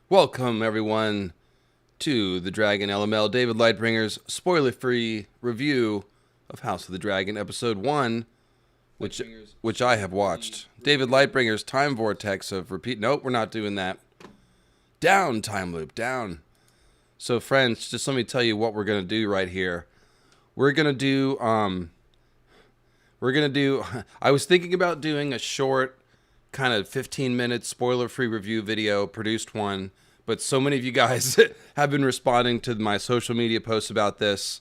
Welcome, everyone, to the Dragon LML, David Lightbringer's spoiler-free review of House of the Dragon, Episode 1, which I have watched. David Lightbringer's time vortex of repeat... Nope, we're not doing that. Down, time loop, down. So, friends, just let me tell you what we're going to do right here. We're going to do... I was thinking about doing a short, kind of 15-minute spoiler-free review video, produced one, but so many of you guys have been responding to my social media posts about this.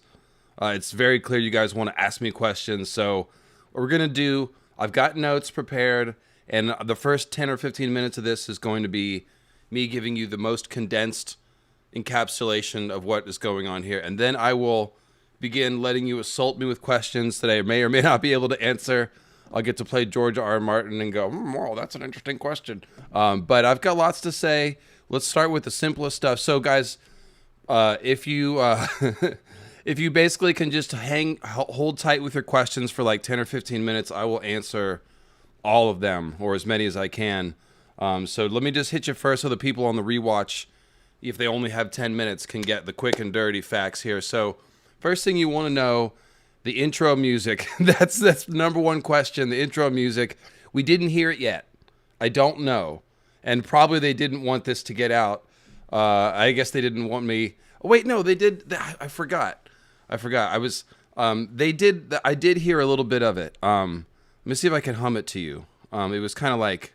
It's very clear you guys want to ask me questions, so what we're going to do, I've got notes prepared, and the first 10 or 15 minutes of this is going to be me giving you the most condensed encapsulation of what is going on here, and then I will begin letting you assault me with questions that I may or may not be able to answer. I'll get to play George R. R. Martin and go, well, that's an interesting question. But I've got lots to say. Let's start with the simplest stuff. So, guys, if you if you basically can just hold tight with your questions for like 10 or 15 minutes, I will answer all of them, or as many as I can. So let me just hit you first so the people on the rewatch, if they only have 10 minutes, can get the quick and dirty facts here. So first thing you want to know, the intro music. That's the number one question, the intro music. We didn't hear it yet. I don't know. And probably they didn't want this to get out. I guess they didn't want me... Oh, wait, no, they did... I forgot. I was... They did... I did hear a little bit of it. Let me see if I can hum it to you. It was kind of like...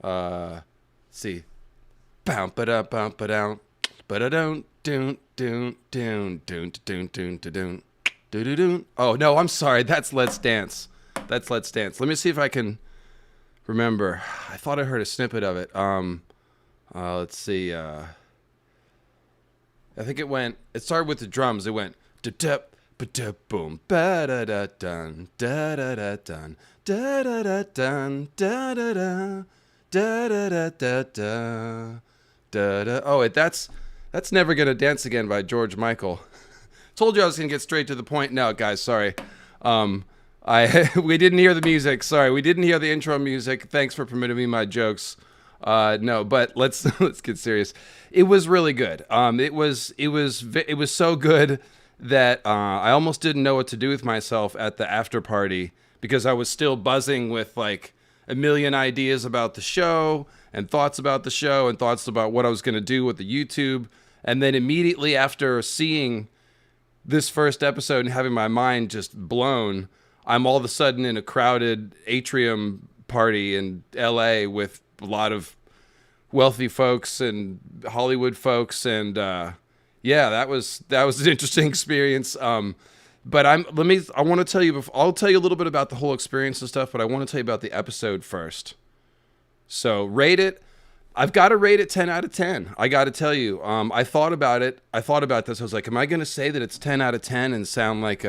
let's see. Bum-ba-da-bum-ba-down. Ba-da-don't. Doon, doon, doon, doon, doon, doon, doon, doon, doon. Oh, no, I'm sorry. That's Let's Dance. That's Let's Dance. Let me see if I can remember. I thought I heard a snippet of it. Let's see. I think it started with the drums. It went da-dup, ba-da-boom, ba-da-da-dun, da-da-da-dun, da-da-da-dun, da-da-da, da-da-da-da-da, da-da. Oh, that's Never Gonna Dance Again by George Michael. Told you I was gonna get straight to the point. No, guys, sorry. We didn't hear the music. Sorry, we didn't hear the intro music. Thanks for permitting me my jokes. No, but let's get serious. It was really good. It was so good that I almost didn't know what to do with myself at the after party because I was still buzzing with like a million ideas about the show and thoughts about the show and thoughts about what I was going to do with the YouTube. And then immediately after seeing this first episode and having my mind just blown, I'm all of a sudden in a crowded atrium party in LA with a lot of wealthy folks and Hollywood folks. And yeah, that was an interesting experience. But I want to tell you, I'll tell you a little bit about the whole experience and stuff, but I want to tell you about the episode first. So rate it. I've got to rate it 10 out of 10. I got to tell you, I thought about it. I thought about this. I was like, am I going to say that it's 10 out of 10 and sound like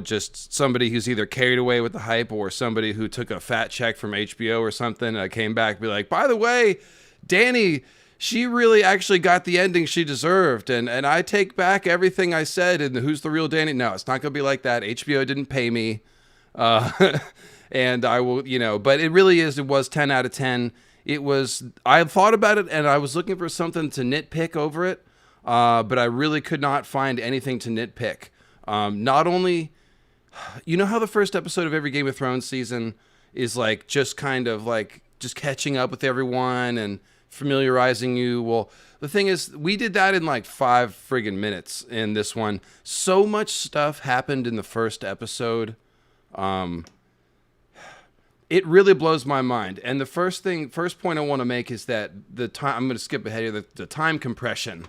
just somebody who's either carried away with the hype or somebody who took a fat check from HBO or something. And I came back and be like, by the way, Danny, she really actually got the ending she deserved. And I take back everything I said. And who's the real Danny? No, it's not going to be like that. HBO didn't pay me. And I will, but it really is. It was 10 out of 10. I thought about it and I was looking for something to nitpick over it. But I really could not find anything to nitpick. Not only, you know how the first episode of every Game of Thrones season is like, just kind of like just catching up with everyone and familiarizing you. Well, the thing is, we did that in like 5 friggin' minutes in this one. So much stuff happened in the first episode. It really blows my mind. And the first point I want to make is that the time, I'm going to skip ahead here, the time compression.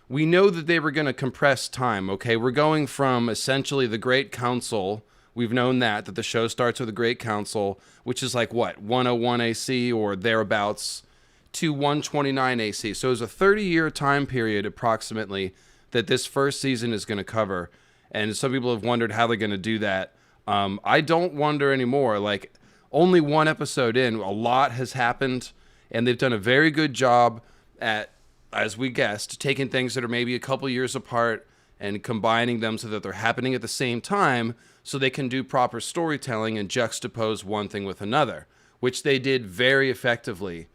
We know that they were going to compress time, okay? We're going from essentially the Great Council. We've known that the show starts with the Great Council, which is like what, 101 AC or thereabouts, to 129 AC. So it's a 30-year time period approximately that this first season is going to cover. And some people have wondered how they're going to do that. I don't wonder anymore. Like, only one episode in, a lot has happened, and they've done a very good job at, as we guessed, taking things that are maybe a couple years apart and combining them so that they're happening at the same time so they can do proper storytelling and juxtapose one thing with another, which they did very effectively.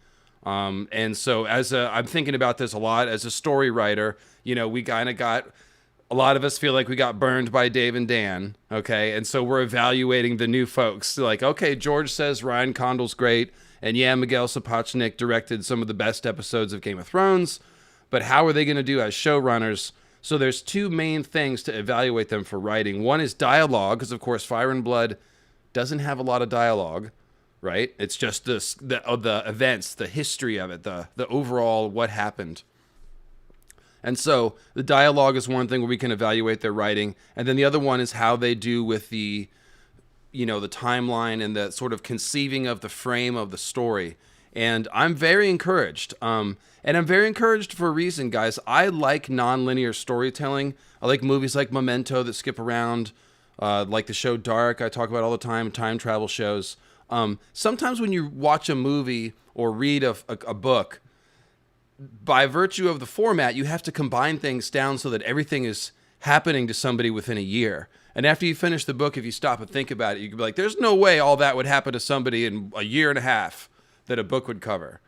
And so I'm thinking about this a lot as a story writer. We kind of got, a lot of us feel like we got burned by Dave and Dan. Okay. And so we're evaluating the new folks. Like, okay, George says Ryan Condal's great. And yeah, Miguel Sapochnik directed some of the best episodes of Game of Thrones. But how are they going to do as showrunners? So there's two main things to evaluate them for writing. One is dialogue, because of course Fire and Blood doesn't have a lot of dialogue, right? It's just the events, the history of it, the overall what happened. And so the dialogue is one thing where we can evaluate their writing, and then the other one is how they do with the timeline and the sort of conceiving of the frame of the story. And I'm very encouraged. And I'm very encouraged for a reason, guys. I like non-linear storytelling. I like movies like Memento that skip around, like the show Dark I talk about all the time, time travel shows. Sometimes when you watch a movie or read a book, by virtue of the format, you have to combine things down so that everything is happening to somebody within a year. And after you finish the book, if you stop and think about it, you can be like, there's no way all that would happen to somebody in a year and a half that a book would cover.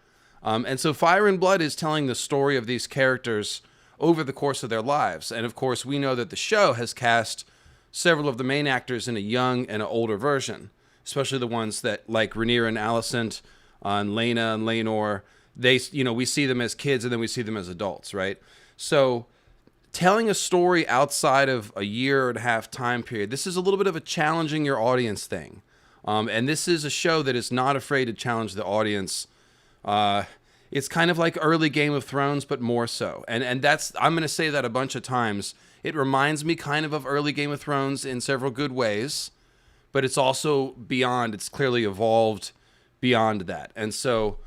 And so Fire and Blood is telling the story of these characters over the course of their lives. And of course, we know that the show has cast several of the main actors in a young and an older version, especially the ones that, like Rhaenyra and Alicent, and Laena and Laenor, we see them as kids and then we see them as adults, right? So telling a story outside of a year and a half time period, this is a little bit of a challenging your audience thing. And this is a show that is not afraid to challenge the audience. It's kind of like early Game of Thrones, but more so. And that's, I'm going to say that a bunch of times. It reminds me kind of early Game of Thrones in several good ways, but it's also beyond, it's clearly evolved beyond that. And so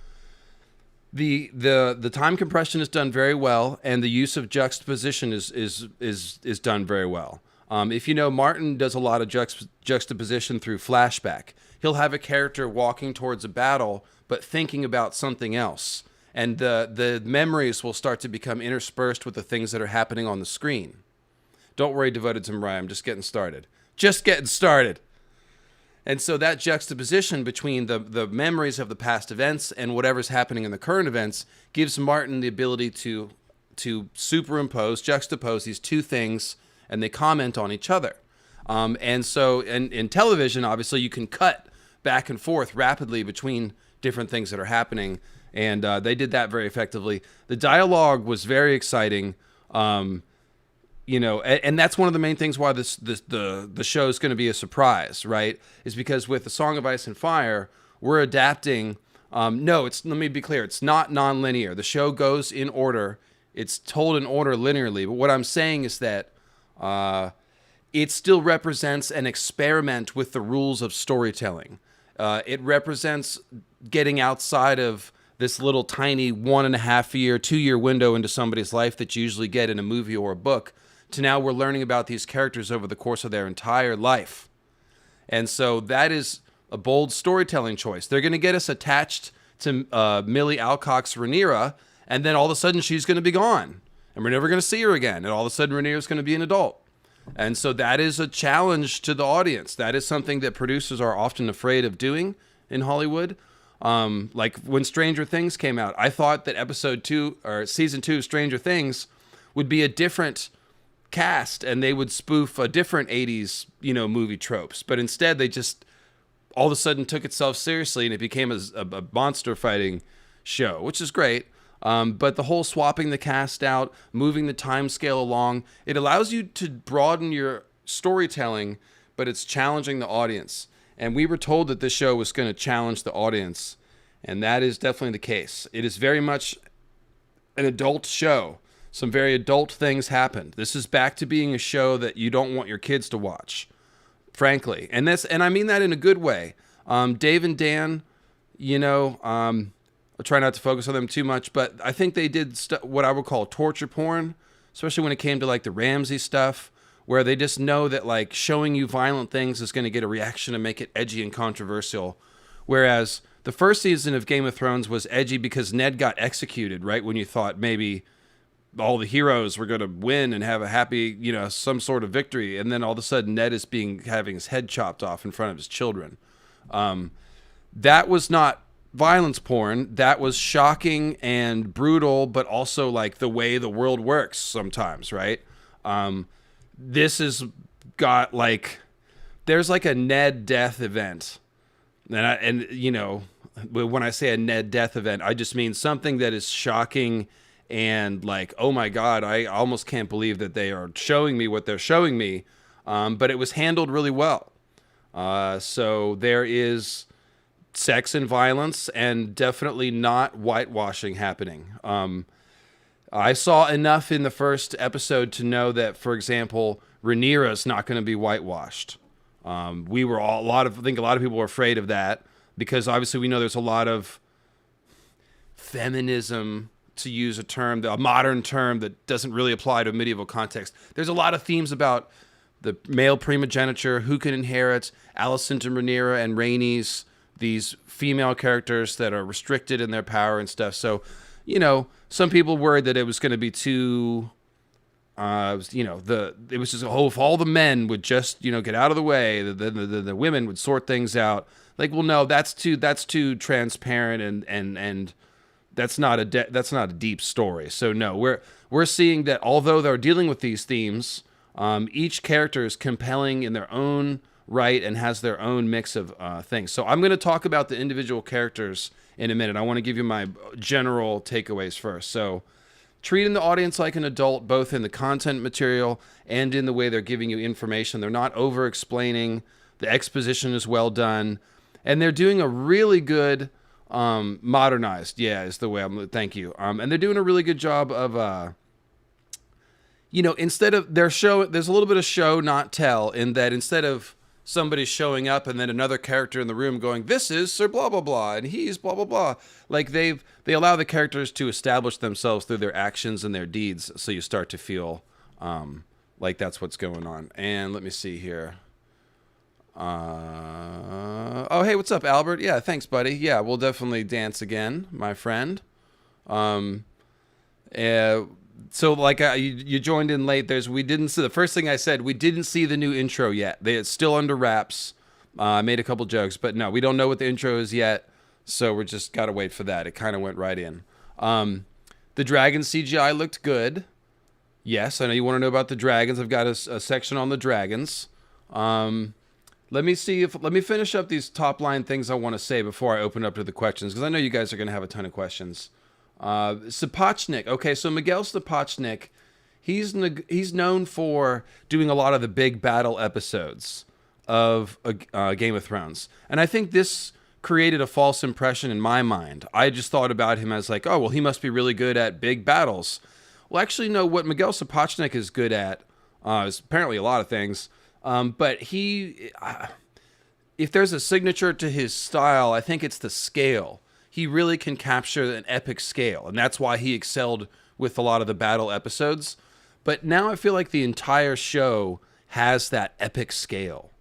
the time compression is done very well, and the use of juxtaposition is done very well. If you know, Martin does a lot of juxtaposition through flashback. He'll have a character walking towards a battle, but thinking about something else. And the memories will start to become interspersed with the things that are happening on the screen. Don't worry, Devoted to Mariah, I'm just getting started. Just getting started. And so that juxtaposition between the memories of the past events and whatever's happening in the current events gives Martin the ability to superimpose, juxtapose these two things, and they comment on each other. And so in television, obviously, you can cut back and forth rapidly between different things that are happening, and they did that very effectively. The dialogue was very exciting. And that's one of the main things why the show is going to be a surprise, right? Is because with The Song of Ice and Fire, we're adapting. Let me be clear. It's not non-linear. The show goes in order. It's told in order linearly. But what I'm saying is that it still represents an experiment with the rules of storytelling. It represents getting outside of this little tiny 1.5 year, 2 year window into somebody's life that you usually get in a movie or a book, to now we're learning about these characters over the course of their entire life. And so that is a bold storytelling choice. They're going to get us attached to Millie Alcock's Rhaenyra, and then all of a sudden she's going to be gone. And we're never going to see her again. And all of a sudden Rhaenyra's going to be an adult. And so that is a challenge to the audience. That is something that producers are often afraid of doing in Hollywood. Like when Stranger Things came out, I thought that episode 2 or season 2 of Stranger Things would be a different cast and they would spoof a different 80s, movie tropes. But instead they just all of a sudden took itself seriously and it became a monster fighting show, which is great. But the whole swapping the cast out, moving the time scale along, it allows you to broaden your storytelling, but it's challenging the audience. And we were told that this show was going to challenge the audience, and that is definitely the case. It is very much an adult show. Some very adult things happened. This is back to being a show that you don't want your kids to watch, frankly. And I mean that in a good way. Dave and Dan, I'll try not to focus on them too much, but I think they did what I would call torture porn, especially when it came to like the Ramsay stuff, where they just know that like showing you violent things is going to get a reaction and make it edgy and controversial. Whereas the first season of Game of Thrones was edgy because Ned got executed, right? When you thought maybe all the heroes were going to win and have a happy, some sort of victory. And then all of a sudden Ned is having his head chopped off in front of his children. That was not violence porn that was shocking and brutal, but also like the way the world works sometimes, right? This has got like, there's like a Ned death event. And you know, when I say a Ned death event, I just mean something that is shocking and like, oh my God, I almost can't believe that they are showing me what they're showing me. But it was handled really well. So there is sex and violence and definitely not whitewashing happening. I saw enough in the first episode to know that, for example, Rhaenyra is not going to be whitewashed. We were I think a lot of people were afraid of that because obviously we know there's a lot of feminism, to use a modern term that doesn't really apply to a medieval context. There's a lot of themes about the male primogeniture, who can inherit, Alicent and Rhaenyra and Rhaenys, these female characters that are restricted in their power and stuff. So, you know, some people worried that it was going to be too, you know, it was just, if all the men would just, you know, get out of the way, the women would sort things out. Like, well, no, that's too transparent and that's not a deep story. So no, we're seeing that although they're dealing with these themes, each character is compelling in their own right and has their own mix of things. So I'm going to talk about the individual characters in a minute. I want to give you my general takeaways first. So treating the audience like an adult, both in the content material and in the way they're giving you information. They're not over-explaining. The exposition is well done. And they're doing a really good modernized, is the way thank you. And they're doing a really good job of, you know, instead of there's a little bit of show, not tell, in that instead of somebody showing up and then another character in the room going, this is Sir blah, blah, blah, and he's blah, blah, blah. Like they allow the characters to establish themselves through their actions and their deeds. So you start to feel, like that's what's going on. And let me see here. Oh, hey, what's up, Albert? Yeah, thanks, buddy. Yeah, we'll definitely dance again, my friend. So like you joined in late. We didn't see the first thing I said. We didn't see the new intro yet. It's still under wraps. I made a couple jokes, but no, we don't know what the intro is yet. So we're just gotta wait for that. It kind of went right in. The dragon CGI looked good. Yes, I know you want to know about the dragons. I've got a section on the dragons. Let me finish up these top line things I want to say before I open up to the questions, because I know you guys are going to have a ton of questions. Sapochnik. Okay, so Miguel Sapochnik, he's known for doing a lot of the big battle episodes of Game of Thrones. And I think this created a false impression in my mind. I just thought about him as like, oh, well, he must be really good at big battles. Well, actually, no, what Miguel Sapochnik is good at is apparently a lot of things. But if there's a signature to his style, I think it's the scale. He really can capture an epic scale, and that's why he excelled with a lot of the battle episodes. But now I feel like the entire show has that epic scale,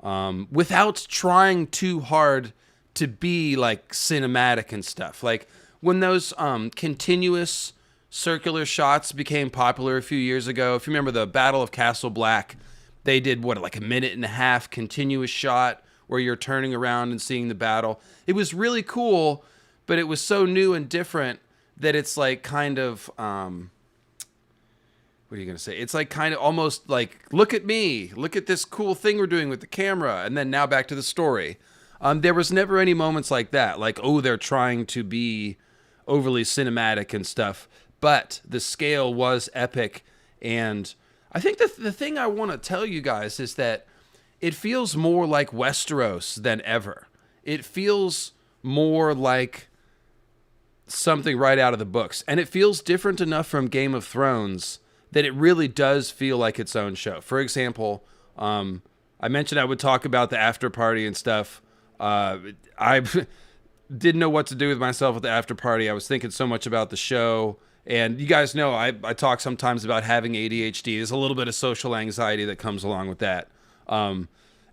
without trying too hard to be like cinematic and stuff. Like when those continuous circular shots became popular a few years ago, if you remember the Battle of Castle Black, they did like a minute and a half continuous shot where you're turning around and seeing the battle. It was really cool, but it was so new and different that it's like kind of, what are you going to say? It's like kind of almost like, look at me, look at this cool thing we're doing with the camera. And then now back to the story. There was never any moments like that. Like, oh, they're trying to be overly cinematic and stuff, but the scale was epic. And I think the thing I want to tell you guys is that it feels more like Westeros than ever. It feels more like something right out of the books. And it feels different enough from Game of Thrones that it really does feel like its own show. For example, I mentioned I would talk about the after party and stuff. I didn't know what to do with myself at the after party. I was thinking so much about the show. And you guys know I talk sometimes about having ADHD. There's a little bit of social anxiety that comes along with that.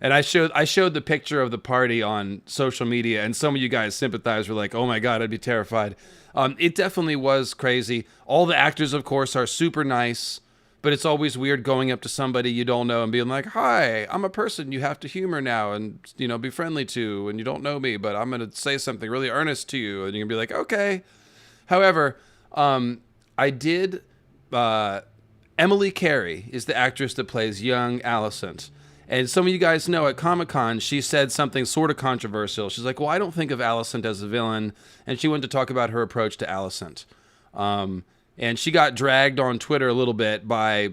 And I showed the picture of the party on social media, and some of you guys sympathized, were like, oh my God, I'd be terrified. It definitely was crazy. All the actors, of course, are super nice, But it's always weird going up to somebody you don't know and being like, "Hi, I'm a person you have to humor now and, be friendly to, and you don't know me, but I'm going to say something really earnest to you." And you're going to be like, "Okay." However, I did, Emily Carey is the actress that plays young Alicent. And some of you guys know at Comic-Con, she said something sort of controversial. She's like, "Well, I don't think of Alicent as a villain." And she went to talk about her approach to Alicent. And she got dragged on Twitter a little bit by,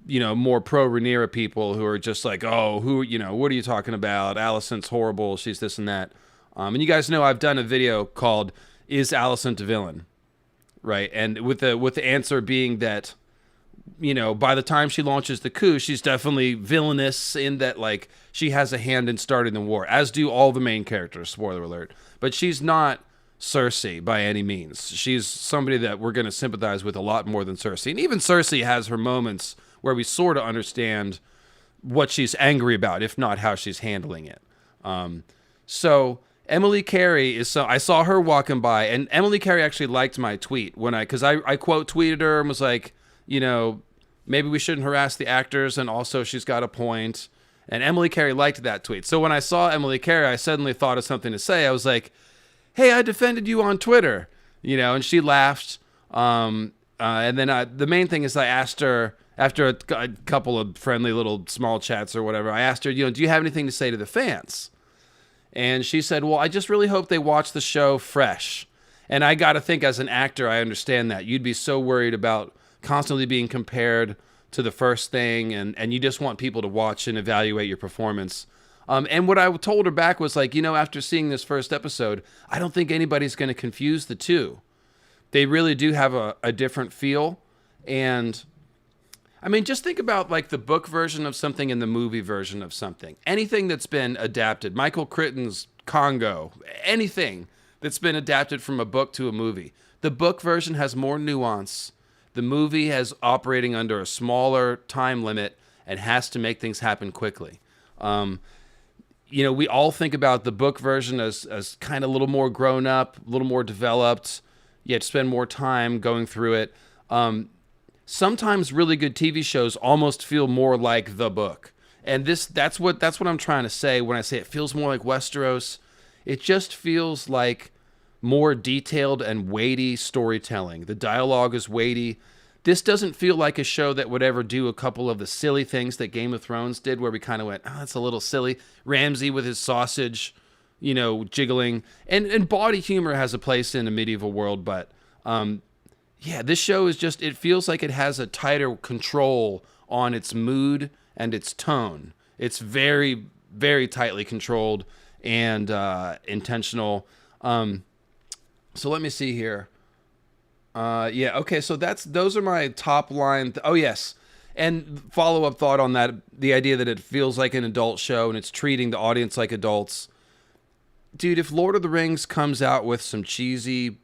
more pro Rhaenyra people who are just like, "Oh, what are you talking about? Alicent's horrible. She's this and that." And you guys know I've done a video called "Is Alicent a Villain?" Right? And with the answer being that, by the time she launches the coup, she's definitely villainous in that, like, she has a hand in starting the war, as do all the main characters, spoiler alert. But she's not Cersei by any means. She's somebody that we're going to sympathize with a lot more than Cersei. And even Cersei has her moments where we sort of understand what she's angry about, if not how she's handling it. So Emily Carey I saw her walking by, and Emily Carey actually liked my tweet because I quote tweeted her and was like, maybe we shouldn't harass the actors, and also she's got a point. And Emily Carey liked that tweet. So when I saw Emily Carey, I suddenly thought of something to say. I was like, "Hey, I defended you on Twitter," and she laughed. And then the main thing is I asked her, after a couple of friendly little small chats or whatever, I asked her, "Do you have anything to say to the fans?" And she said, "Well, I just really hope they watch the show fresh." And I got to think, as an actor, I understand that. You'd be so worried about constantly being compared to the first thing, and you just want people to watch and evaluate your performance. And what I told her back was like, after seeing this first episode, I don't think anybody's going to confuse the two. They really do have a different feel. And I mean, just think about like the book version of something and the movie version of something. Anything that's been adapted, Michael Critten's Congo, anything that's been adapted from a book to a movie. The book version has more nuance. The movie has operating under a smaller time limit and has to make things happen quickly. We all think about the book version as kind of a little more grown up, a little more developed. You have to spend more time going through it. Sometimes really good TV shows almost feel more like the book. And that's what I'm trying to say when I say it feels more like Westeros. It just feels like more detailed and weighty storytelling. The dialogue is weighty. This doesn't feel like a show that would ever do a couple of the silly things that Game of Thrones did, where we kind of went, "Oh, that's a little silly." Ramsay with his sausage, jiggling. And body humor has a place in a medieval world, but this show is just, it feels like it has a tighter control on its mood and its tone. It's very, very tightly controlled and intentional. So let me see here. Okay, so those are my top line. Oh, yes. And follow-up thought on that, the idea that it feels like an adult show and it's treating the audience like adults. Dude, if Lord of the Rings comes out with some cheesy,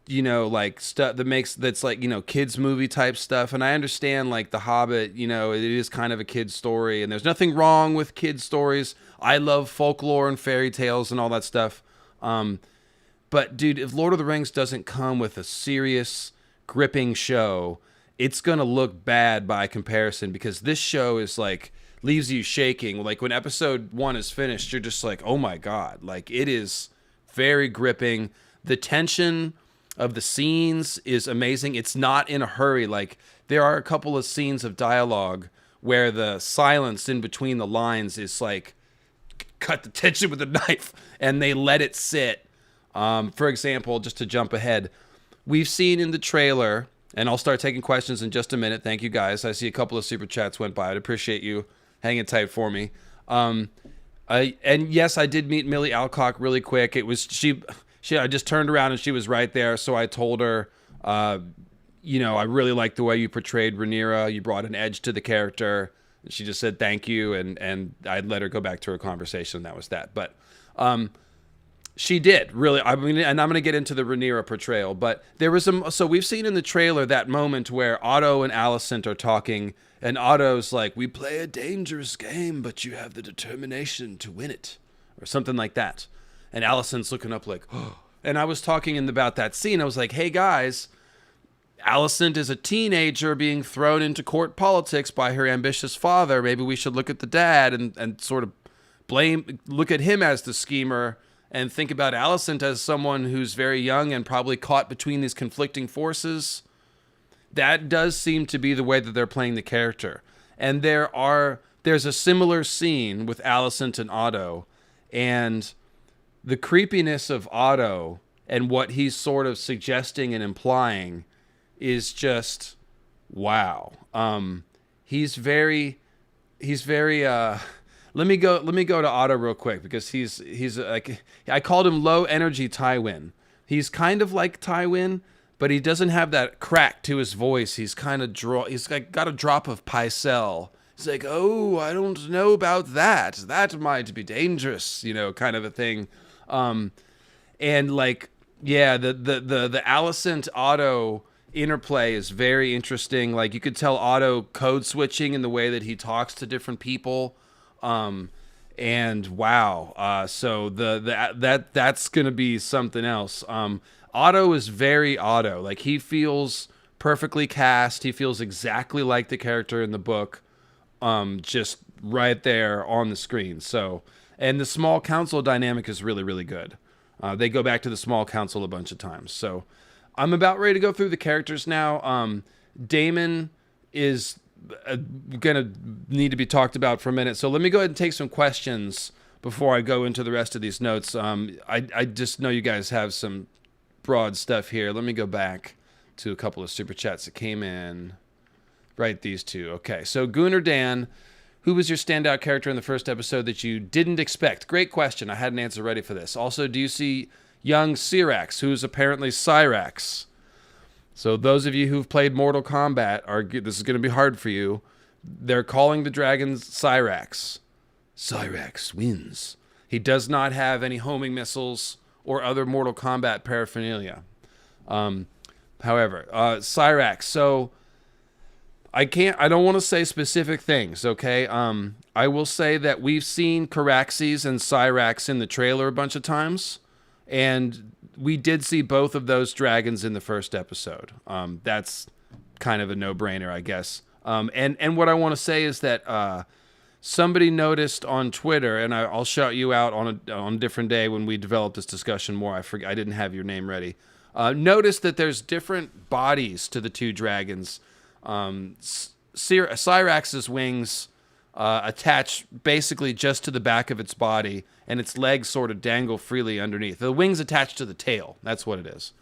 like stuff that's like, kids movie type stuff, and I understand like The Hobbit, it is kind of a kid's story, and there's nothing wrong with kids' stories. I love folklore and fairy tales and all that stuff. But dude, if Lord of the Rings doesn't come with a serious, gripping show, it's going to look bad by comparison, because this show is like, leaves you shaking. Like when episode 1 is finished, you're just like, oh my God, like it is very gripping. The tension of the scenes is amazing. It's not in a hurry. Like there are a couple of scenes of dialogue where the silence in between the lines is like, cut the tension with a knife, and they let it sit. For example, just to jump ahead, we've seen in the trailer, and I'll start taking questions in just a minute. Thank you guys. I see a couple of super chats went by. I'd appreciate you hanging tight for me. And yes, I did meet Millie Alcock really quick. It was I just turned around and she was right there. So I told her, I really like the way you portrayed Rhaenyra. You brought an edge to the character. And she just said thank you, and I'd let her go back to her conversation. That was that. But she did really. I mean, and I'm going to get into the Rhaenyra portrayal, but there was so we've seen in the trailer that moment where Otto and Alicent are talking, and Otto's like, "We play a dangerous game, but you have the determination to win it," or something like that. And Alicent's looking up like, oh. And I was talking about that scene. I was like, "Hey guys, Alicent is a teenager being thrown into court politics by her ambitious father. Maybe we should look at the dad and sort of look at him as the schemer and think about Alicent as someone who's very young and probably caught between these conflicting forces. That does seem to be the way that they're playing the character. And there's a similar scene with Alicent and Otto, and the creepiness of Otto and what he's sort of suggesting and implying is just wow. He's very let me go to Otto real quick, because he's like, I called him low energy Tywin. He's kind of like Tywin, but he doesn't have that crack to his voice. He's kind of he's like got a drop of Pycelle. He's like, "Oh, I don't know about that. That might be dangerous," kind of a thing. And like, yeah, the Alicent Otto interplay is very interesting. Like, you could tell Otto code switching in the way that he talks to different people. And wow, so that's gonna be something else. Otto is very Otto. Like, he feels perfectly cast. He feels exactly like the character in the book, just right there on the screen. So, and the small council dynamic is really, really good. They go back to the small council a bunch of times. So I'm about ready to go through the characters now. Daemon is gonna need to be talked about for a minute. So let me go ahead and take some questions before I go into the rest of these notes. I just know you guys have some broad stuff here. Let me go back to a couple of super chats that came in. Right, these two. Okay, so Gunnar Dan, who was your standout character in the first episode that you didn't expect? Great question. I had an answer ready for this. Also, do you see young Syrax, who's apparently Syrax? So those of you who've played Mortal Kombat, this is going to be hard for you. They're calling the dragons Syrax. Syrax wins. He does not have any homing missiles or other Mortal Kombat paraphernalia. However, Syrax. So I don't want to say specific things, okay? I will say that we've seen Caraxes and Syrax in the trailer a bunch of times, and we did see both of those dragons in the first episode. That's kind of a no-brainer, I guess. And what I want to say is that somebody noticed on Twitter, and I'll shout you out on a different day when we develop this discussion more. I didn't have your name ready. Notice that there's different bodies to the two dragons. Syrax's wings attach basically just to the back of its body, and its legs sort of dangle freely underneath. The wings attach to the tail. That's what it is.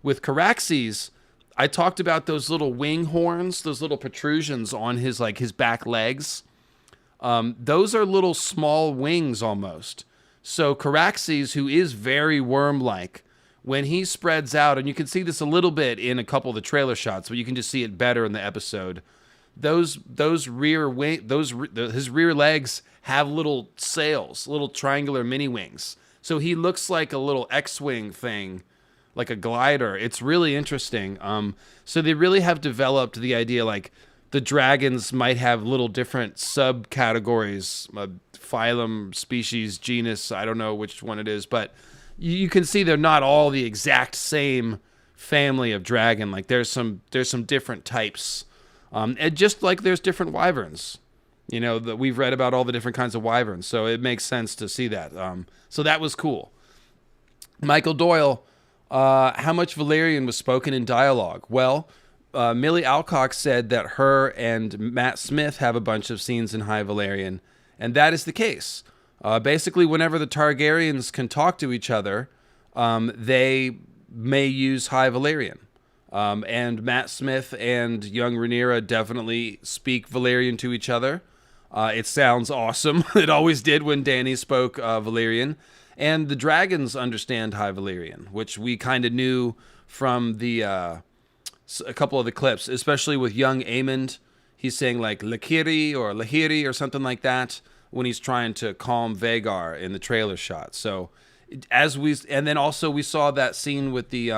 With Caraxes, I talked about those little wing horns, those little protrusions on his back legs. Those are little small wings almost. So Caraxes, who is very worm-like, when he spreads out, and you can see this a little bit in a couple of the trailer shots, but you can just see it better in the episode. His rear legs have little sails, little triangular mini wings. So he looks like a little X-wing thing, like a glider. It's really interesting. So they really have developed the idea, like, the dragons might have little different subcategories, phylum, species, genus. I don't know which one it is, but you can see they're not all the exact same family of dragon. Like, there's some different types, and just like there's different wyverns, that we've read about all the different kinds of wyverns. So it makes sense to see that. So that was cool. Michael Doyle, how much Valyrian was spoken in dialogue? Well, Millie Alcock said that her and Matt Smith have a bunch of scenes in High Valyrian, and that is the case. Basically, whenever the Targaryens can talk to each other, they may use High Valyrian. And Matt Smith and young Rhaenyra definitely speak Valyrian to each other. It sounds awesome. It always did when Dany spoke Valyrian. And the dragons understand High Valyrian, which we kind of knew from a couple of the clips, especially with young Aemond. He's saying like Lakiri or Lahiri or something like that when he's trying to calm Vhagar in the trailer shot. So and then also we saw that scene with the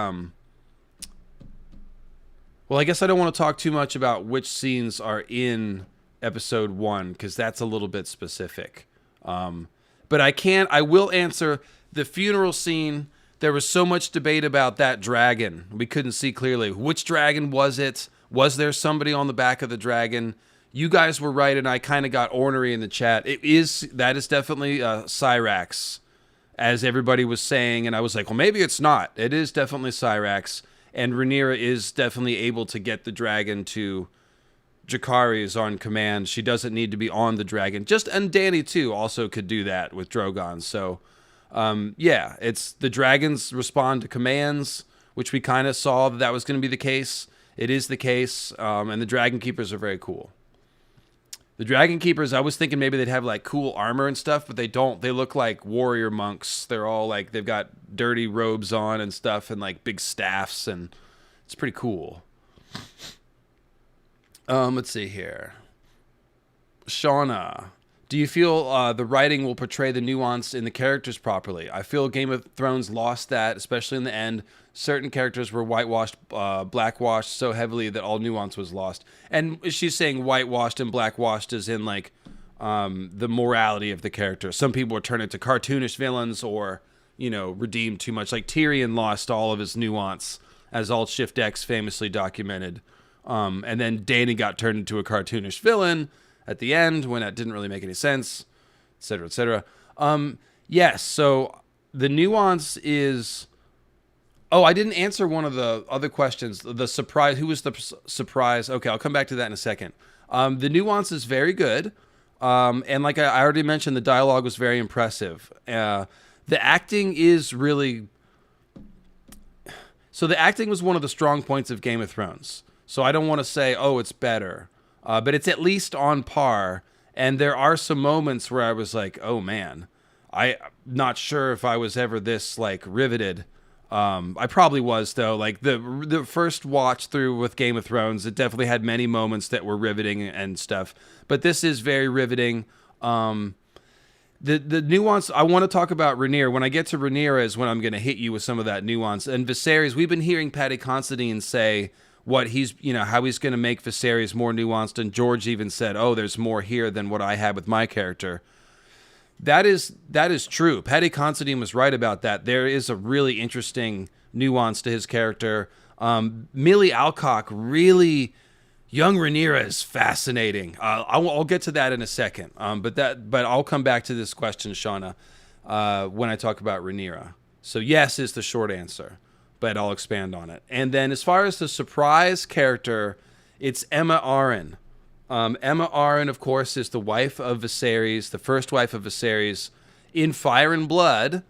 well, I guess I don't want to talk too much about which scenes are in episode 1 because that's a little bit specific. But I will answer the funeral scene. there was so much debate about that dragon. We couldn't see clearly. Which dragon was it? Was there somebody on the back of the dragon? You guys were right, and I kind of got ornery in the chat. That is definitely Cyrax, as everybody was saying, and I was like, well, maybe it's not. It is definitely Cyrax, and Rhaenyra is definitely able to get the dragon to Jacaerys on command. She doesn't need to be on the dragon. And Dany too also could do that with Drogon. So yeah, it's the dragons respond to commands, which we kind of saw that was going to be the case. It is the case, and the Dragon Keepers are very cool. The Dragon Keepers, I was thinking maybe they'd have like cool armor and stuff, but they don't. They look like warrior monks. They're all like, they've got dirty robes on and stuff and like big staffs, and it's pretty cool. Let's see here. Shauna, do you feel the writing will portray the nuance in the characters properly? I feel Game of Thrones lost that, especially in the end. Certain characters were whitewashed, blackwashed so heavily that all nuance was lost. And she's saying whitewashed and blackwashed as in like the morality of the character. Some people were turned into cartoonish villains or, you know, redeemed too much. Like Tyrion lost all of his nuance, as Alt Shift X famously documented. And then Dany got turned into a cartoonish villain at the end when that didn't really make any sense, etc., etc. Yes, so the nuance is... Oh, I didn't answer one of the other questions. The surprise, who was the surprise? Okay, I'll come back to that in a second. The nuance is very good. And like I already mentioned, the dialogue was very impressive. The acting is really... So the acting was one of the strong points of Game of Thrones. So I don't want to say, oh, it's better. But it's at least on par. And there are some moments where I was like, oh, man. I'm not sure if I was ever this, like, riveted. I probably was, though. Like, the first watch through with Game of Thrones, it definitely had many moments that were riveting and stuff. But this is very riveting. The nuance, I want to talk about Rhaenyra. When I get to Rhaenyra is when I'm going to hit you with some of that nuance. And Viserys, we've been hearing Paddy Considine say what he's, you know, how he's going to make Viserys more nuanced. And George even said, oh, there's more here than what I had with my character. That is true. Paddy Considine was right about that. There is a really interesting nuance to his character. Millie Alcock, really, young Rhaenyra is fascinating. I'll get to that in a second. But I'll come back to this question, Shauna, when I talk about Rhaenyra. So yes is the short answer, but I'll expand on it. And then as far as the surprise character, it's Aemma Arryn. Aemma Arryn, of course, is the wife of Viserys, the first wife of Viserys. In Fire and Blood,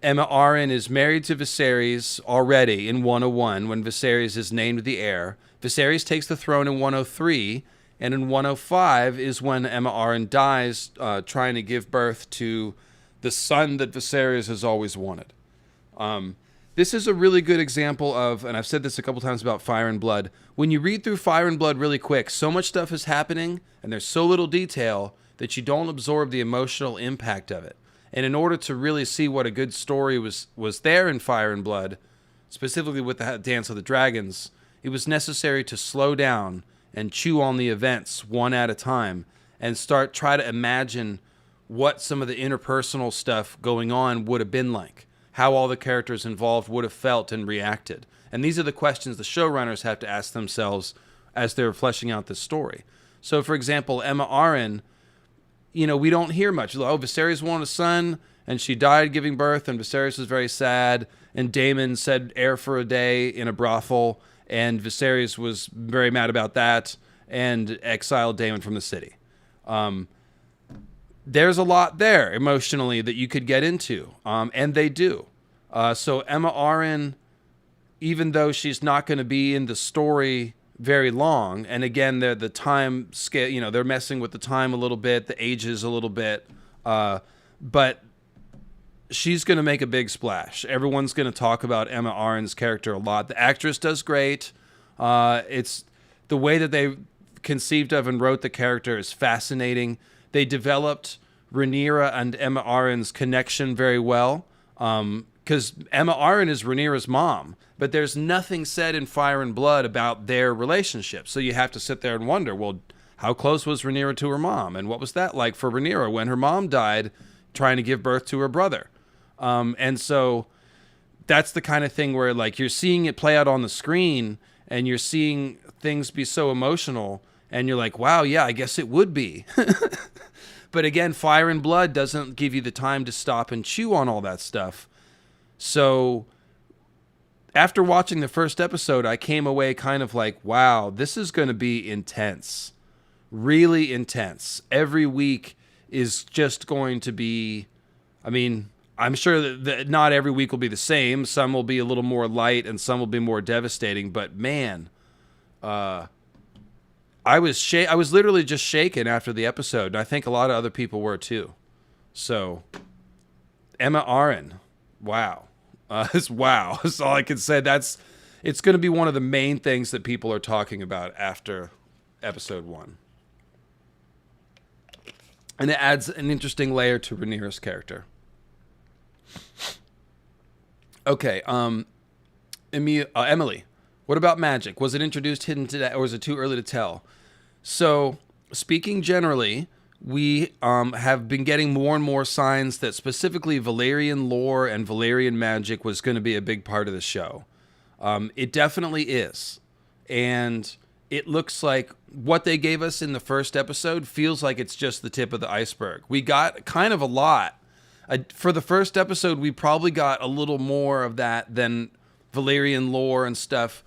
Aemma Arryn is married to Viserys already in 101 when Viserys is named the heir. Viserys takes the throne in 103, and in 105 is when Aemma Arryn dies trying to give birth to the son that Viserys has always wanted. This is a really good example of, and I've said this a couple times about Fire and Blood, when you read through Fire and Blood really quick, so much stuff is happening, and there's so little detail that you don't absorb the emotional impact of it. And in order to really see what a good story was there in Fire and Blood, specifically with the Dance of the Dragons, it was necessary to slow down and chew on the events one at a time and try to imagine what some of the interpersonal stuff going on would have been like, how all the characters involved would have felt and reacted. And these are the questions the showrunners have to ask themselves as they're fleshing out this story. So, for example, Aemma Arryn, you know, we don't hear much. Oh, Viserys wanted a son, and she died giving birth, and Viserys was very sad, and Daemon said heir for a day in a brothel, and Viserys was very mad about that, and exiled Daemon from the city. There's a lot there emotionally that you could get into, and they do. So Aemma Arryn, even though she's not going to be in the story very long, and again, the time scale, you know, they're messing with the time a little bit, the ages a little bit, but she's going to make a big splash. Everyone's going to talk about Aemma Arryn's character a lot. The actress does great. It's the way that they conceived of and wrote the character is fascinating. They developed Rhaenyra and Aemma Arryn's connection very well, because Aemma Arryn is Rhaenyra's mom, but there's nothing said in Fire and Blood about their relationship. So you have to sit there and wonder, well, how close was Rhaenyra to her mom? And what was that like for Rhaenyra when her mom died trying to give birth to her brother? And so that's the kind of thing where like you're seeing it play out on the screen and you're seeing things be so emotional and you're like, wow, yeah, I guess it would be. But again, Fire and Blood doesn't give you the time to stop and chew on all that stuff. So after watching the first episode, I came away kind of like, wow, this is going to be intense. Really intense. Every week is just going to be, I mean, I'm sure that not every week will be the same. Some will be a little more light and some will be more devastating. But man, I was literally just shaken after the episode, and I think a lot of other people were too. So, Emma Arryn, wow, wow. That's all I can say. It's going to be one of the main things that people are talking about after episode 1, and it adds an interesting layer to Rhaenyra's character. Okay, Emily, what about magic? Was it introduced, hidden today, or was it too early to tell? So, speaking generally, we have been getting more and more signs that specifically Valyrian lore and Valyrian magic was going to be a big part of the show. It definitely is. And it looks like what they gave us in the first episode feels like it's just the tip of the iceberg. We got kind of a lot. For the first episode, we probably got a little more of that than Valyrian lore and stuff.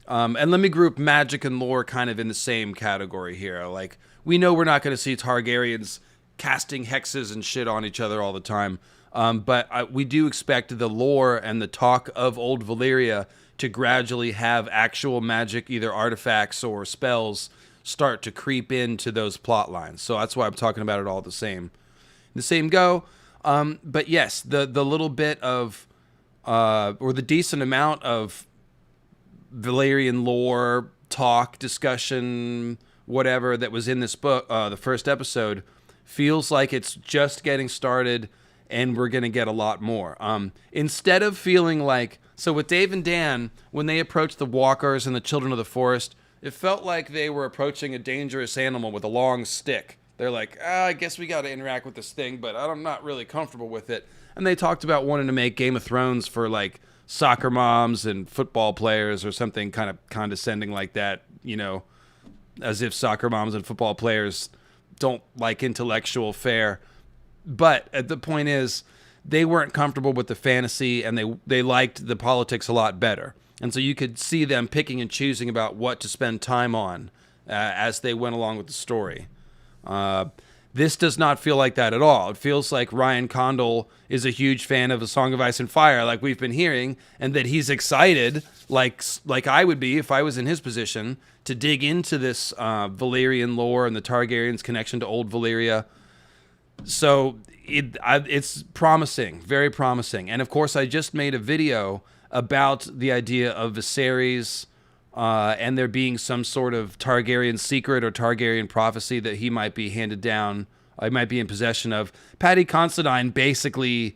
And let me group magic and lore kind of in the same category here. Like, we know we're not going to see Targaryens casting hexes and shit on each other all the time. But we do expect the lore and the talk of Old Valyria to gradually have actual magic, either artifacts or spells, start to creep into those plot lines. So that's why I'm talking about it all the same go. But yes, the little bit of, or the decent amount of Valyrian lore, talk, discussion, whatever that was in this book, the first episode, feels like it's just getting started and we're going to get a lot more. Instead of feeling like, so with Dave and Dan, when they approached the walkers and the children of the forest, it felt like they were approaching a dangerous animal with a long stick. They're like, I guess we got to interact with this thing, but I'm not really comfortable with it. And they talked about wanting to make Game of Thrones for like soccer moms and football players or something kind of condescending like that, you know, as if soccer moms and football players don't like intellectual fare. But the point is, they weren't comfortable with the fantasy and they liked the politics a lot better. And so you could see them picking and choosing about what to spend time on as they went along with the story. This does not feel like that at all. It feels like Ryan Condal is a huge fan of A Song of Ice and Fire, like we've been hearing, and that he's excited, like I would be if I was in his position, to dig into this Valyrian lore and the Targaryens' connection to Old Valyria. So it's promising, very promising. And of course, I just made a video about the idea of Viserys and there being some sort of Targaryen secret or Targaryen prophecy that he might be handed down, I might be in possession of. Paddy Considine basically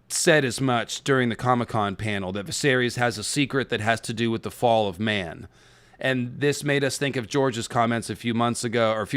said as much during the Comic-Con panel, that Viserys has a secret that has to do with the fall of man. And this made us think of George's comments a few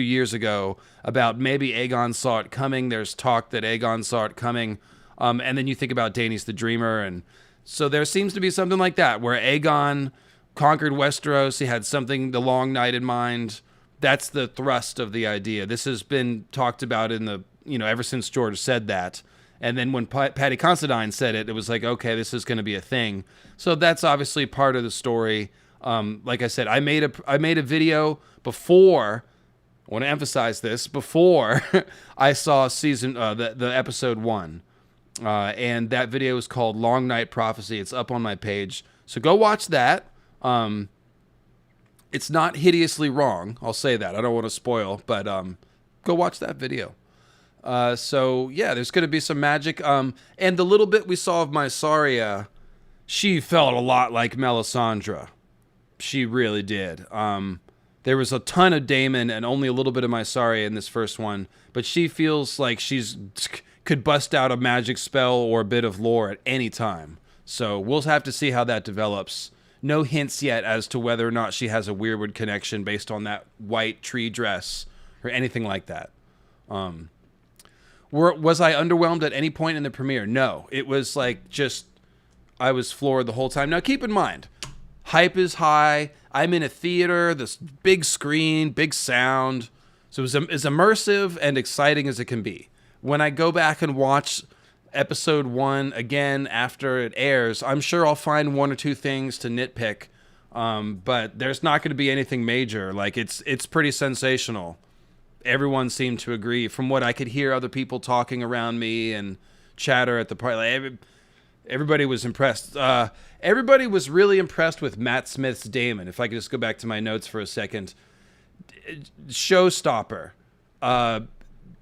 years ago about maybe Aegon saw it coming. There's talk that Aegon saw it coming. And then you think about Daenys the Dreamer. And so there seems to be something like that, where Aegon conquered Westeros. He had something, the Long Night, in mind. That's the thrust of the idea. This has been talked about in the, ever since George said that. And then when Paddy Considine said it, it was like, okay, this is going to be a thing. So that's obviously part of the story. Like I said, I made a video before. I want to emphasize this, before I saw the episode 1, and that video is called Long Night Prophecy. It's up on my page, so go watch that. It's not hideously wrong. I'll say that. I don't want to spoil, but go watch that video. So yeah, there's going to be some magic. And the little bit we saw of Mysaria, she felt a lot like Melisandre. She really did. There was a ton of Daemon and only a little bit of Mysaria in this first one, but she feels like she's could bust out a magic spell or a bit of lore at any time. So we'll have to see how that develops. No hints yet as to whether or not she has a Weirwood connection based on that white tree dress or anything like that. Was I underwhelmed at any point in the premiere? No. It was like just I was floored the whole time. Now, keep in mind, hype is high. I'm in a theater, this big screen, big sound. So it's as immersive and exciting as it can be. When I go back and watch episode 1 again after it airs, I'm sure I'll find one or two things to nitpick. But there's not going to be anything major. Like, it's pretty sensational. Everyone seemed to agree. From what I could hear other people talking around me and chatter at the party, like, everybody was impressed. Everybody was really impressed with Matt Smith's Daemon. If I could just go back to my notes for a second. Showstopper.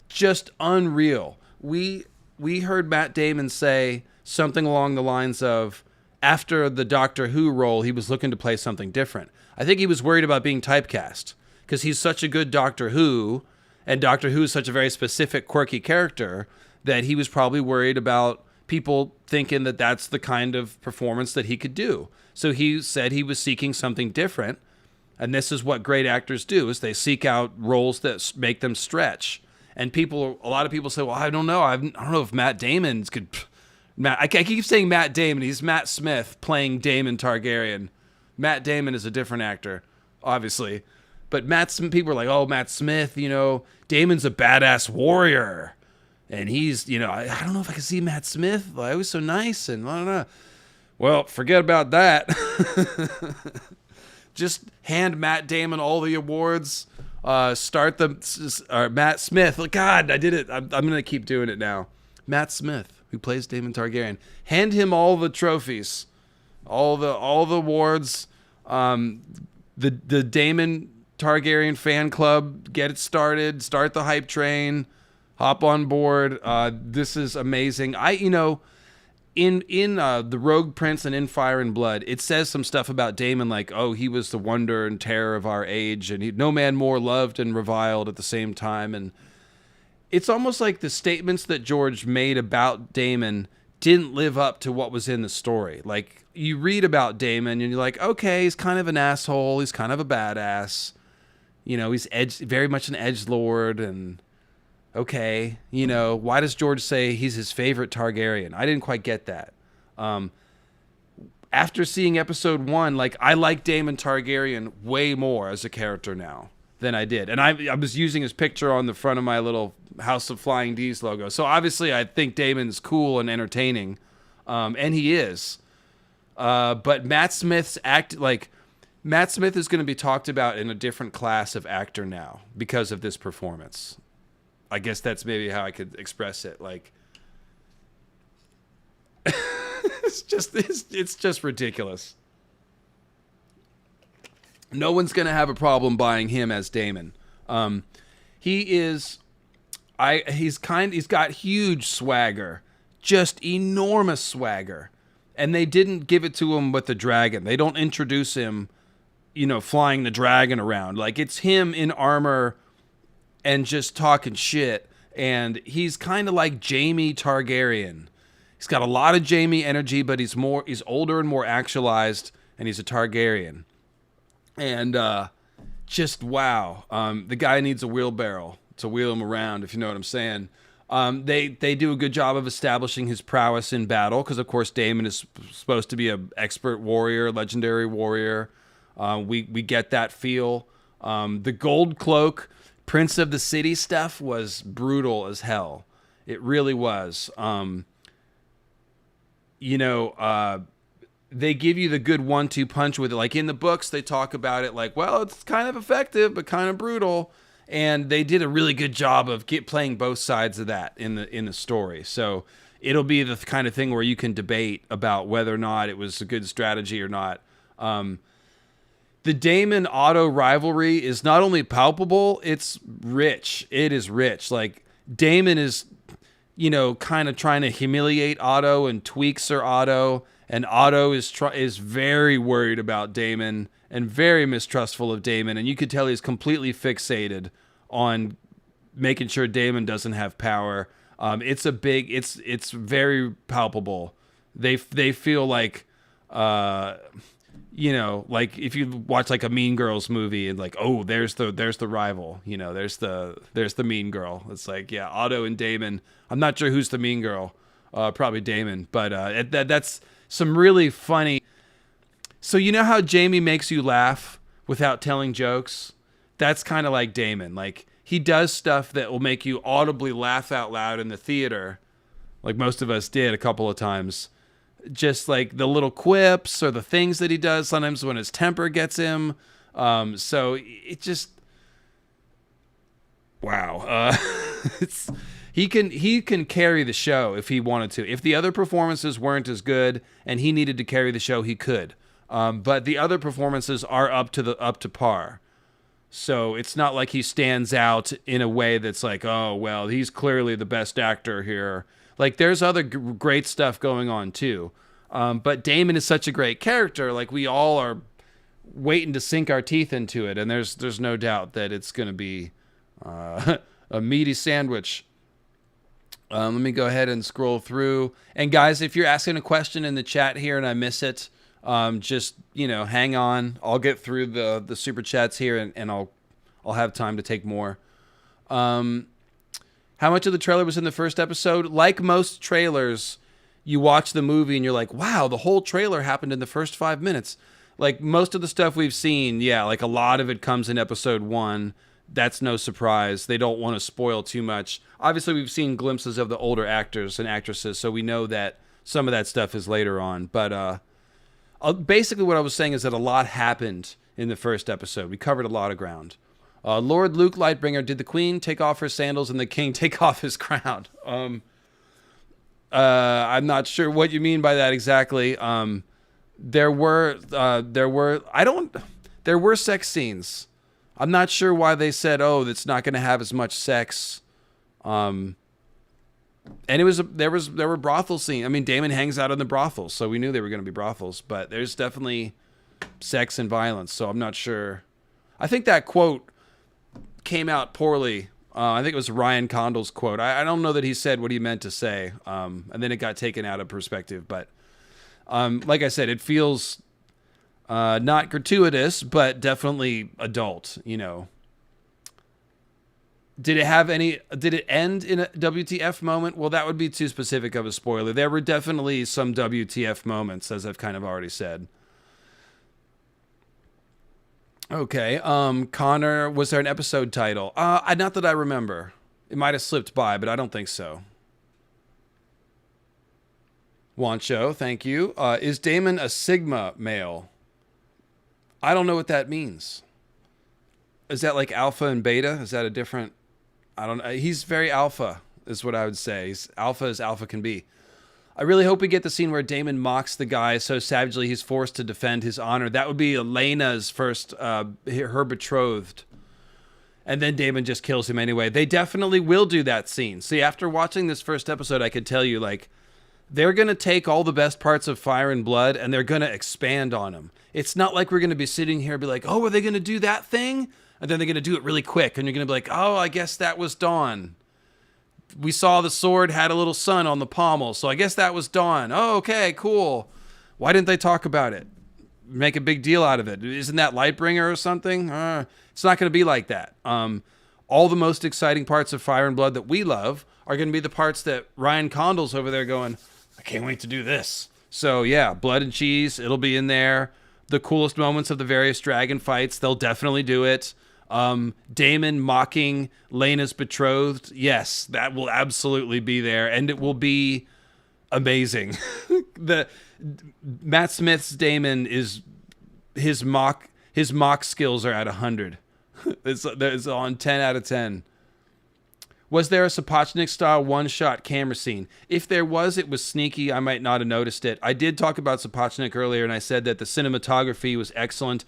Just unreal. We heard Matt Damon say something along the lines of, after the Doctor Who role, he was looking to play something different. I think he was worried about being typecast, because he's such a good Doctor Who, and Doctor Who is such a very specific, quirky character, that he was probably worried about people thinking that that's the kind of performance that he could do. So he said he was seeking something different, and this is what great actors do, is they seek out roles that make them stretch. And a lot of people say, well, I don't know. I don't know if Matt Damon could... I keep saying Matt Damon. He's Matt Smith playing Daemon Targaryen. Matt Damon is a different actor, obviously. But people are like, oh, Matt Smith, Daemon's a badass warrior. And he's, I don't know if I can see Matt Smith. Like, he was so nice, and I don't know. Well, forget about that. Just hand Matt Damon all the awards. Start Matt Smith. God, I did it. I'm going to keep doing it now. Matt Smith, who plays Daemon Targaryen. Hand him all the trophies, all the awards. The Daemon Targaryen fan club, get it started. Start the hype train. Hop on board. This is amazing. In the Rogue Prince and in Fire and Blood, it says some stuff about Daemon, like, oh, he was the wonder and terror of our age, and no man more loved and reviled at the same time. And it's almost like the statements that George made about Daemon didn't live up to what was in the story. Like, you read about Daemon and you're like, okay, he's kind of an asshole. He's kind of a badass. He's very much an edgelord, and okay, why does George say he's his favorite Targaryen? I didn't quite get that. After seeing episode 1, like, I like Daemon Targaryen way more as a character now than I did. And I was using his picture on the front of my little House of Flying D's logo. So obviously I think Daemon's cool and entertaining. And he is. But Matt Smith's Matt Smith is going to be talked about in a different class of actor now because of this performance. I guess that's maybe how I could express it. Like, it's just ridiculous. No one's gonna have a problem buying him as Daemon. He's got huge swagger, just enormous swagger, and they didn't give it to him with the dragon. They don't introduce him, flying the dragon around. Like, it's him in armor and just talking shit. And he's kind of like Jaime Targaryen. He's got a lot of Jaime energy, but he's older and more actualized, and he's a Targaryen. And just wow. The guy needs a wheelbarrow to wheel him around, if you know what I'm saying. They do a good job of establishing his prowess in battle, because of course Daemon is supposed to be an expert warrior, legendary warrior. We get that feel. The gold cloak, Prince of the City stuff was brutal as hell. It really was. They give you the good 1-2 punch with it. Like, in the books, they talk about it like, well, it's kind of effective, but kind of brutal. And they did a really good job of playing both sides of that in the story. So it'll be the kind of thing where you can debate about whether or not it was a good strategy or not. The Daemon Otto rivalry is not only palpable, it's rich. It is rich. Like, Daemon is, kind of trying to humiliate Otto and tweak Sir Otto. And Otto is very worried about Daemon and very mistrustful of Daemon. And you could tell he's completely fixated on making sure Daemon doesn't have power. It's very palpable. They feel like, like if you watch like a Mean Girls movie and like, oh, there's the rival, there's the mean girl. It's like, yeah, Otto and Daemon. I'm not sure who's the mean girl. Probably Daemon, but some really funny. So you know how Jamie makes you laugh without telling jokes? That's kind of like Daemon. Like, he does stuff that will make you audibly laugh out loud in the theater, like most of us did a couple of times. Just like the little quips or the things that he does sometimes when his temper gets him. So it just, wow. He can carry the show if he wanted to. If the other performances weren't as good and he needed to carry the show, he could. But the other performances are up to par. So it's not like he stands out in a way that's like, oh, well, he's clearly the best actor here. Like, there's other great stuff going on, too. But Daemon is such a great character. Like, we all are waiting to sink our teeth into it. And there's no doubt that it's going to be a meaty sandwich. Let me go ahead and scroll through. And, guys, if you're asking a question in the chat here and I miss it, just, hang on. I'll get through the super chats here and I'll have time to take more. How much of the trailer was in the first episode? Like most trailers, you watch the movie and you're like, wow, the whole trailer happened in the first 5 minutes. Like most of the stuff we've seen, yeah, like a lot of it comes in episode 1. That's no surprise. They don't want to spoil too much. Obviously, we've seen glimpses of the older actors and actresses, so we know that some of that stuff is later on. But basically what I was saying is that a lot happened in the first episode. We covered a lot of ground. Lord Luke Lightbringer, did the queen take off her sandals and the king take off his crown? I'm not sure what you mean by that exactly. There were sex scenes. I'm not sure why they said, oh, it's not going to have as much sex. And there were brothel scenes. I mean, Daemon hangs out in the brothels, so we knew they were going to be brothels, but there's definitely sex and violence, so I'm not sure. I think that quote came out poorly. I think it was Ryan Condal's quote. I don't know that he said what he meant to say, and then it got taken out of perspective. But like I said, it feels not gratuitous, but definitely adult. Did it end in a WTF moment? Well, that would be too specific of a spoiler. There were definitely some WTF moments, as I've kind of already said. Okay, Connor, was there an episode title? Not that I remember. It might have slipped by, but I don't think so. Wancho, thank you. Is Daemon a Sigma male? I don't know what that means. Is that like alpha and beta? Is that a different... I don't know. He's very alpha, is what I would say. He's alpha as alpha can be. I really hope we get the scene where Daemon mocks the guy so savagely he's forced to defend his honor. That would be Elena's first, her betrothed. And then Daemon just kills him anyway. They definitely will do that scene. See, after watching this first episode, I could tell you, like, they're going to take all the best parts of Fire and Blood and they're going to expand on them. It's not like we're going to be sitting here and be like, oh, are they going to do that thing? And then they're going to do it really quick. And you're going to be like, oh, I guess that was Dawn. We saw the sword had a little sun on the pommel, so I guess that was Dawn. Oh, okay, cool. Why didn't they talk about it? Make a big deal out of it. Isn't that Lightbringer or something? It's not going to be like that. All the most exciting parts of Fire and Blood that we love are going to be the parts that Ryan Condal's over there going, I can't wait to do this. So yeah, Blood and Cheese, it'll be in there. The coolest moments of the various dragon fights, they'll definitely do it. Daemon mocking Laena's betrothed, yes, that will absolutely be there, and it will be amazing. Matt Smith's Daemon is his mock skills are at 100. It's on 10 out of 10. Was there a Sapochnik style one-shot camera scene? If there was, it was sneaky. I might not have noticed it. I did talk about Sapochnik earlier, and I said that the cinematography was excellent.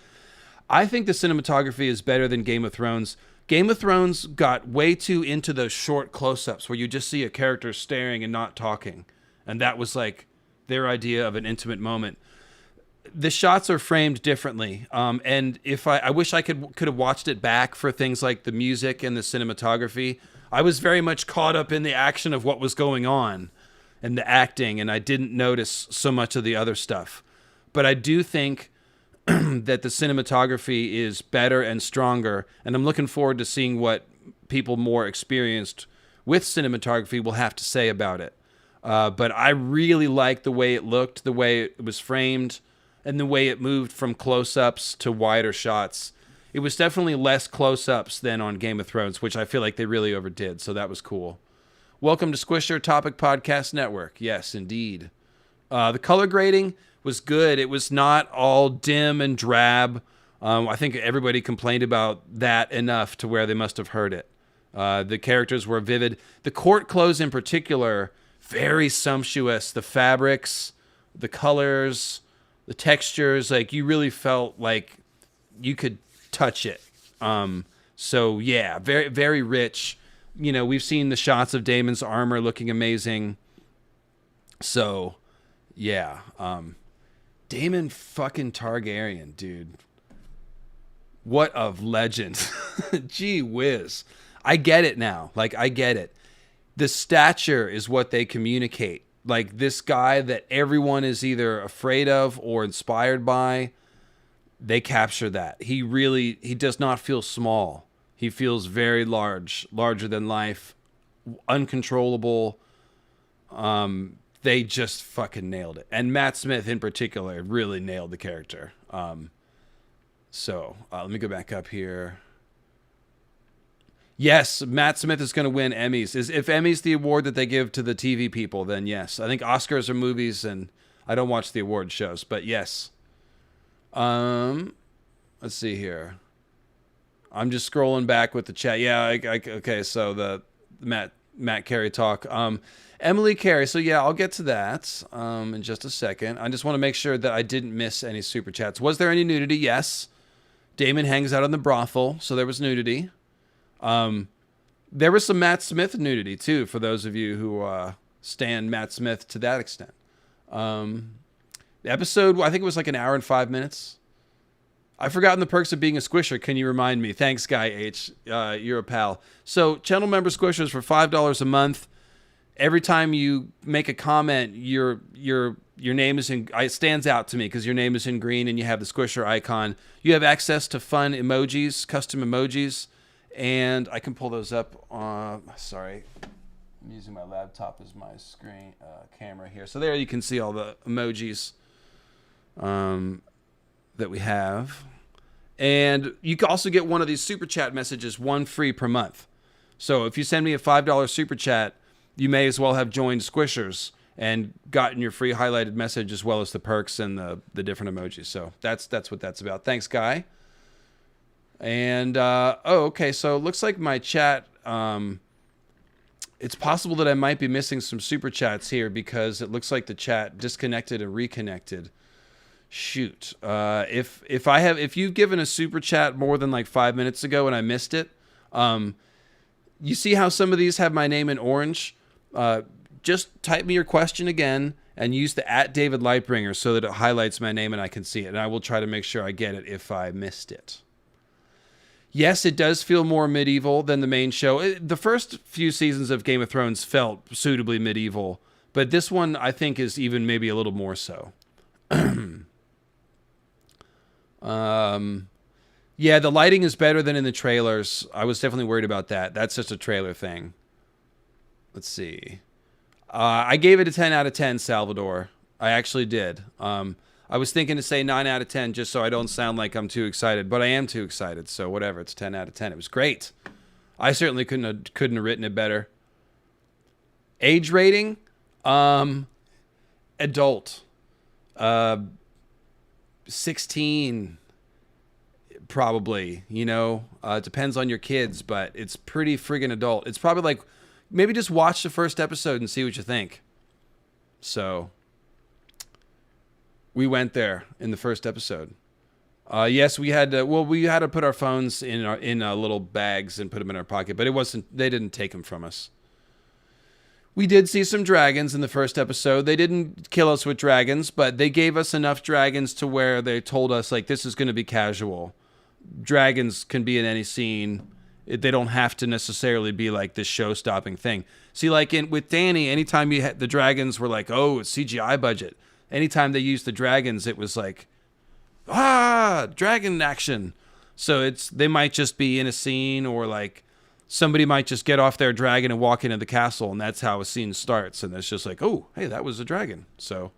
I think the cinematography is better than Game of Thrones. Game of Thrones got way too into those short close-ups where you just see a character staring and not talking. And that was like their idea of an intimate moment. The shots are framed differently. And if I wish I could have watched it back for things like the music and the cinematography. I was very much caught up in the action of what was going on and the acting, and I didn't notice so much of the other stuff. But I do think that the cinematography is better and stronger, and I'm looking forward to seeing what people more experienced with cinematography will have to say about it. But I really liked the way it looked, the way it was framed, and the way it moved from close-ups to wider shots. It was definitely less close-ups than on Game of Thrones, which I feel like they really overdid, so that was cool. Welcome to Squisher Topic Podcast Network. Yes, indeed. The color grading was good. It was not all dim and drab. I think everybody complained about that enough to where they must have heard it. The characters were vivid. The court clothes in particular, very sumptuous. The fabrics, the colors, the textures, like you really felt like you could touch it. So yeah, very, very rich. You know, we've seen the shots of Daemon's armor looking amazing. So yeah, Daemon fucking Targaryen, dude. What a legend. Gee whiz. I get it now. Like, I get it. The stature is what they communicate. Like, this guy that everyone is either afraid of or inspired by, they capture that. He does not feel small. He feels very large, larger than life, uncontrollable. They just fucking nailed it. And Matt Smith in particular really nailed the character. So let me go back up here. Yes, Matt Smith is going to win Emmys. If Emmy's the award that they give to the TV people, then yes. I think Oscars are movies, and I don't watch the award shows, but yes. Let's see here. I'm just scrolling back with the chat. Yeah, okay. So the Matt Carey talk. Emily Carey. So yeah, I'll get to that in just a second. I just want to make sure that I didn't miss any super chats. Was there any nudity? Yes. Damon hangs out in the brothel, so there was nudity. There was some Matt Smith nudity too, for those of you who stand Matt Smith to that extent. The episode, I think it was like an hour and 5 minutes. I've forgotten the perks of being a squisher. Can you remind me? Thanks, Guy H. You're a pal. So channel member squishers for $5 a month. Every time you make a comment, your name is in. It stands out to me because your name is in green and you have the squisher icon. You have access to fun emojis, custom emojis, and I can pull those up. Sorry, I'm using my laptop as my screen camera here. So there you can see all the emojis that we have, and you can also get one of these super chat messages, one free per month. So if you send me a $5 super chat, you may as well have joined Squishers and gotten your free highlighted message as well as the perks and the different emojis. So that's what that's about. Thanks, Guy. And, okay. So it looks like my chat, it's possible that I might be missing some super chats here because it looks like the chat disconnected and reconnected. Shoot. If you've given a super chat more than like 5 minutes ago and I missed it, you see how some of these have my name in orange? Just type me your question again and use the @DavidLightbringer so that it highlights my name and I can see it. And I will try to make sure I get it if I missed it. Yes, it does feel more medieval than the main show. The first few seasons of Game of Thrones felt suitably medieval, but this one I think is even maybe a little more so. Yeah, the lighting is better than in the trailers. I was definitely worried about that. That's just a trailer thing. Let's see. I gave it a 10 out of 10, Salvador. I actually did. I was thinking to say 9 out of 10 just so I don't sound like I'm too excited, but I am too excited, so whatever. It's 10 out of 10. It was great. I certainly couldn't have written it better. Age rating? Adult. 16, probably. It depends on your kids, but it's pretty friggin' adult. It's probably like, maybe just watch the first episode and see what you think. So we went there in the first episode. Yes, we had to put our phones in little bags and put them in our pocket, but they didn't take them from us. We did see some dragons in the first episode. They didn't kill us with dragons, but they gave us enough dragons to where they told us, like, this is going to be casual. Dragons can be in any scene. They don't have to necessarily be like this show-stopping thing. See, like with Dany, anytime you had the dragons were like, oh, it's CGI budget. Anytime they used the dragons, it was like, dragon action. So they might just be in a scene or like somebody might just get off their dragon and walk into the castle, and that's how a scene starts. And it's just like, oh, hey, that was a dragon. So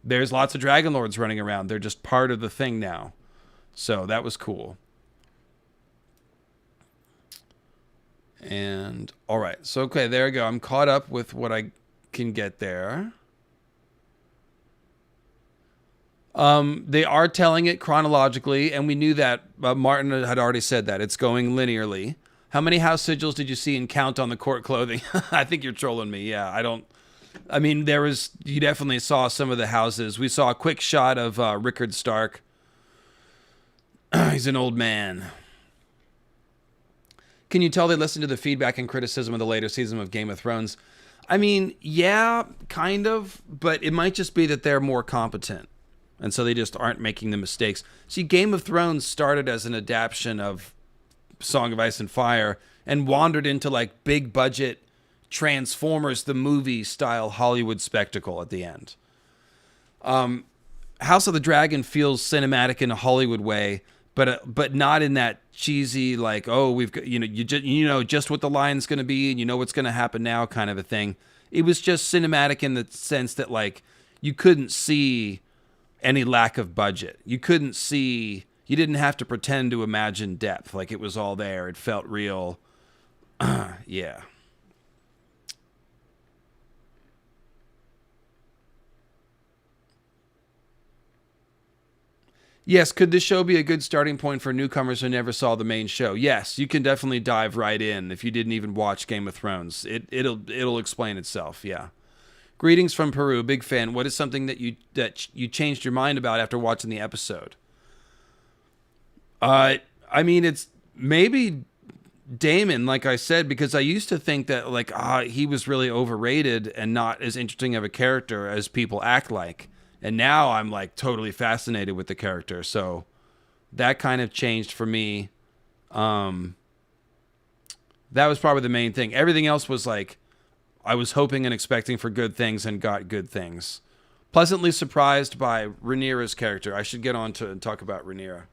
there's lots of dragon lords running around. They're just part of the thing now. So that was cool. And all right. So, okay, there we go. I'm caught up with what I can get there. They are telling it chronologically, and we knew that. Martin had already said that. It's going linearly. How many house sigils did you see and count on the court clothing? I think you're trolling me. Yeah, I mean, you definitely saw some of the houses. We saw a quick shot of Rickard Stark. He's an old man. Can you tell they listened to the feedback and criticism of the later season of Game of Thrones? I mean, yeah, kind of, but it might just be that they're more competent. And so they just aren't making the mistakes. See, Game of Thrones started as an adaptation of Song of Ice and Fire and wandered into like big budget Transformers the movie style Hollywood spectacle at the end. House of the Dragon feels cinematic in a Hollywood way, but not in that cheesy like, oh, we've got, you know just what the line's going to be and you know what's going to happen now kind of a thing. It was just cinematic in the sense that like you couldn't see any lack of budget. You didn't have to pretend to imagine depth. Like it was all there. It felt real. Yeah. Yes, could this show be a good starting point for newcomers who never saw the main show? Yes, you can definitely dive right in if you didn't even watch Game of Thrones. It'll explain itself, yeah. Greetings from Peru, big fan. What is something that you changed your mind about after watching the episode? I mean, it's maybe Daemon, like I said, because I used to think that like he was really overrated and not as interesting of a character as people act like. And now I'm like totally fascinated with the character. So that kind of changed for me. That was probably the main thing. Everything else was like, I was hoping and expecting for good things and got good things. Pleasantly surprised by Rhaenyra's character. I should get on to and talk about Rhaenyra.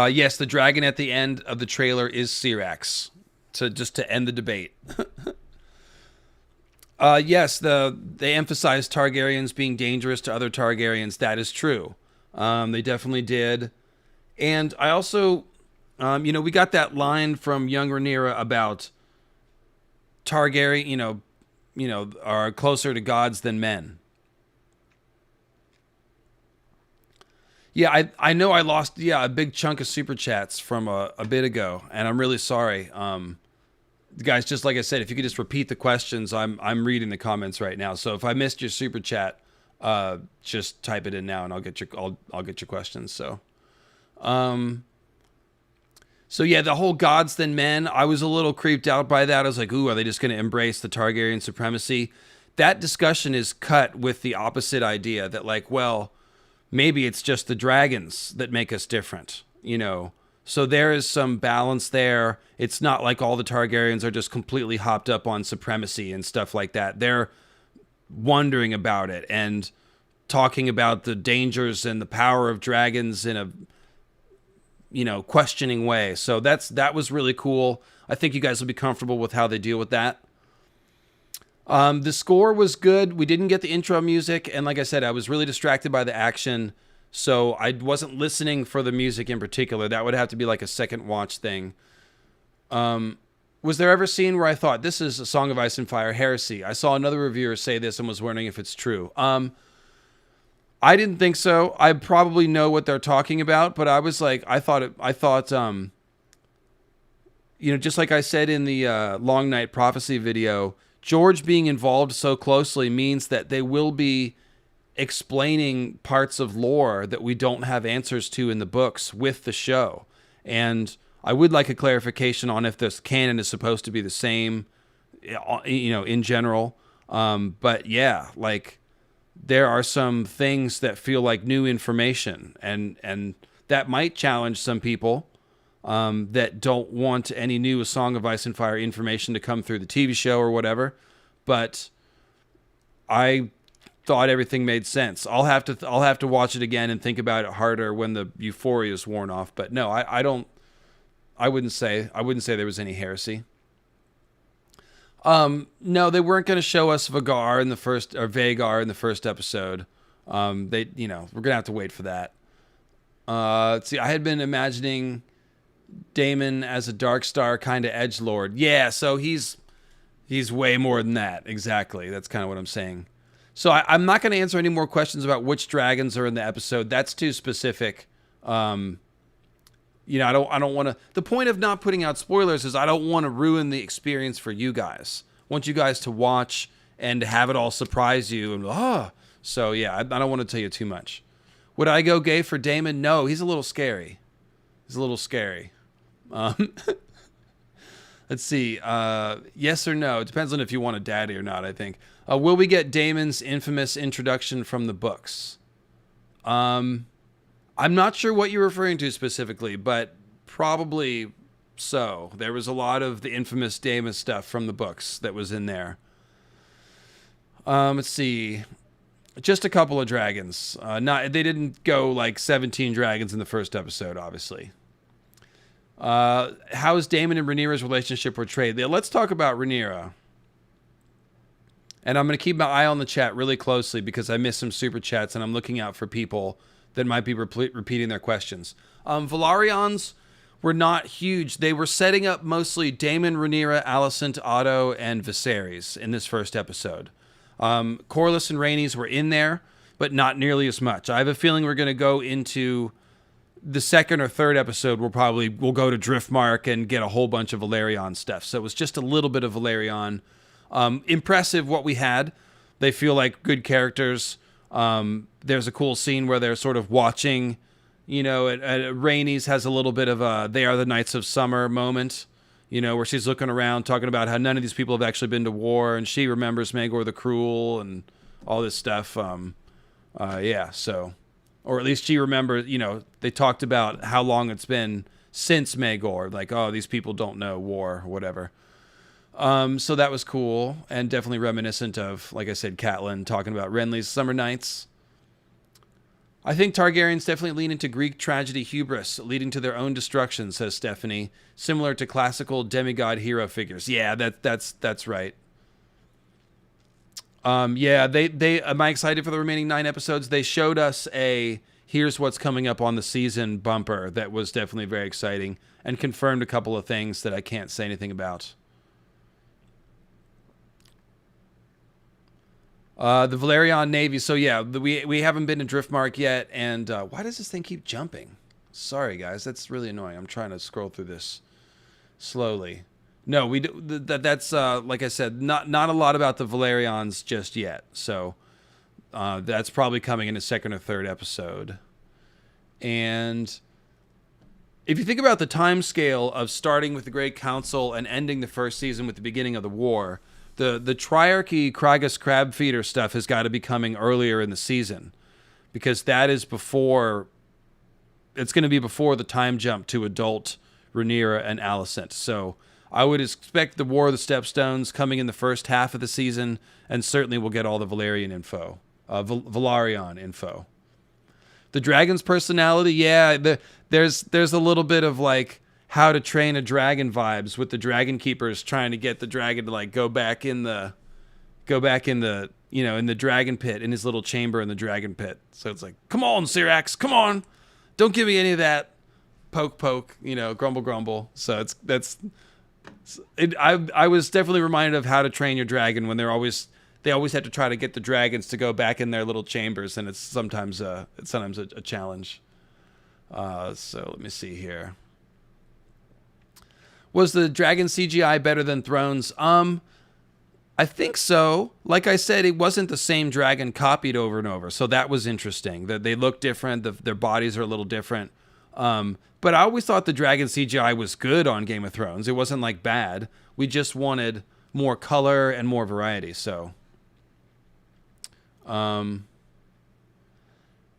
Yes, the dragon at the end of the trailer is Syrax. To end the debate. Yes, they emphasize Targaryens being dangerous to other Targaryens. That is true. They definitely did. And I also, we got that line from young Rhaenyra about Targaryen, are closer to gods than men. Yeah, I know I lost a big chunk of super chats from a bit ago, and I'm really sorry. Guys, just like I said, if you could just repeat the questions, I'm reading the comments right now. So if I missed your super chat, just type it in now, and I'll get your questions. So yeah, the whole gods than men, I was a little creeped out by that. I was like, ooh, are they just going to embrace the Targaryen supremacy? That discussion is cut with the opposite idea that like, well, maybe it's just the dragons that make us different, So there is some balance there. It's not like all the Targaryens are just completely hopped up on supremacy and stuff like that. They're wondering about it and talking about the dangers and the power of dragons in a, questioning way. So that was really cool. I think you guys will be comfortable with how they deal with that. The score was good. We didn't get the intro music. And like I said, I was really distracted by the action. So I wasn't listening for the music in particular. That would have to be like a second watch thing. Was there ever a scene where I thought, this is a Song of Ice and Fire heresy? I saw another reviewer say this and was wondering if it's true. I didn't think so. I probably know what they're talking about, but I was like, I thought, just like I said in the Long Night Prophecy video, George being involved so closely means that they will be explaining parts of lore that we don't have answers to in the books with the show. And I would like a clarification on if this canon is supposed to be the same, in general. But yeah, like there are some things that feel like new information and that might challenge some people that don't want any new Song of Ice and Fire information to come through the TV show or whatever. But I thought everything made sense. I'll have to watch it again and think about it harder when the euphoria is worn off. But no, I wouldn't say there was any heresy. No, they weren't going to show us Vagar in the first episode. We're gonna have to wait for that. Let's see. I had been imagining Daemon as a Darkstar kind of edgelord. Yeah, so he's way more than that. Exactly. That's kind of what I'm saying. So I'm not going to answer any more questions about which dragons are in the episode. That's too specific. I don't want to. The point of not putting out spoilers is I don't want to ruin the experience for you guys. I want you guys to watch and to have it all surprise you. And so yeah, I don't want to tell you too much. Would I go gay for Daemon? No, he's a little scary. Let's see. Yes or no? It depends on if you want a daddy or not, I think. Will we get Daemon's infamous introduction from the books? I'm not sure what you're referring to specifically, but probably so. There was a lot of the infamous Daemon stuff from the books that was in there. Let's see. Just a couple of dragons. They didn't go like 17 dragons in the first episode, obviously. How is Daemon and Rhaenyra's relationship portrayed? Let's talk about Rhaenyra. And I'm going to keep my eye on the chat really closely because I missed some super chats and I'm looking out for people that might be repeating their questions. Velaryons were not huge. They were setting up mostly Daemon, Rhaenyra, Alicent, Otto, and Viserys in this first episode. Corlys and Rhaenys were in there, but not nearly as much. I have a feeling we're going to go into the second or third episode. We'll go to Driftmark and get a whole bunch of Velaryon stuff. So it was just a little bit of Velaryon. Impressive what we had. They feel like good characters. There's a cool scene where they're sort of watching, Rhaenys has a little bit of a They Are the Knights of Summer moment, where she's looking around talking about how none of these people have actually been to war and she remembers Maegor the Cruel and all this stuff. Or at least she remembers, they talked about how long it's been since Maegor, like, oh, these people don't know war or whatever. So that was cool and definitely reminiscent of, like I said, Catelyn talking about Renly's Summer Nights. I think Targaryens definitely lean into Greek tragedy hubris, leading to their own destruction, says Stephanie, similar to classical demigod hero figures. Yeah, that's right. Am I excited for the remaining 9 episodes? They showed us a here's what's coming up on the season bumper that was definitely very exciting and confirmed a couple of things that I can't say anything about. The Velaryon Navy. So yeah, we haven't been to Driftmark yet. And why does this thing keep jumping? Sorry, guys. That's really annoying. I'm trying to scroll through this slowly. No, we do, that's like I said, not a lot about the Velaryons just yet. So that's probably coming in a second or third episode. And if you think about the time scale of starting with the Great Council and ending the first season with the beginning of the war, the Triarchy Kragus Crabfeeder stuff has got to be coming earlier in the season because that is before. It's going to be before the time jump to adult Rhaenyra and Alicent. So I would expect the War of the Stepstones coming in the first half of the season, and certainly we'll get all the Velaryon info, Velaryon info. The dragon's personality, yeah, there's a little bit of like How to Train a Dragon vibes with the dragon keepers trying to get the dragon to like go back in the in the dragon pit, in his little chamber in the dragon pit. So it's like, come on, Syrax, come on, don't give me any of that poke, grumble, grumble. So I was definitely reminded of How to Train Your Dragon when they always have to try to get the dragons to go back in their little chambers, and it's sometimes a challenge. So let me see here. Was the dragon CGI better than Thrones? I think so. Like I said, it wasn't the same dragon copied over and over, so that was interesting. That they look different, their bodies are a little different. But I always thought the dragon CGI was good on Game of Thrones. It wasn't like bad. We just wanted more color and more variety. So, how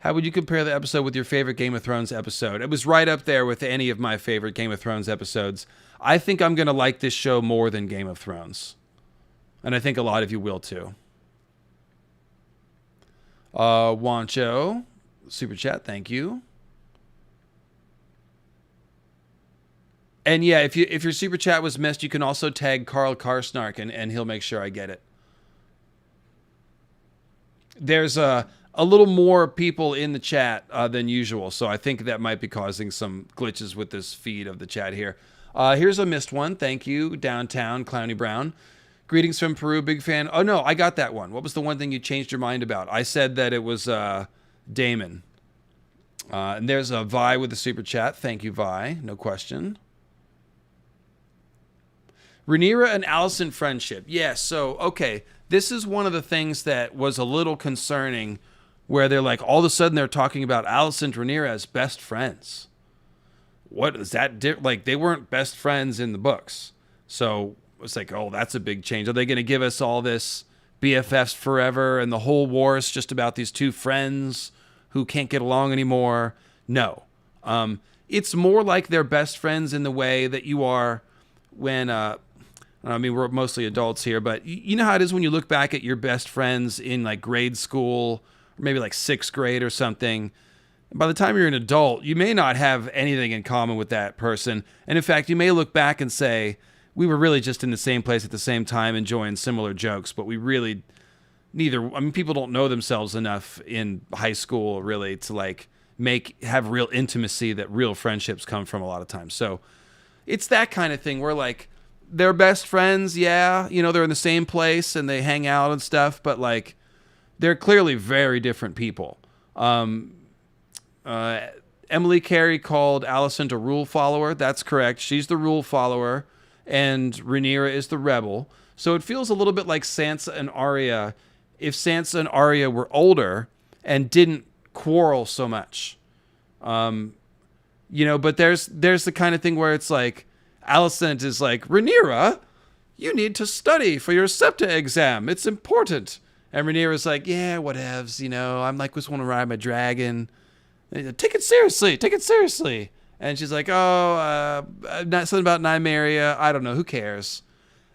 would you compare the episode with your favorite Game of Thrones episode? It was right up there with any of my favorite Game of Thrones episodes. I think I'm going to like this show more than Game of Thrones. And I think a lot of you will too. Wancho, super chat, thank you. And yeah, if your super chat was missed, you can also tag Carl Karsnark and he'll make sure I get it. There's a little more people in the chat than usual, so I think that might be causing some glitches with this feed of the chat here. Here's a missed one. Thank you, Downtown Clowny Brown. Greetings from Peru, big fan. Oh no, I got that one. What was the one thing you changed your mind about? I said that it was Daemon. And there's a Vi with the super chat. Thank you, Vi. No question. Rhaenyra and Alicent friendship. Yeah, so, okay. This is one of the things that was a little concerning, where they're like, all of a sudden they're talking about Alicent and Rhaenyra as best friends. What is that? Like, they weren't best friends in the books. So it's like, oh, that's a big change. Are they going to give us all this BFFs forever and the whole war is just about these two friends who can't get along anymore? No. It's more like they're best friends in the way that you are when... I mean, we're mostly adults here, but you know how it is when you look back at your best friends in like grade school, or maybe like sixth grade or something. By the time you're an adult, you may not have anything in common with that person. And in fact, you may look back and say, we were really just in the same place at the same time enjoying similar jokes, but we really neither. I mean, people don't know themselves enough in high school really to like have real intimacy that real friendships come from a lot of times. So it's that kind of thing where like, they're best friends, yeah. You know, they're in the same place and they hang out and stuff, but like, they're clearly very different people. Emily Carey called Alicent a rule follower. That's correct. She's the rule follower, and Rhaenyra is the rebel. So it feels a little bit like Sansa and Arya, if Sansa and Arya were older and didn't quarrel so much. You know, but there's the kind of thing where it's like, Alicent is like, Rhaenyra, you need to study for your SEPTA exam. It's important. And Rhaenyra's like, yeah, whatevs, you know, I'm like, just want to ride my dragon. Take it seriously. Take it seriously. And she's like, oh, not something about Nymeria. I don't know. Who cares?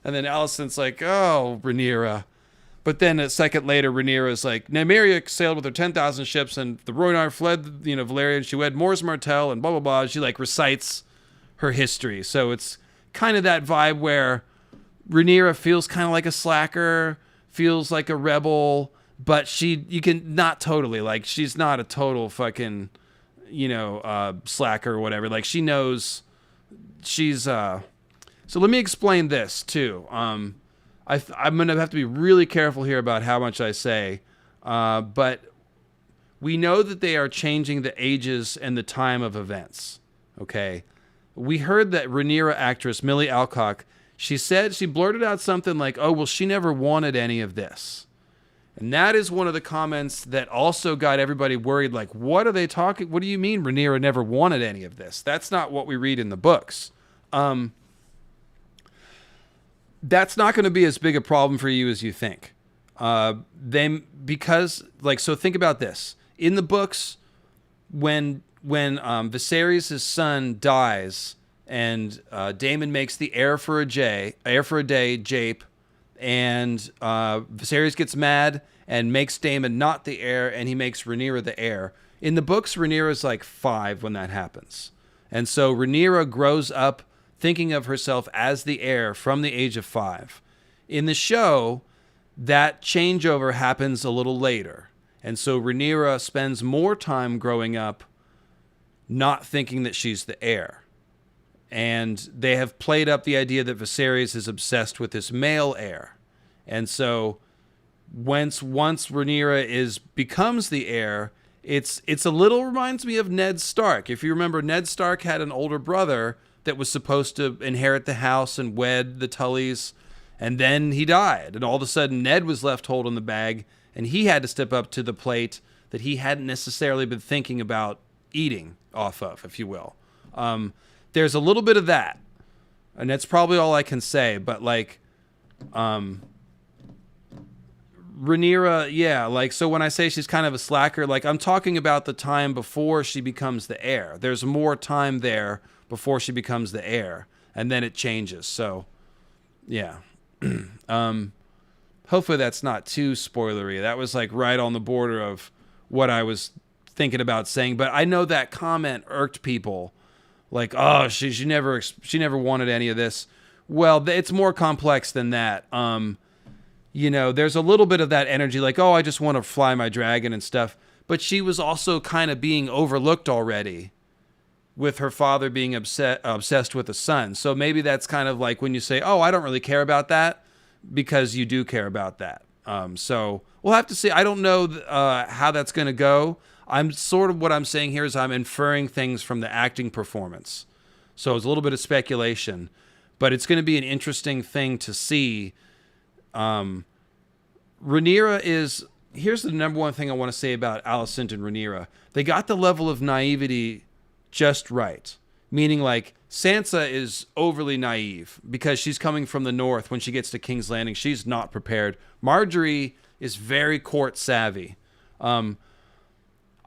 And then Alicent's like, oh, Rhaenyra. But then a second later, Rhaenyra's like, Nymeria sailed with her 10,000 ships and the Rhoynar fled, you know, Valyria, and she wed Mors Martell and blah, blah, blah. She like recites her history. So it's kind of that vibe where Rhaenyra feels kind of like a slacker, feels like a rebel, but you can not totally, like, she's not a total fucking, you know, slacker or whatever. Like, she knows she's, so let me explain this too. I'm going to have to be really careful here about how much I say, but we know that they are changing the ages and the time of events. Okay. We heard that Rhaenyra actress Millie Alcock, she blurted out something like, oh, well, she never wanted any of this. And that is one of the comments that also got everybody worried, like, what are they talking? What do you mean Rhaenyra never wanted any of this? That's not what we read in the books. That's not going to be as big a problem for you as you think. Because think about this. In the books, when Viserys' son dies and Daemon makes the heir for a day, Jape, and Viserys gets mad and makes Daemon not the heir, and he makes Rhaenyra the heir. In the books, Rhaenyra's like 5 when that happens. And so Rhaenyra grows up thinking of herself as the heir from the age of 5. In the show, that changeover happens a little later. And so Rhaenyra spends more time growing up not thinking that she's the heir. And they have played up the idea that Viserys is obsessed with this male heir. And so once Rhaenyra becomes the heir, it's a little reminds me of Ned Stark. If you remember, Ned Stark had an older brother that was supposed to inherit the house and wed the Tullys, and then he died. And all of a sudden, Ned was left holding the bag, and he had to step up to the plate that he hadn't necessarily been thinking about eating off of, if you will. There's a little bit of that, and that's probably all I can say. But like, Rhaenyra, yeah, like, so when I say she's kind of a slacker, like, I'm talking about the time before she becomes the heir. There's more time there before she becomes the heir, and then it changes. So, yeah. hopefully that's not too spoilery. That was like right on the border of what I was thinking about saying, but I know that comment irked people. Like, oh, she never wanted any of this. Well, it's more complex than that. There's a little bit of that energy, like, oh, I just want to fly my dragon and stuff. But she was also kind of being overlooked already, with her father being obsessed with a son. So maybe that's kind of like when you say, oh, I don't really care about that, because you do care about that. So we'll have to see. I don't know how that's going to go. What I'm saying here is I'm inferring things from the acting performance. So it's a little bit of speculation, but it's going to be an interesting thing to see. Rhaenyra here's the number one thing I want to say about Alicent and Rhaenyra. They got the level of naivety just right. Meaning, like, Sansa is overly naive because she's coming from the north. When she gets to King's Landing, she's not prepared. Marjorie is very court savvy.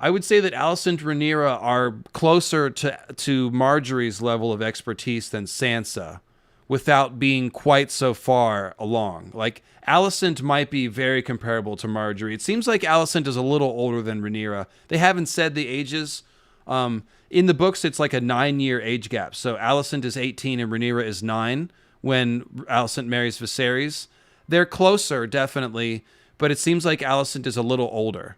I would say that Alicent and Rhaenyra are closer to Marjorie's level of expertise than Sansa, without being quite so far along. Like, Alicent might be very comparable to Marjorie. It seems like Alicent is a little older than Rhaenyra. They haven't said the ages. In the books, it's like a 9-year age gap. So Alicent is 18 and Rhaenyra is 9 when Alicent marries Viserys. They're closer, definitely, but it seems like Alicent is a little older.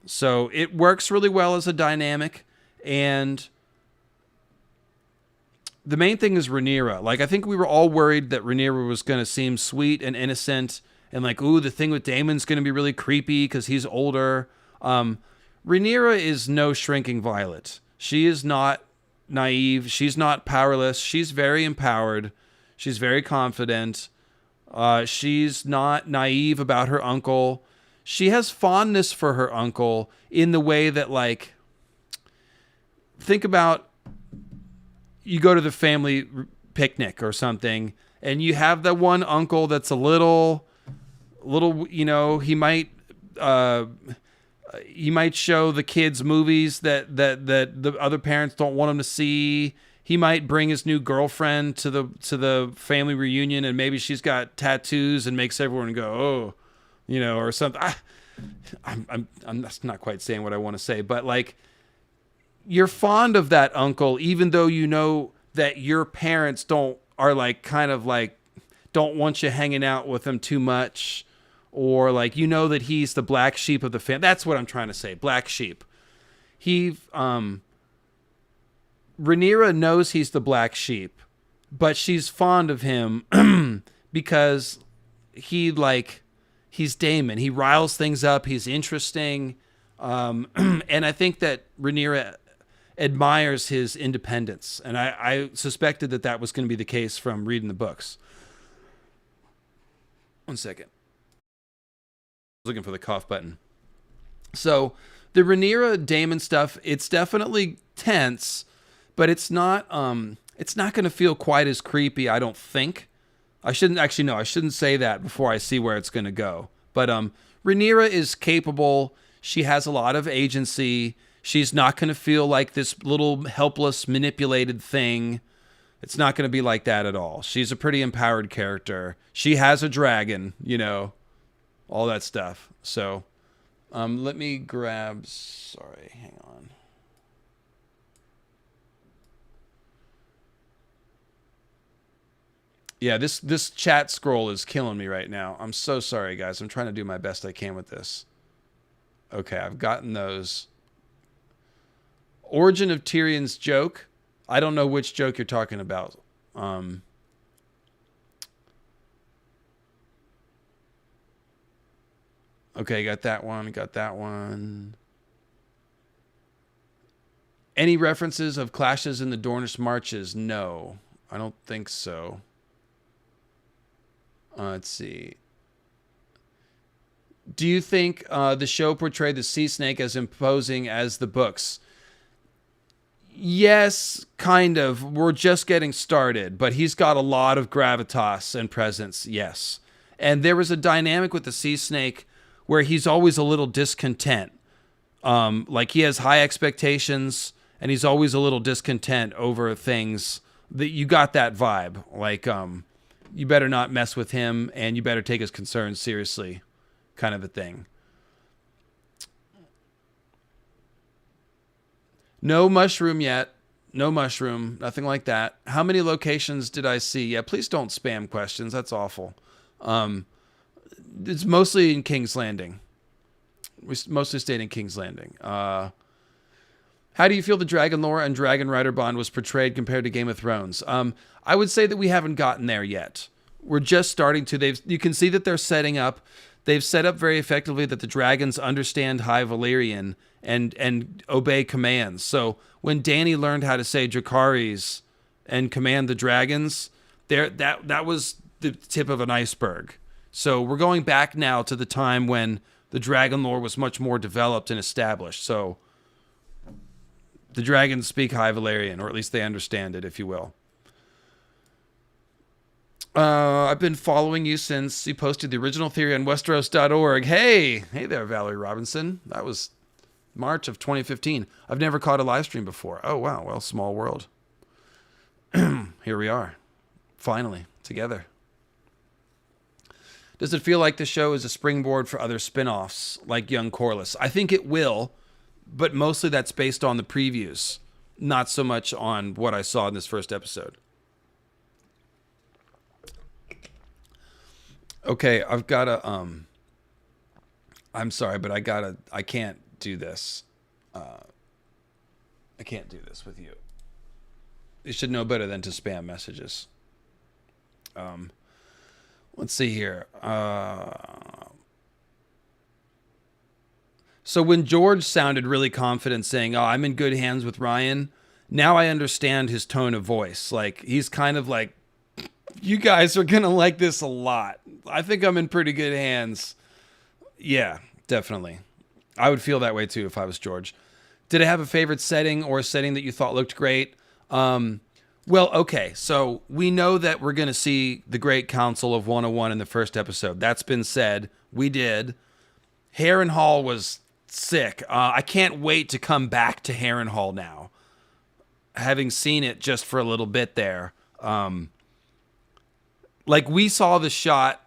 So it works really well as a dynamic, and the main thing is Rhaenyra. Like, I think we were all worried that Rhaenyra was going to seem sweet and innocent, and like, ooh, the thing with Daemon's going to be really creepy because he's older. Rhaenyra is no shrinking violet. She is not naive. She's not powerless. She's very empowered. She's very confident. She's not naive about her uncle. She has fondness for her uncle in the way that, like, think about, you go to the family picnic or something, and you have that one uncle that's a little, he might show the kids movies that the other parents don't want him to see. He might bring his new girlfriend to the family reunion, and maybe she's got tattoos and makes everyone go, oh, or something. I'm that's not quite saying what I want to say, but like, you're fond of that uncle, even though you know that your parents don't want you hanging out with him too much, or like, that he's the black sheep of the family. That's what I'm trying to say. Black sheep. Rhaenyra knows he's the black sheep, but she's fond of him because he's Daemon. He riles things up. He's interesting. And I think that Rhaenyra admires his independence. And I suspected that was going to be the case from reading the books. One second. I was looking for the cough button. So the Rhaenyra Daemon stuff, it's definitely tense, but it's not going to feel quite as creepy, I don't think. I shouldn't say that before I see where it's going to go. But Rhaenyra is capable. She has a lot of agency. She's not going to feel like this little helpless, manipulated thing. It's not going to be like that at all. She's a pretty empowered character. She has a dragon, all that stuff. So let me grab... Sorry, hang on. Yeah, this chat scroll is killing me right now. I'm so sorry, guys. I'm trying to do my best I can with this. Okay, I've gotten those. Origin of Tyrion's joke. I don't know which joke you're talking about. Okay, got that one. Any references of clashes in the Dornish marches? No, I don't think so. Let's see. Do you think the show portrayed the sea snake as imposing as the books? Yes, kind of. We're just getting started, but he's got a lot of gravitas and presence, yes. And there was a dynamic with the sea snake where he's always a little discontent. Like, he has high expectations, and he's always a little discontent over things. That you got that vibe. Like, you better not mess with him, and you better take his concerns seriously, kind of a thing. No mushroom yet. No mushroom. Nothing like that. How many locations did I see? Yeah, please don't spam questions. That's awful. It's mostly in King's Landing. We mostly stayed in King's Landing. How do you feel the dragon lore and dragon rider bond was portrayed compared to Game of Thrones? I would say that we haven't gotten there yet. We're just starting to. You can see that they're setting up. They've set up very effectively that the dragons understand High Valyrian and obey commands. So when Dany learned how to say Dracarys and command the dragons, that was the tip of an iceberg. So we're going back now to the time when the dragon lore was much more developed and established. So the dragons speak High Valyrian, or at least they understand it, if you will. I've been following you since you posted the original theory on Westeros.org. Hey there, Valerie Robinson. That was March of 2015. I've never caught a live stream before. Oh, wow. Well, small world. Here we are. Finally, together. Does it feel like the show is a springboard for other spin-offs like Young Corlys? I think it will, but mostly that's based on the previews, not so much on what I saw in this first episode. Okay, I've got to, I'm sorry, but I can't do this. I can't do this with you. You should know better than to spam messages. Let's see here. So when George sounded really confident saying, "Oh, I'm in good hands with Ryan," now I understand his tone of voice. Like, he's kind of like, you guys are going to like this a lot. I think I'm in pretty good hands. Yeah, definitely. I would feel that way too if I was George. Did it have a favorite setting or a setting that you thought looked great? Well, okay, so we know that we're going to see the Great Council of 101 in the first episode. That's been said. We did. Harrenhal was sick. I can't wait to come back to Harrenhal now, having seen it just for a little bit there. Like, we saw the shot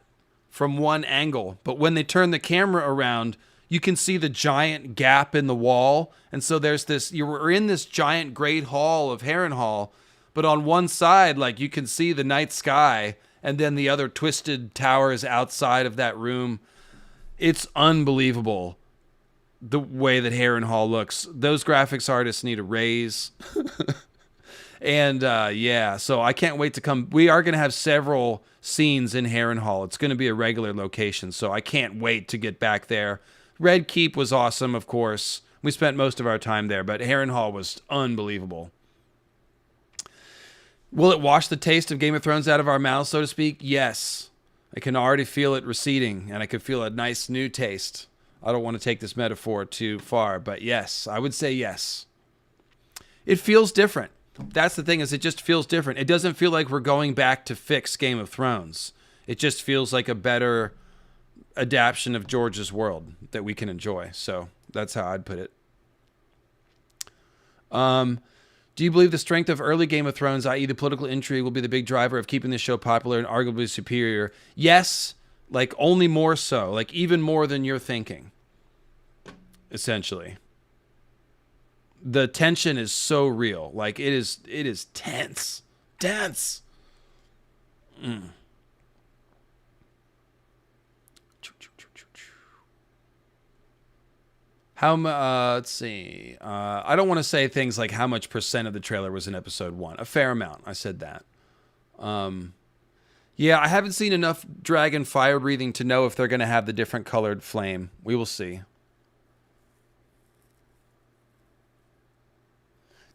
from one angle, but when they turn the camera around, you can see the giant gap in the wall. And so there's this, you're in this giant great hall of Harrenhal, but on one side, like, you can see the night sky, and then the other twisted towers outside of that room. It's unbelievable the way that Harrenhal looks. Those graphics artists need a raise. And yeah, so I can't wait to come. We are going to have several scenes in Harrenhal. It's going to be a regular location, so I can't wait to get back there. Red Keep was awesome, of course. We spent most of our time there, but Harrenhal was unbelievable. Will it wash the taste of Game of Thrones out of our mouths, so to speak? Yes. I can already feel it receding, and I can feel a nice new taste. I don't want to take this metaphor too far, but yes, I would say yes. It feels different. That's the thing, is it just feels different. It doesn't feel like we're going back to fix Game of Thrones. It just feels like a better adaptation of George's world that we can enjoy. So that's how I'd put it. Do you believe the strength of early Game of Thrones, i.e. the political intrigue, will be the big driver of keeping the show popular and arguably superior? Yes, like only more so, like even more than you're thinking, essentially. The tension is so real. Like, it is tense. Tense. Let's see. I don't want to say things like how much percent of the trailer was in episode 1. A fair amount. I said that. Yeah, I haven't seen enough dragon fire breathing to know if they're going to have the different colored flame. We will see.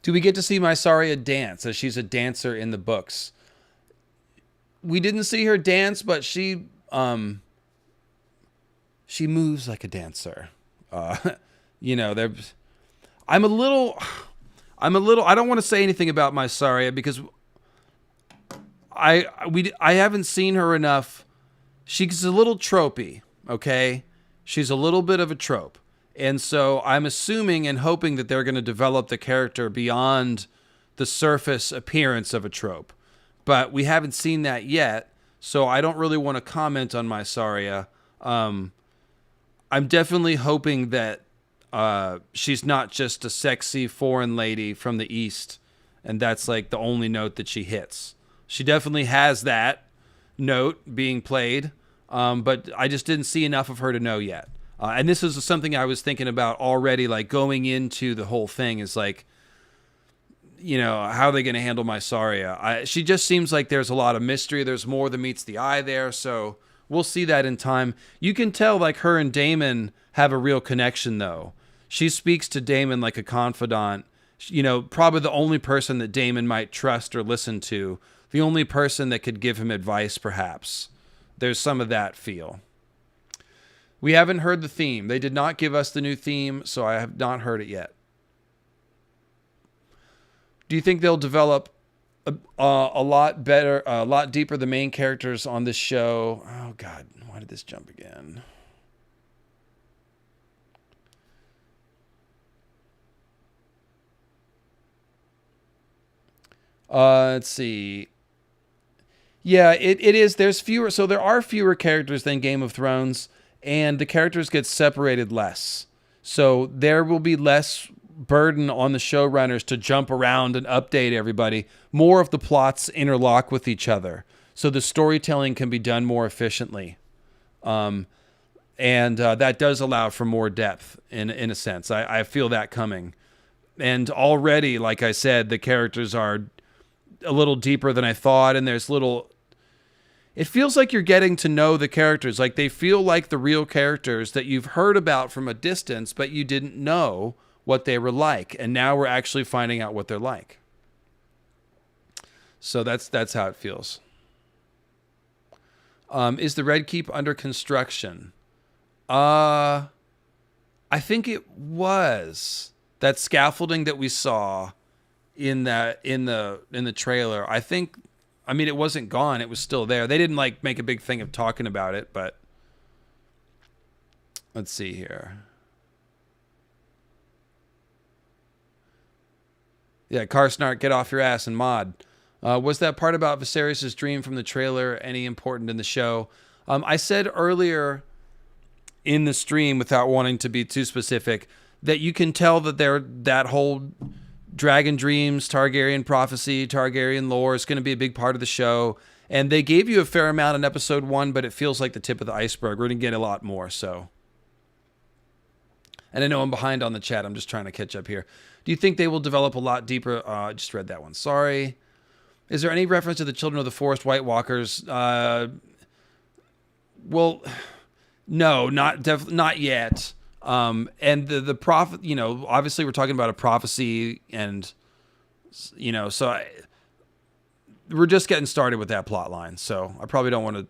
Do we get to see Mysaria dance, as she's a dancer in the books? We didn't see her dance, but she moves like a dancer. You know, I'm a little, I don't want to say anything about Mysaria because I haven't seen her enough. She's a little tropey, okay? She's a little bit of a trope. And so I'm assuming and hoping that they're going to develop the character beyond the surface appearance of a trope. But we haven't seen that yet. so I don't really want to comment on Mysaria. I'm definitely hoping that she's not just a sexy foreign lady from the East, and that's like the only note that she hits. She definitely has that note being played, but I just didn't see enough of her to know yet. And this is something I was thinking about already, like going into the whole thing is like, how are they going to handle Mysaria? She just seems like there's a lot of mystery. There's more than meets the eye there, so we'll see that in time. You can tell like her and Daemon have a real connection, though. She speaks to Daemon like a confidant. Probably the only person that Daemon might trust or listen to. The only person that could give him advice, perhaps. There's some of that feel. We haven't heard the theme. They did not give us the new theme, so I have not heard it yet. Do you think they'll develop a lot better, a lot deeper the main characters on this show? Oh, God. Why did this jump again? Let's see. Yeah, it is. There's fewer. So there are fewer characters than Game of Thrones, and the characters get separated less. So there will be less burden on the showrunners to jump around and update everybody. More of the plots interlock with each other, so the storytelling can be done more efficiently. And that does allow for more depth in a sense. I feel that coming. And already, like I said, the characters are a little deeper than I thought, and it feels like you're getting to know the characters. Like they feel like the real characters that you've heard about from a distance, but you didn't know what they were like. And now we're actually finding out what they're like. So that's how it feels. Is the Red Keep under construction? I think it was. That scaffolding that we saw in the trailer, I mean, it wasn't gone. It was still there. They didn't like make a big thing of talking about it, but let's see here. Yeah, Carsnart, get off your ass and mod. Was that part about Viserys' dream from the trailer any important in the show? I said earlier in the stream, without wanting to be too specific, that you can tell that that whole Dragon Dreams, Targaryen prophecy, Targaryen lore is going to be a big part of the show. And they gave you a fair amount in episode 1, but it feels like the tip of the iceberg. We're going to get a lot more, so. And I know I'm behind on the chat. I'm just trying to catch up here. Do you think they will develop a lot deeper? I just read that one. Sorry. Is there any reference to the Children of the Forest White Walkers? Well, no, not yet. And the prophet, obviously we're talking about a prophecy, and so we're just getting started with that plot line. So I probably don't want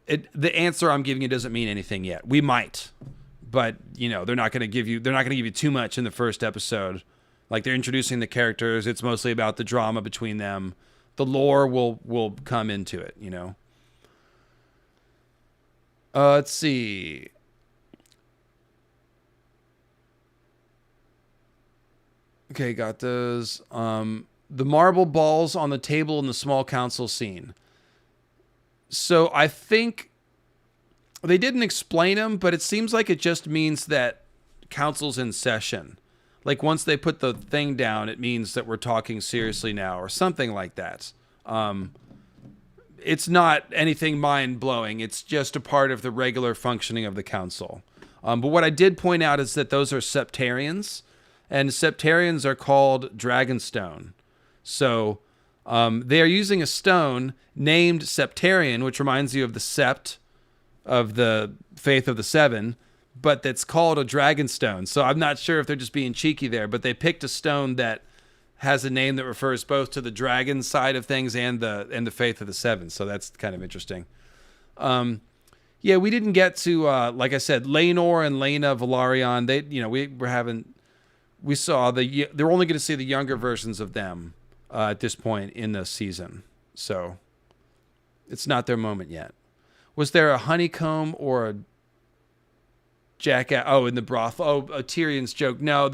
to. The answer I'm giving you doesn't mean anything yet. We might, but they're not going to give you too much in the first episode. Like they're introducing the characters. It's mostly about the drama between them. The lore will come into it. Let's see. Okay, got those. The marble balls on the table in the small council scene. So I think they didn't explain them, but it seems like it just means that council's in session. Like once they put the thing down, it means that we're talking seriously now, or something like that. It's not anything mind-blowing. It's just a part of the regular functioning of the council. But what I did point out is that those are septarians, and septarians are called Dragonstone. So they are using a stone named Septarian, which reminds you of the sept of the Faith of the Seven, but that's called a Dragonstone. So I'm not sure if they're just being cheeky there, but they picked a stone that has a name that refers both to the dragon side of things and the Faith of the Seven. So that's kind of interesting. Yeah, we didn't get to like I said, Laenor and Laena Velaryon. We saw they're only going to see the younger versions of them at this point in the season. So it's not their moment yet. Was there a honeycomb or a jackass? Oh, in the broth. Oh, a Tyrion's joke. No,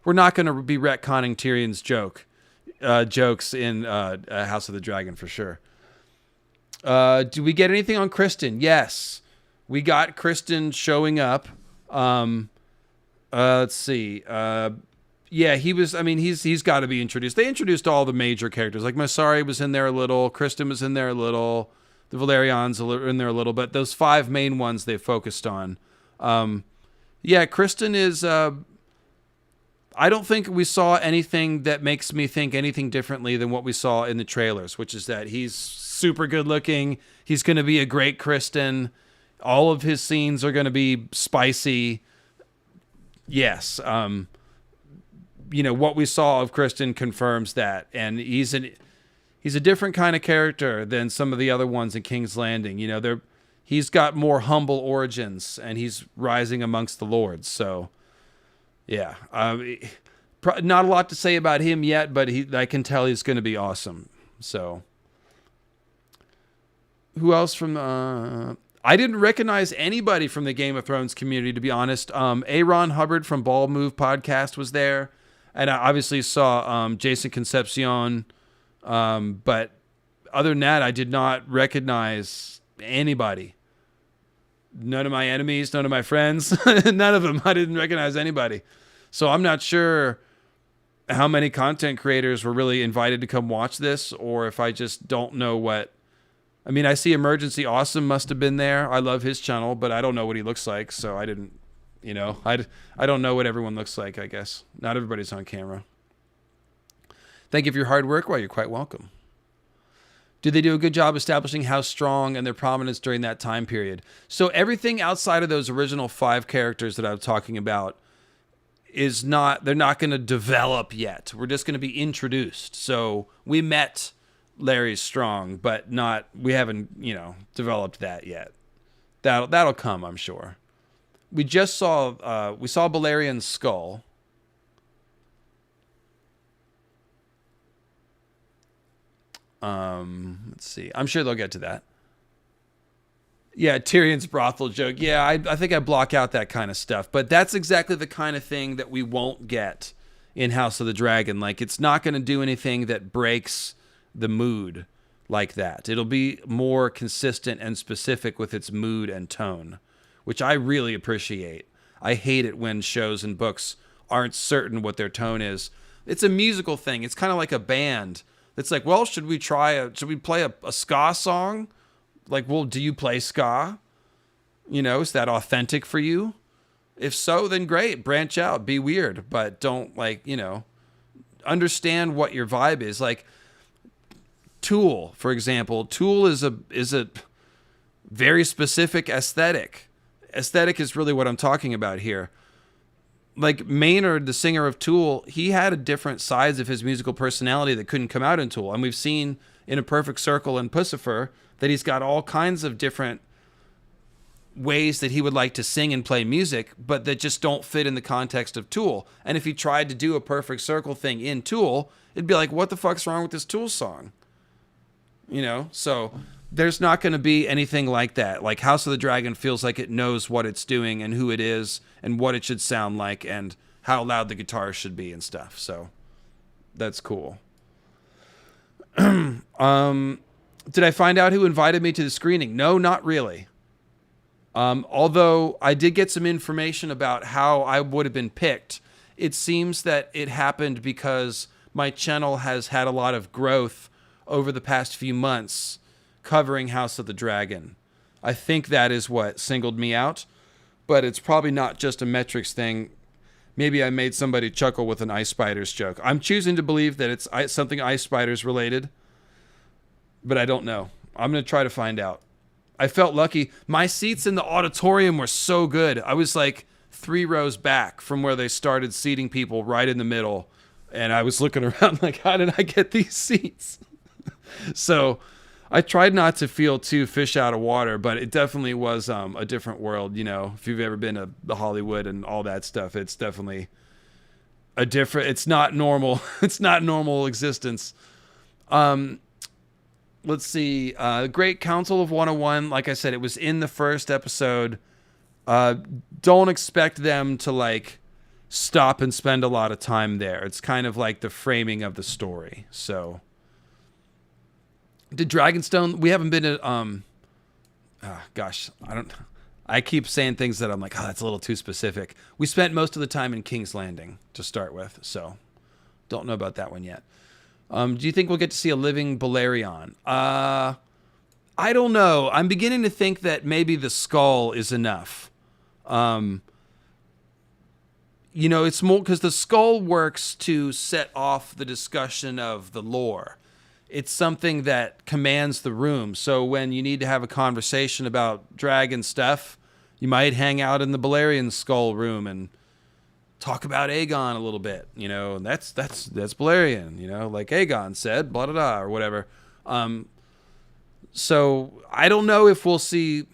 we're not going to be retconning Tyrion's jokes in House of the Dragon for sure. Do we get anything on Kristen? Yes. We got Kristen showing up. Let's see. Yeah, he was. I mean, he's got to be introduced. They introduced all the major characters. Like Masari was in there a little. Kristen was in there a little. The Valerians are in there a little. But those 5 main ones they focused on. Yeah, Kristen is. I don't think we saw anything that makes me think anything differently than what we saw in the trailers, which is that he's super good looking. He's going to be a great Kristen. All of his scenes are going to be spicy. Yes. What we saw of Kristen confirms that. And he's a different kind of character than some of the other ones in King's Landing. He's got more humble origins, and he's rising amongst the lords. So, yeah. Not a lot to say about him yet, but I can tell he's going to be awesome. So, who else from... I didn't recognize anybody from the Game of Thrones community, to be honest. Aaron Hubbard from Ball Move podcast was there. And I obviously saw Jason Concepcion. But other than that, I did not recognize anybody. None of my enemies, none of my friends, none of them. I didn't recognize anybody. So I'm not sure how many content creators were really invited to come watch this, or if I just don't know what... I mean, I see Emergency Awesome must have been there. I love his channel, but I don't know what he looks like, so I didn't, I don't know what everyone looks like, I guess. Not everybody's on camera. Thank you for your hard work. Well, you're quite welcome. Did they do a good job establishing House Strong and their prominence during that time period? So everything outside of those original 5 characters that I'm talking about they're not going to develop yet. We're just going to be introduced. So we met Larry Strong, but we haven't, developed that yet. That'll come, I'm sure. We just saw Balerian's skull. Let's see. I'm sure they'll get to that. Yeah, Tyrion's brothel joke. Yeah, I think I block out that kind of stuff, but that's exactly the kind of thing that we won't get in House of the Dragon. Like, it's not going to do anything that breaks the mood like that. It'll be more consistent and specific with its mood and tone, which I really appreciate. I hate it when shows and books aren't certain what their tone is. It's a musical thing. It's kind of like a band. It's like, well, should we play a ska song? Like, well, do you play ska? Is that authentic for you? If so, then great. Branch out, be weird, but don't understand what your vibe is. Like, Tool, for example. Tool is a very specific aesthetic. Aesthetic is really what I'm talking about here. Like Maynard, the singer of Tool, he had a different sides of his musical personality that couldn't come out in Tool. And we've seen in A Perfect Circle and Pussifer that he's got all kinds of different ways that he would like to sing and play music, but that just don't fit in the context of Tool. And if he tried to do a Perfect Circle thing in Tool, it'd be like, what the fuck's wrong with this Tool song? So there's not going to be anything like that. Like House of the Dragon feels like it knows what it's doing and who it is and what it should sound like and how loud the guitars should be and stuff. So that's cool. Did I find out who invited me to the screening? No, not really. Although I did get some information about how I would have been picked. It seems that it happened because my channel has had a lot of growth over the past few months covering House of the Dragon. I think that is what singled me out, but it's probably not just a metrics thing. Maybe I made somebody chuckle with an Ice Spiders joke. I'm choosing to believe that it's something Ice Spiders related, but I don't know. I'm going to try to find out. I felt lucky. My seats in the auditorium were so good. I was like 3 rows back from where they started seating people, right in the middle. And I was looking around like, how did I get these seats? So I tried not to feel too fish out of water, but it definitely was a different world. If you've ever been to Hollywood and all that stuff, it's definitely it's not normal. It's not normal existence. Let's see. Great Council of 101. Like I said, it was in the first episode. Don't expect them to stop and spend a lot of time there. It's kind of like the framing of the story. So Did Dragonstone? We haven't been at gosh, I keep saying things that I'm like, oh, that's a little too specific. We spent most of the time in King's Landing to start with, so don't know about that one yet. Do you think we'll get to see a living Balerion? I don't know. I'm beginning to think that maybe the skull is enough. It's more because the skull works to set off the discussion of the lore. It's something that commands the room. So when you need to have a conversation about dragon stuff, you might hang out in the Balerion skull room and talk about Aegon a little bit. And that's Balerion. Like Aegon said, blah blah blah, or whatever. So I don't know if we'll see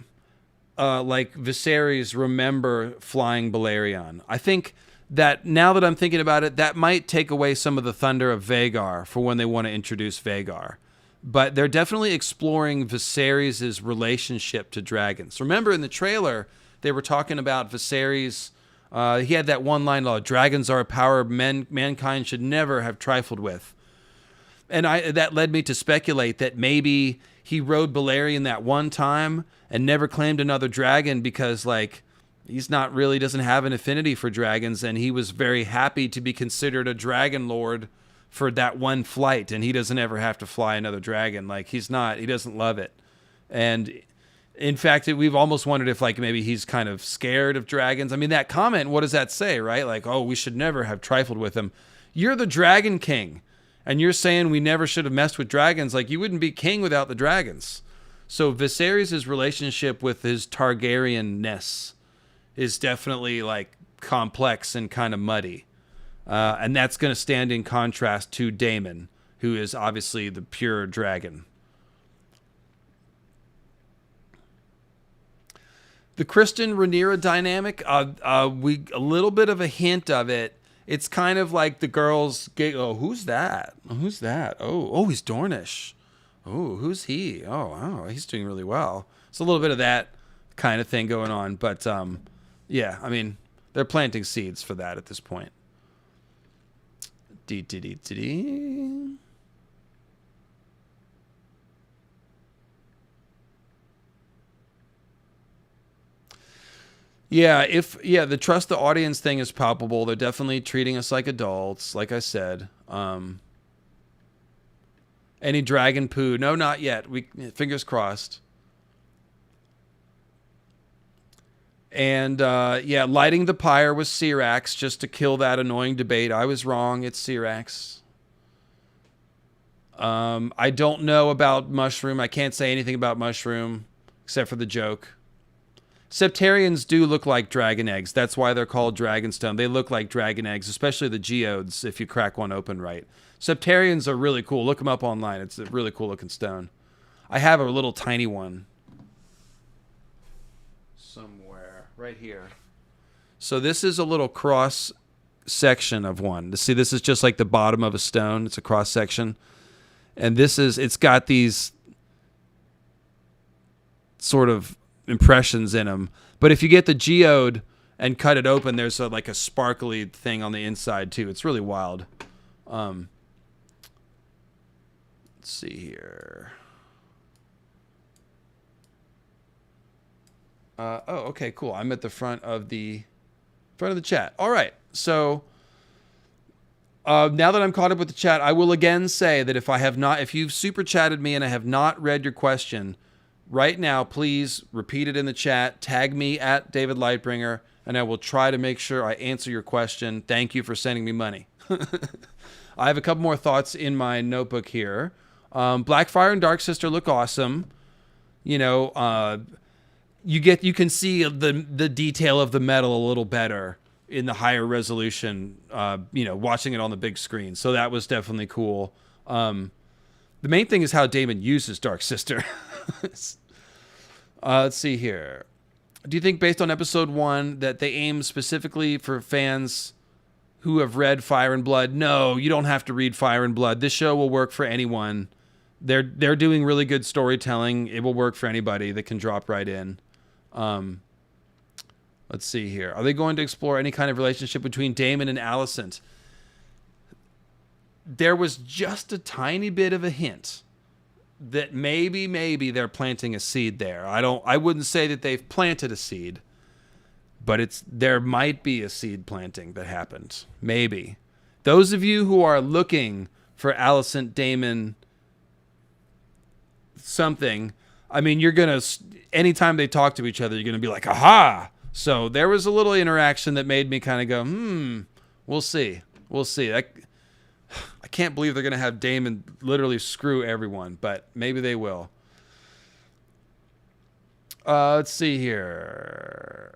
like Viserys remember flying Balerion. I think that now that I'm thinking about it, that might take away some of the thunder of Vhagar for when they want to introduce Vhagar. But they're definitely exploring Viserys' relationship to dragons. Remember in the trailer, they were talking about Viserys. He had that one line, dragons are a power mankind should never have trifled with. And that led me to speculate that maybe he rode Balerion that one time and never claimed another dragon because, he's not really doesn't have an affinity for dragons, and he was very happy to be considered a dragon lord for that one flight, and he doesn't ever have to fly another dragon. He doesn't love it. And in fact, we've almost wondered if maybe he's kind of scared of dragons. I mean, that comment, what does that say, right? Oh, we should never have trifled with him. You're the Dragon King, and you're saying we never should have messed with dragons. You wouldn't be king without the dragons. So Viserys' relationship with his Targaryen-ness is definitely complex and kind of muddy. And that's going to stand in contrast to Daemon, who is obviously the pure dragon. The Kristen Rhaenyra dynamic, a little bit of a hint of it. It's kind of like the girls oh, who's that? Who's that? Oh, he's Dornish. Oh, who's he? Oh, he's doing really well. It's a little bit of that kind of thing going on. But, yeah, I mean, they're planting seeds for that at this point. Yeah, the trust the audience thing is palpable. They're definitely treating us like adults, like I said. Any dragon poo? No, not yet. Fingers crossed. And lighting the pyre was Syrax just to kill that annoying debate. I was wrong. It's Syrax. I don't know about Mushroom. I can't say anything about Mushroom except for the joke. Septarians do look like dragon eggs. That's why they're called Dragonstone. They look like dragon eggs, especially the geodes if you crack one open right. Septarians are really cool. Look them up online. It's a really cool looking stone. I have a little tiny one somewhere right here. So this is a little cross section of one. See, this is just like the bottom of a stone. It's a cross section. And it's got these sort of impressions in them. But if you get the geode and cut it open, there's a sparkly thing on the inside too. It's really wild. Let's see here. Okay, cool. I'm at the front of the chat. All right. So now that I'm caught up with the chat, I will again say that if you've super chatted me and I have not read your question right now, please repeat it in the chat. Tag me at David Lightbringer, and I will try to make sure I answer your question. Thank you for sending me money. I have a couple more thoughts in my notebook here. Blackfire and Dark Sister look awesome. You can see the detail of the metal a little better in the higher resolution, watching it on the big screen. So that was definitely cool. The main thing is how Daemon uses Dark Sister. Let's see here. Do you think based on episode 1 that they aim specifically for fans who have read Fire and Blood? No, you don't have to read Fire and Blood. This show will work for anyone. They're doing really good storytelling. It will work for anybody that can drop right in. Let's see here. Are they going to explore any kind of relationship between Daemon and Alicent? There was just a tiny bit of a hint that maybe they're planting a seed there. I wouldn't say that they've planted a seed, but there might be a seed planting that happened. Maybe. Those of you who are looking for Alicent, Daemon, something, I mean, you're going to, anytime they talk to each other, you're going to be like, aha! So there was a little interaction that made me kind of go, we'll see. We'll see. I can't believe they're going to have Daemon literally screw everyone, but maybe they will. Let's see here.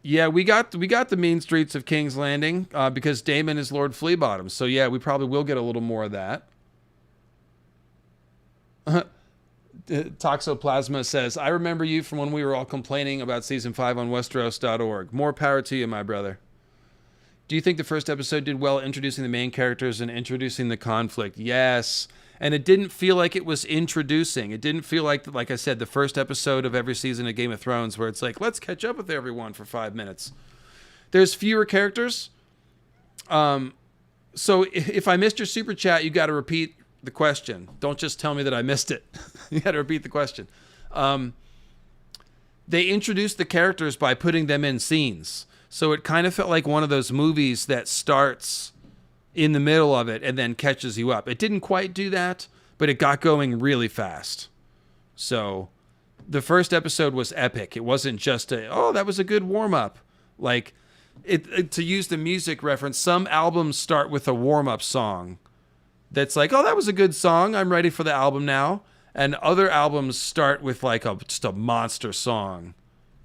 Yeah, we got the mean streets of King's Landing because Daemon is Lord Fleabottom. So yeah, we probably will get a little more of that. Toxoplasma says, I remember you from when we were all complaining about season 5 on Westeros.org. More power to you, my brother. Do you think the first episode did well introducing the main characters and introducing the conflict? Yes. And it didn't feel like it was introducing. It didn't feel like I said, the first episode of every season of Game of Thrones where it's like, let's catch up with everyone for 5 minutes. There's fewer characters. So if I missed your super chat, you got to repeat the question. Don't just tell me that I missed it. You got to repeat the question. They introduced the characters by putting them in scenes. So it kind of felt like one of those movies that starts in the middle of it and then catches you up. It didn't quite do that, but it got going really fast. So the first episode was epic. It wasn't just that was a good warm-up. Like, to use the music reference, some albums start with a warm-up song that's like, oh, that was a good song, I'm ready for the album now. And other albums start with like just a monster song,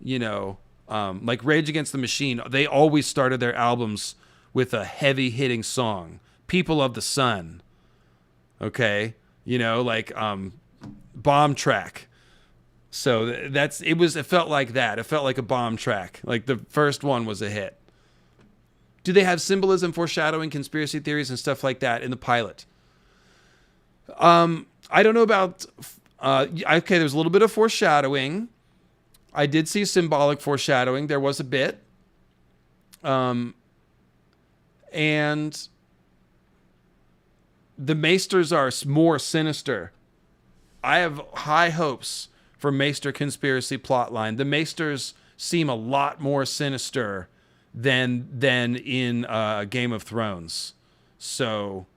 like Rage Against the Machine. They always started their albums with a heavy hitting song, People of the Sun. Okay. Like Bomb Track. So it felt like that. It felt like a bomb track. Like the first one was a hit. Do they have symbolism, foreshadowing, conspiracy theories and stuff like that in the pilot? I don't know about, okay, there's a little bit of foreshadowing. I did see symbolic foreshadowing. There was a bit. And the Maesters are more sinister. I have high hopes for Maester conspiracy plotline. The Maesters seem a lot more sinister than in Game of Thrones. So,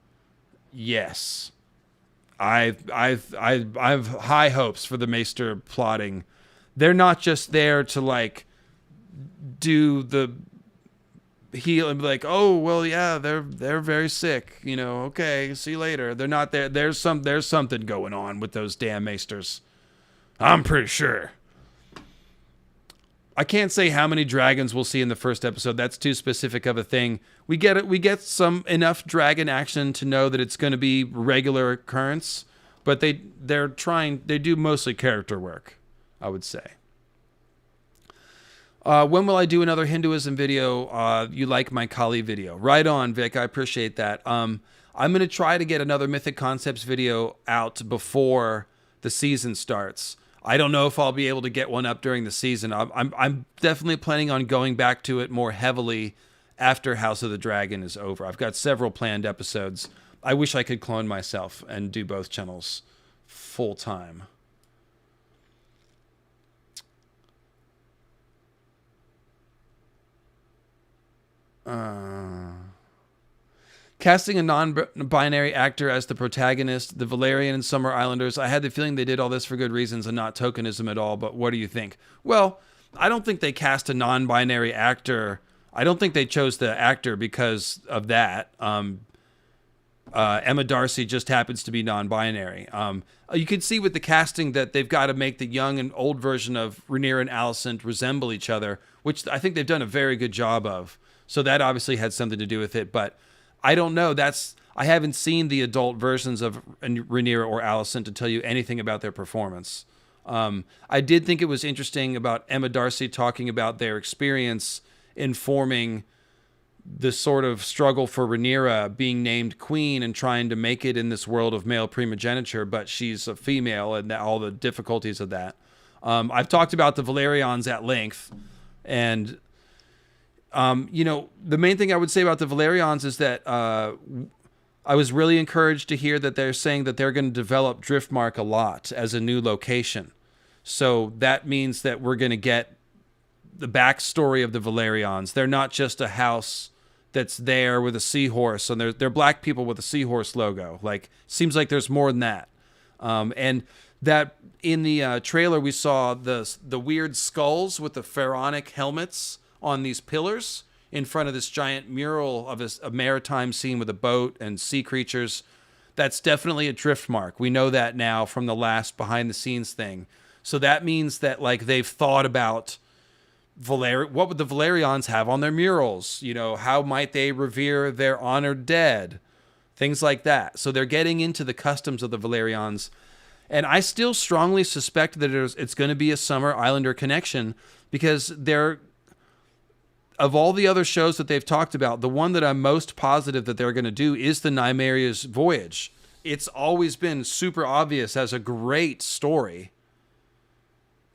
yes, I've high hopes for the Maester plotting. They're not just there to like do the heal and be like, oh well, yeah, they're very sick, okay, see you later. They're not there. There's something going on with those damn Maesters. I'm pretty sure. I can't say how many dragons we'll see in the first episode. That's too specific of a thing. We get some enough dragon action to know that it's going to be regular occurrence, but they do mostly character work, I would say. When will I do another Hinduism video? You like my Kali video? Right on, Vic. I appreciate that. I'm going to try to get another Mythic Concepts video out before the season starts. I don't know if I'll be able to get one up during the season. I'm definitely planning on going back to it more heavily after House of the Dragon is over. I've got several planned episodes. I wish I could clone myself and do both channels full time. Casting a non-binary actor as the protagonist, the Valyrian and Summer Islanders, I had the feeling they did all this for good reasons and not tokenism at all, but what do you think? Well, I don't think they cast a non-binary actor. I don't think they chose the actor because of that. Emma Darcy just happens to be non-binary. You can see with the casting that they've got to make the young and old version of Rhaenyra and Alicent resemble each other, which I think they've done a very good job of. So that obviously had something to do with it, but I don't know. I haven't seen the adult versions of Rhaenyra or Alicent to tell you anything about their performance. I did think it was interesting about Emma Darcy talking about their experience informing the sort of struggle for Rhaenyra being named queen and trying to make it in this world of male primogeniture, but she's a female and all the difficulties of that. I've talked about the Valerians at length, and the main thing I would say about the Valerians is that I was really encouraged to hear that they're saying that they're going to develop Driftmark a lot as a new location. So that means that we're going to get the backstory of the Valerians. They're not just a house that's there with a seahorse, and they're black people with a seahorse logo. Like, seems like there's more than that. And that in the trailer we saw the weird skulls with the pharaonic helmets on these pillars in front of this giant mural of a maritime scene with a boat and sea creatures. That's definitely a Driftmark. We know that now from the last behind the scenes thing. So that means that like they've thought about what would the Valerians have on their murals? You know, how might they revere their honored dead? Things like that. So they're getting into the customs of the Valerians. And I still strongly suspect that it's going to be a Summer Islander connection, because of all the other shows that they've talked about, the one that I'm most positive that they're going to do is the Nymeриa's Voyage. It's always been super obvious as a great story.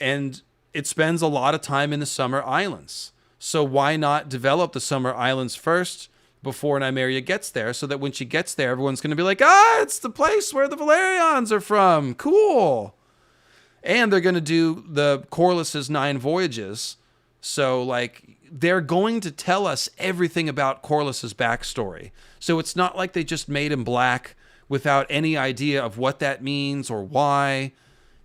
And it spends a lot of time in the Summer Islands. So why not develop the Summer Islands first before Nymeria gets there, so that when she gets there, everyone's going to be like, it's the place where the Valerians are from. Cool. And they're going to do the Corlys's 9 voyages. So, like, they're going to tell us everything about Corlys's backstory. So it's not like they just made him black without any idea of what that means or why,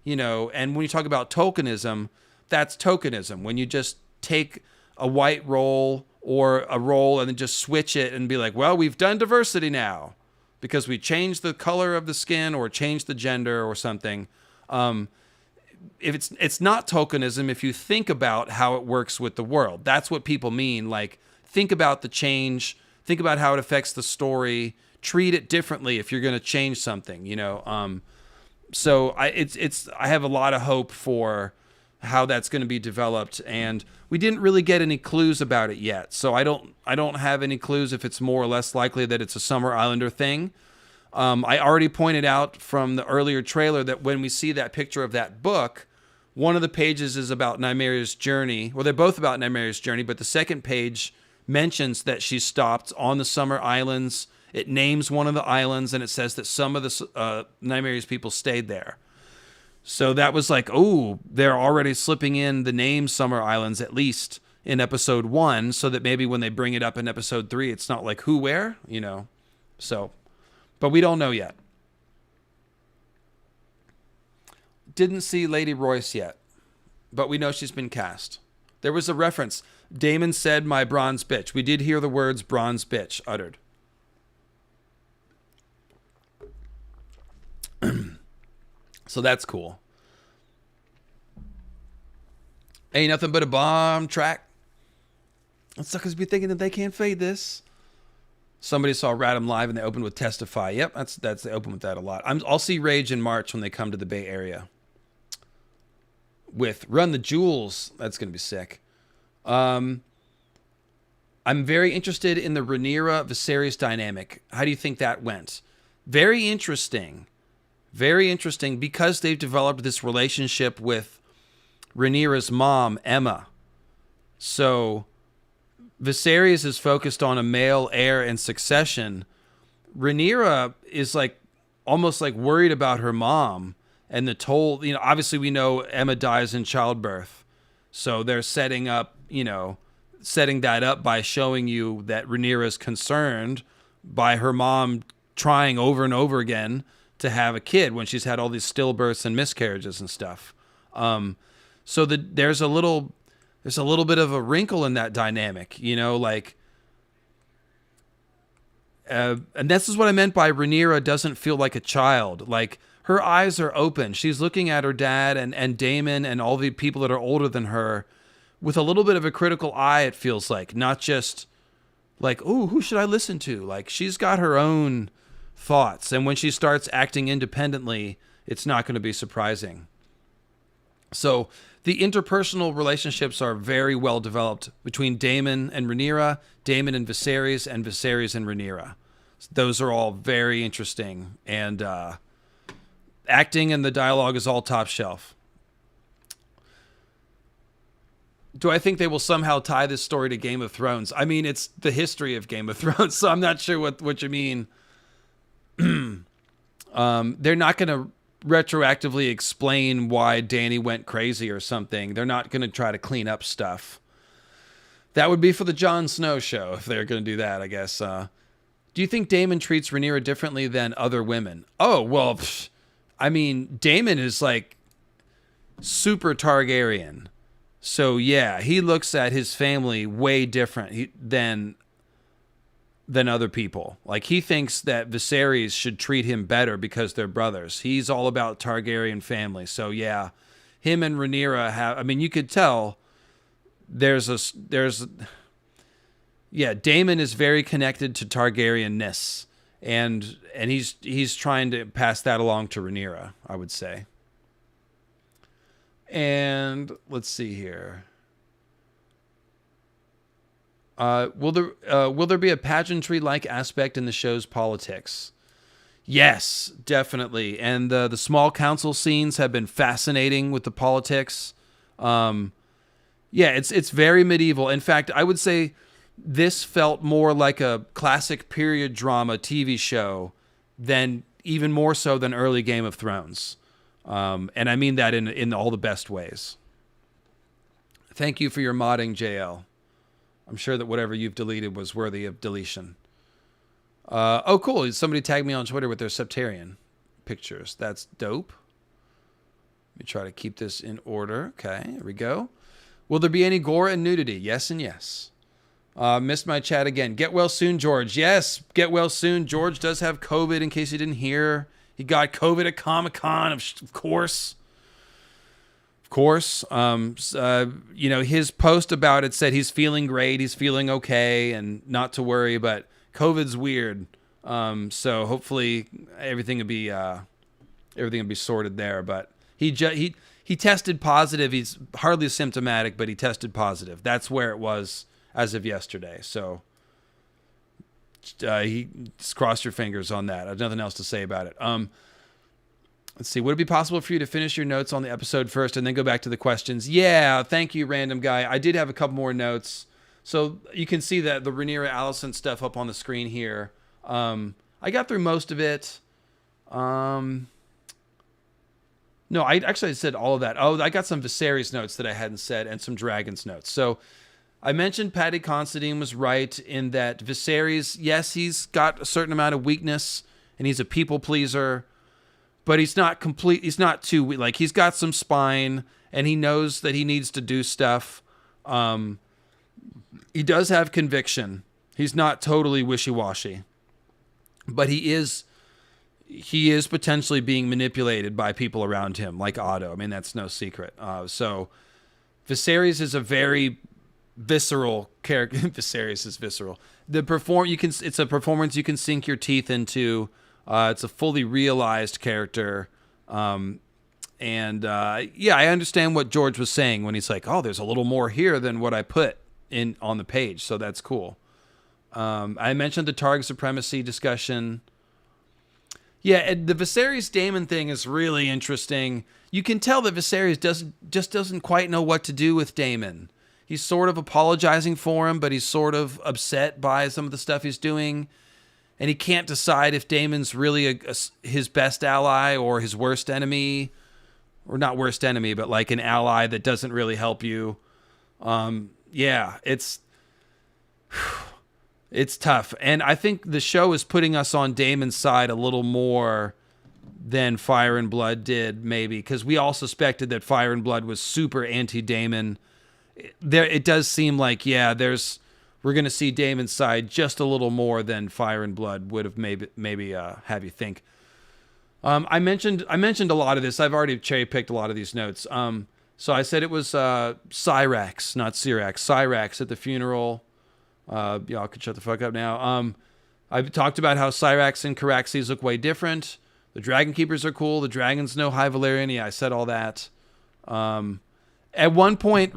you know. And when you talk about tokenism, that's tokenism. When you just take a white role or a role and then just switch it and be like, well, we've done diversity now because we changed the color of the skin or changed the gender or something. If it's not tokenism if you think about how it works with the world. That's what people mean. Like, think about the change, think about how it affects the story, treat it differently if you're going to change something, you know. So I have a lot of hope for how that's going to be developed, and we didn't really get any clues about it yet. So I don't have any clues if it's more or less likely that it's a Summer Islander thing. I already pointed out from the earlier trailer that when we see that picture of that book, one of the pages is about Nymeria's journey. Well, they're both about Nymeria's journey, but the second page mentions that she stopped on the Summer Islands. It names one of the islands, and it says that some of the Nymeria's people stayed there. So that was like, oh, they're already slipping in the name Summer Islands, at least in episode 1, so that maybe when they bring it up in episode 3, it's not like who, where, you know. So, but we don't know yet. Didn't see Lady Royce yet, but we know she's been cast. There was a reference. Daemon said, "My bronze bitch." We did hear the words bronze bitch uttered. So that's cool. Ain't nothing but a bomb track. Suckers be thinking that they can't fade this. Somebody saw Radom live and they opened with Testify. Yep, that's they open with that a lot. I'll see Rage in March when they come to the Bay Area. With Run the Jewels, that's gonna be sick. I'm very interested in the Rhaenyra Viserys dynamic. How do you think that went? Very interesting. Very interesting, because they've developed this relationship with Rhaenyra's mom, Emma. So Viserys is focused on a male heir and succession. Rhaenyra is like almost like worried about her mom and the toll. You know, obviously we know Emma dies in childbirth. So they're setting that up by showing you that Rhaenyra is concerned by her mom trying over and over again to have a kid when she's had all these stillbirths and miscarriages and stuff. So there's a little bit of a wrinkle in that dynamic, you know, like, and this is what I meant by Rhaenyra doesn't feel like a child. Like, her eyes are open. She's looking at her dad and Daemon and all the people that are older than her with a little bit of a critical eye, it feels like, not just like, ooh, who should I listen to? Like, she's got her own thoughts, and when she starts acting independently, it's not going to be surprising. So the interpersonal relationships are very well developed between Daemon and Rhaenyra, Daemon and Viserys and Rhaenyra. Those are all very interesting, and acting and the dialogue is all top shelf. Do I think they will somehow tie this story to Game of Thrones? I mean, it's the history of Game of Thrones, so I'm not sure what you mean. They're not going to retroactively explain why Dany went crazy or something. They're not going to try to clean up stuff. That would be for the Jon Snow show if they're going to do that, I guess. Do you think Daemon treats Rhaenyra differently than other women? Oh, well, I mean, Daemon is like super Targaryen. So, yeah, he looks at his family way different than other people. Like, he thinks that Viserys should treat him better because they're brothers. He's all about Targaryen family. So, yeah, him and Rhaenyra have... I mean, you could tell Daemon is very connected to Targaryenness. And he's trying to pass that along to Rhaenyra, I would say. And let's see here. Will there be a pageantry-like aspect in the show's politics? Yes, definitely. And the small council scenes have been fascinating with the politics. It's very medieval. In fact, I would say this felt more like a classic period drama TV show than even more so than early Game of Thrones. And I mean that in all the best ways. Thank you for your modding, JL. I'm sure that whatever you've deleted was worthy of deletion. Oh, cool. Somebody tagged me on Twitter with their Septarian pictures. That's dope. Let me try to keep this in order. Okay, here we go. Will there be any gore and nudity? Yes and yes. Missed my chat again. Get well soon, George. Yes, get well soon. George does have COVID, in case you didn't hear. He got COVID at Comic-Con, of course. Of course. His post about it said he's feeling great, he's feeling okay, and not to worry, but COVID's weird. So hopefully everything will be sorted there. But he tested positive. He's hardly symptomatic, but he tested positive. That's where it was as of yesterday. So just cross your fingers on that. I have nothing else to say about it. Let's see. Would it be possible for you to finish your notes on the episode first and then go back to the questions? Yeah, thank you, random guy. I did have a couple more notes. So you can see that the Rhaenyra Alicent stuff up on the screen here. I got through most of it. No, I said all of that. Oh, I got some Viserys notes that I hadn't said and some Dragons notes. So I mentioned Paddy Considine was right in that Viserys, yes, he's got a certain amount of weakness and he's a people pleaser, but he's not complete. He's not too, like, he's got some spine and he knows that he needs to do stuff. He does have conviction. He's not totally wishy-washy, but he is potentially being manipulated by people around him, like Otto. I mean, that's no secret. So Viserys is a very visceral character. Viserys is visceral. It's a performance you can sink your teeth into. It's a fully realized character. I understand what George was saying when he's like, oh, there's a little more here than what I put in on the page. So that's cool. I mentioned the Targ supremacy discussion. Yeah, and the Viserys Daemon thing is really interesting. You can tell that Viserys doesn't quite know what to do with Daemon. He's sort of apologizing for him, but he's sort of upset by some of the stuff he's doing. And he can't decide if Daemon's really his best ally or his worst enemy. Or not worst enemy, but like an ally that doesn't really help you. It's tough. And I think the show is putting us on Daemon's side a little more than Fire and Blood did, maybe. Because we all suspected that Fire and Blood was super anti-Daemon. It does seem like, we're going to see Daemon's side just a little more than Fire and Blood would have maybe have you think. I mentioned a lot of this. I've already cherry-picked a lot of these notes. So I said it was Cyrax, not Cyrax. Cyrax at the funeral. Y'all can shut the fuck up now. I've talked about how Cyrax and Caraxes look way different. The Dragon Keepers are cool. The dragons know High Valyrian. Yeah, I said all that. At one point,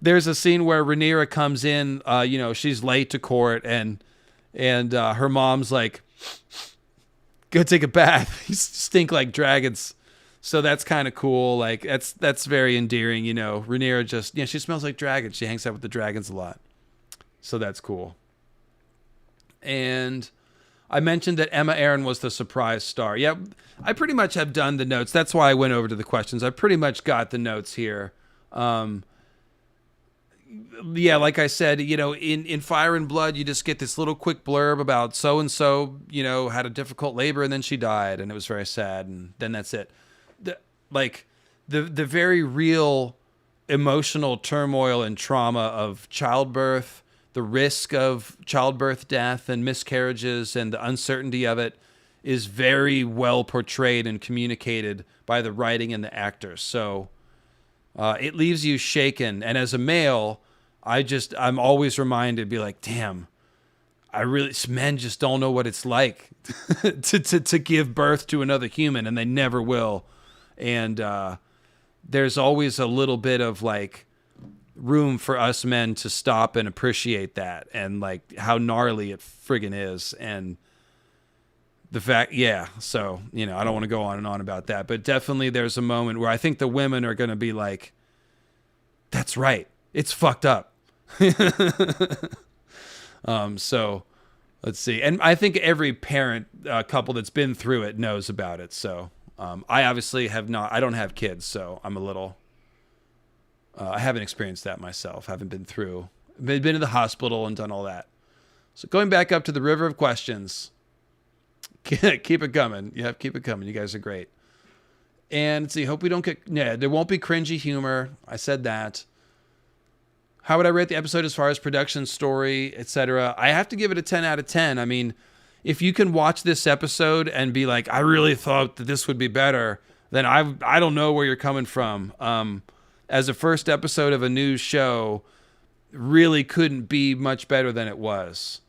there's a scene where Rhaenyra comes in. She's late to court, and her mom's like, "Go take a bath. You stink like dragons." So that's kind of cool. Like that's very endearing. Rhaenyra she smells like dragons. She hangs out with the dragons a lot. So that's cool. And I mentioned that Emma Aaron was the surprise star. Yeah, I pretty much have done the notes. That's why I went over to the questions. I pretty much got the notes here. Yeah, like I said, in Fire and Blood, you just get this little quick blurb about so-and-so, had a difficult labor and then she died and it was very sad. And then that's it. The very real emotional turmoil and trauma of childbirth, the risk of childbirth death and miscarriages and the uncertainty of it is very well portrayed and communicated by the writing and the actors. So it leaves you shaken. And as a male, I'm always reminded, be like, damn, men just don't know what it's like to give birth to another human, and they never will. And there's always a little bit of like room for us men to stop and appreciate that and like how gnarly it friggin' is. And the fact, so, I don't want to go on and on about that, but definitely there's a moment where I think the women are going to be like, that's right, it's fucked up. So let's see. And I think every parent couple that's been through it knows about it. So I obviously I don't have kids, so I'm a little, I haven't experienced that myself. Haven't been to the hospital and done all that. So going back up to the river of questions, keep it coming. Yeah, keep it coming. You guys are great. And let's see, hope we don't there won't be cringy humor. I said that. How would I rate the episode as far as production, story, etc.? I have to give it a 10 out of 10. I mean, if you can watch this episode and be like, I really thought that this would be better, then I don't know where you're coming from. As a first episode of a new show, really couldn't be much better than it was.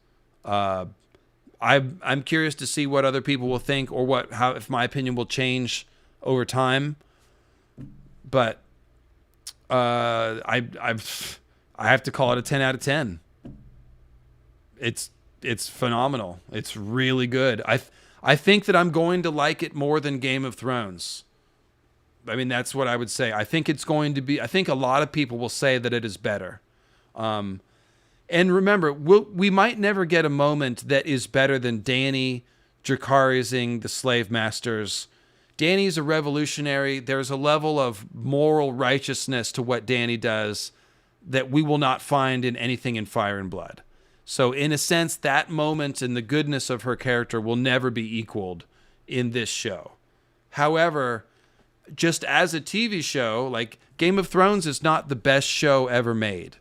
I'm curious to see what other people will think or if my opinion will change over time. But I have to call it a 10 out of 10. It's phenomenal. It's really good. I think that I'm going to like it more than Game of Thrones. I mean, that's what I would say. I think it's going to be, I think a lot of people will say that it is better. And remember, we might never get a moment that is better than Dany Dracarysing the slave masters. Dany's a revolutionary. There's a level of moral righteousness to what Dany does that we will not find in anything in Fire and Blood. So in a sense, that moment and the goodness of her character will never be equaled in this show. However, just as a TV show, like Game of Thrones is not the best show ever made.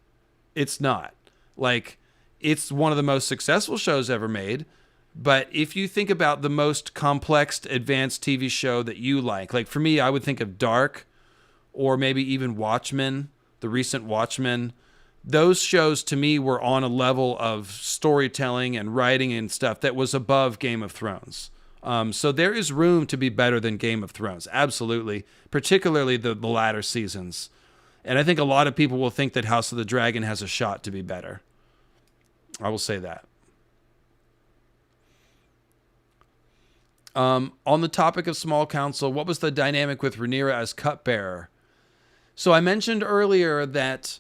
It's not. Like, it's one of the most successful shows ever made. But if you think about the most complex, advanced TV show that you like for me, I would think of Dark or maybe even Watchmen. The recent Watchmen, those shows to me were on a level of storytelling and writing and stuff that was above Game of Thrones. So there is room to be better than Game of Thrones. Absolutely. Particularly the latter seasons. And I think a lot of people will think that House of the Dragon has a shot to be better. I will say that. On the topic of Small Council, what was the dynamic with Rhaenyra as cupbearer? So I mentioned earlier that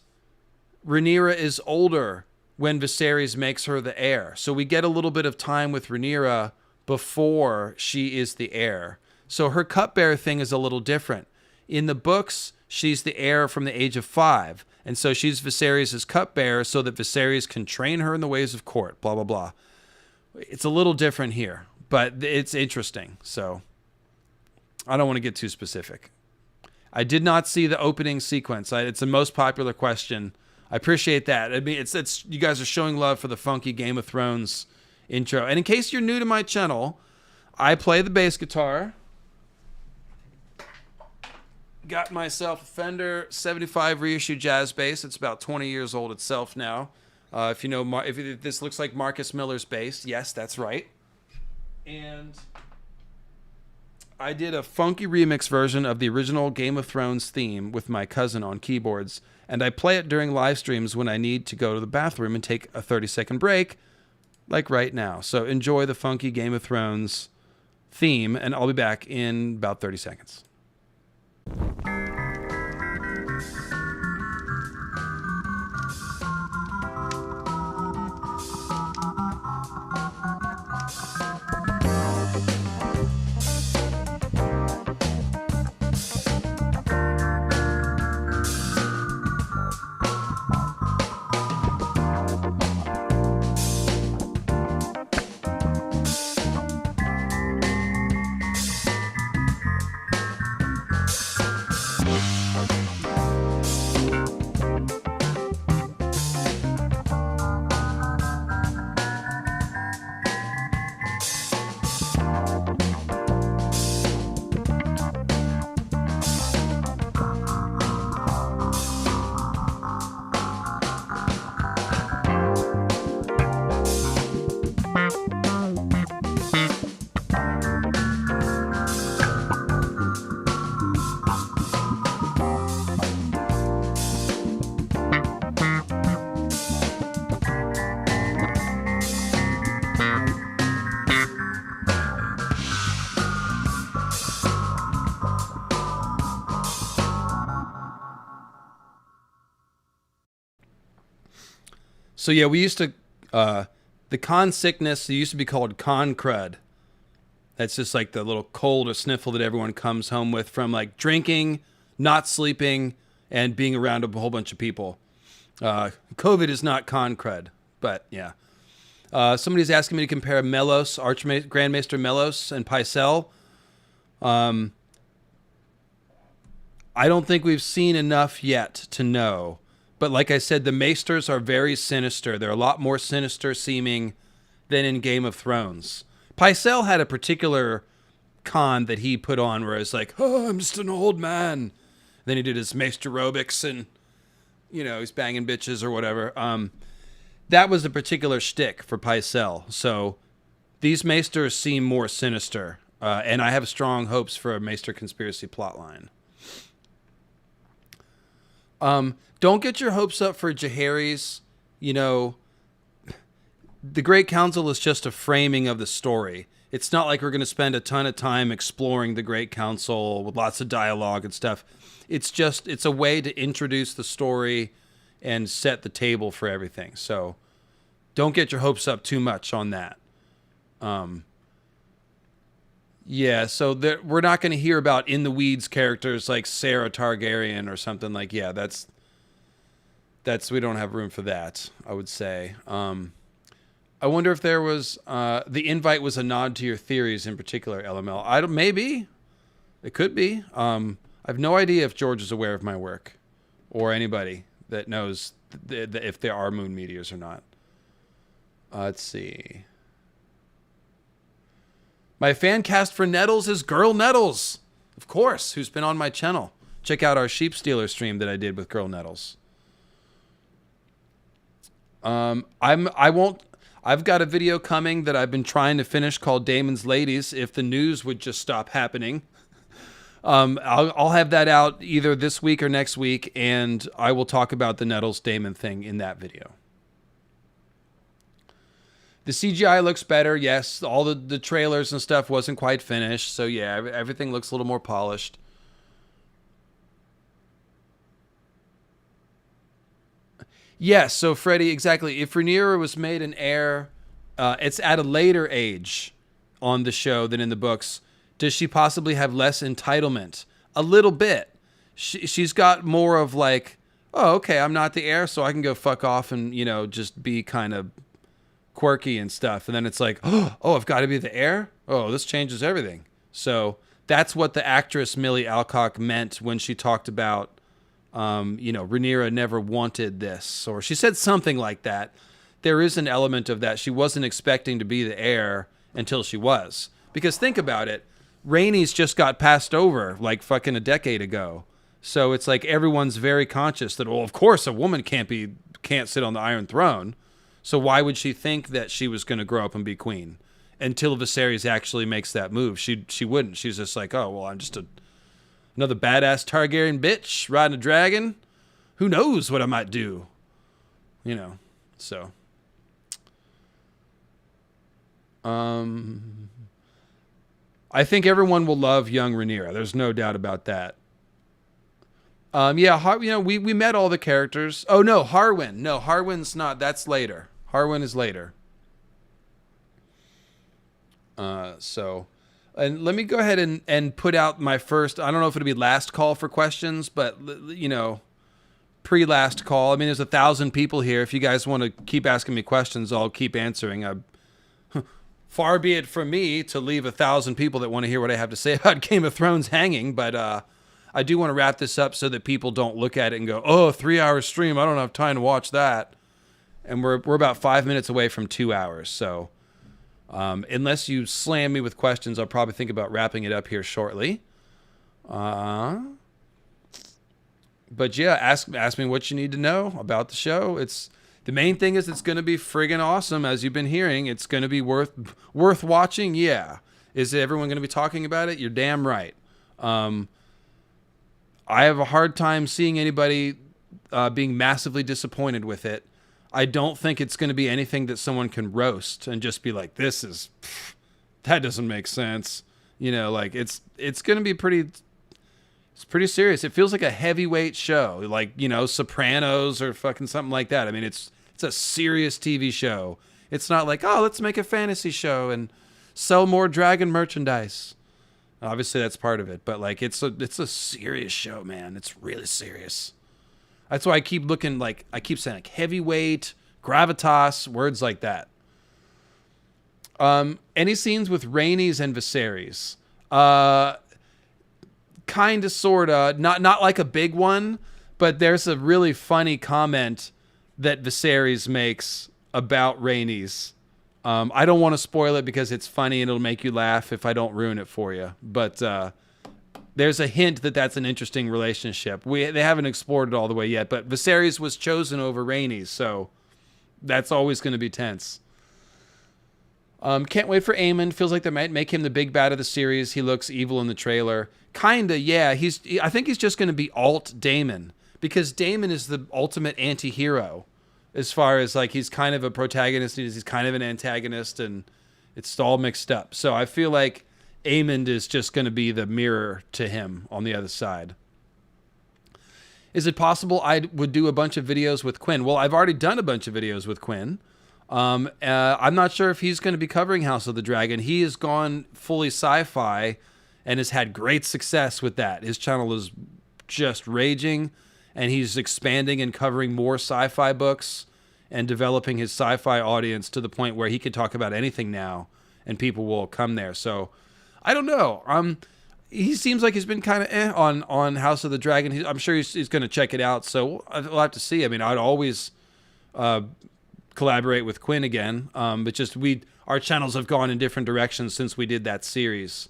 Rhaenyra is older when Viserys makes her the heir. So we get a little bit of time with Rhaenyra before she is the heir. So her cupbearer thing is a little different. In the books, she's the heir from the age of 5. And so she's Viserys' cupbearer so that Viserys can train her in the ways of court, blah, blah, blah. It's a little different here, but it's interesting. So I don't want to get too specific. I did not see the opening sequence. It's the most popular question. I appreciate that. I mean, it's you guys are showing love for the funky Game of Thrones intro. And in case you're new to my channel, I play the bass guitar. Got myself a Fender 75 reissue jazz bass. It's about 20 years old itself now. If you know, if this looks like Marcus Miller's bass, yes, that's right. And I did a funky remix version of the original Game of Thrones theme with my cousin on keyboards, and I play it during live streams when I need to go to the bathroom and take a 30-second break, like right now. So enjoy the funky Game of Thrones theme, and I'll be back in about 30 seconds. So yeah, we used to the con sickness. It used to be called con crud. That's just like the little cold or sniffle that everyone comes home with from like drinking, not sleeping, and being around a whole bunch of people. COVID is not con crud, but yeah. Somebody's asking me to compare Melos, Grandmaster Melos, and Pycelle. I don't think we've seen enough yet to know. But like I said, the Maesters are very sinister. They're a lot more sinister seeming than in Game of Thrones. Pycelle had a particular con that he put on where it's like, oh, I'm just an old man. Then he did his Maester aerobics and, he's banging bitches or whatever. That was a particular shtick for Pycelle. So these Maesters seem more sinister. And I have strong hopes for a Maester conspiracy plotline. Don't get your hopes up for Jaehaerys. The Great Council is just a framing of the story. It's not like we're going to spend a ton of time exploring the Great Council with lots of dialogue and stuff. It's a way to introduce the story and set the table for everything. So don't get your hopes up too much on that. Yeah, so we're not going to hear about in the weeds characters like Sarah Targaryen or something like, yeah, that's we don't have room for that, I would say. I wonder if there was the invite was a nod to your theories in particular, LML. Maybe it could be. I have no idea if George is aware of my work or anybody that knows if there are moon meteors or not. Let's see. My fan cast for Nettles is Girl Nettles, of course, who's been on my channel. Check out our Sheep Stealer stream that I did with Girl Nettles. I've got a video coming that I've been trying to finish called Daemon's Ladies. If the news would just stop happening, I'll have that out either this week or next week, and I will talk about the Nettles Daemon thing in that video. The CGI looks better. Yes, all the trailers and stuff wasn't quite finished. So yeah, everything looks a little more polished. Yes, so Freddie, exactly. If Rhaenyra was made an heir, it's at a later age on the show than in the books. Does she possibly have less entitlement? A little bit. She's got more of like, oh, okay, I'm not the heir, so I can go fuck off and, just be kind of quirky and stuff. And then it's like, oh, I've got to be the heir? Oh, this changes everything. So that's what the actress Millie Alcock meant when she talked about, Rhaenyra never wanted this. Or she said something like that. There is an element of that. She wasn't expecting to be the heir until she was. Because think about it. Rhaenys just got passed over like fucking a decade ago. So it's like everyone's very conscious that, well, of course a woman can't sit on the Iron Throne. So why would she think that she was going to grow up and be queen? Until Viserys actually makes that move. She wouldn't. She's just like, oh, well, I'm just another badass Targaryen bitch riding a dragon. Who knows what I might do? So. I think everyone will love young Rhaenyra. There's no doubt about that. We met all the characters. Oh, no, Harwin. No, Harwin's not. That's later. Harwin is later. And let me go ahead and put out my first, I don't know if it'll be last call for questions, but, pre-last call. I mean, there's 1,000 people here. If you guys want to keep asking me questions, I'll keep answering. Far be it from me to leave 1,000 people that want to hear what I have to say about Game of Thrones hanging, but I do want to wrap this up so that people don't look at it and go, oh, 3-hour stream, I don't have time to watch that. And we're about 5 minutes away from 2 hours, so unless you slam me with questions, I'll probably think about wrapping it up here shortly. But yeah, ask me what you need to know about the show. The main thing is it's going to be friggin' awesome, as you've been hearing. It's going to be worth watching. Yeah. Is everyone going to be talking about it? You're damn right. I have a hard time seeing anybody being massively disappointed with it. I don't think it's going to be anything that someone can roast and just be like, that doesn't make sense. It's going to be it's pretty serious. It feels like a heavyweight show, like, Sopranos or fucking something like that. I mean, it's It's a serious TV show. It's not like, oh, let's make a fantasy show and sell more dragon merchandise. Obviously, that's part of it, but like it's a serious show, man. It's really serious. That's why I keep looking like I keep saying like heavyweight, gravitas, words like that. Any scenes with Rhaenys and Viserys? Kind of, sorta, not like a big one, but there's a really funny comment that Viserys makes about Rhaenys. I don't want to spoil it because it's funny and it'll make you laugh if I don't ruin it for you. But there's a hint that that's an interesting relationship. They haven't explored it all the way yet, but Viserys was chosen over Rhaenys, so that's always going to be tense. Can't wait for Aemon. Feels like they might make him the big bad of the series. He looks evil in the trailer. Kinda, yeah. I think he's just going to be alt Daemon, because Daemon is the ultimate anti-hero as far as like he's kind of a protagonist, he's kind of an antagonist, and it's all mixed up. So I feel like Aemon is just going to be the mirror to him on the other side. Is it possible I would do a bunch of videos with Quinn? Well, I've already done a bunch of videos with Quinn. I'm not sure if he's going to be covering House of the Dragon. He has gone fully sci-fi and has had great success with that. His channel is just raging, and he's expanding and covering more sci-fi books and developing his sci-fi audience to the point where he could talk about anything now and people will come there. So I don't know. He seems like he's been kind of on House of the Dragon. I'm sure he's going to check it out. So we'll have to see. I mean, I'd always collaborate with Quinn again, but just our channels have gone in different directions since we did that series.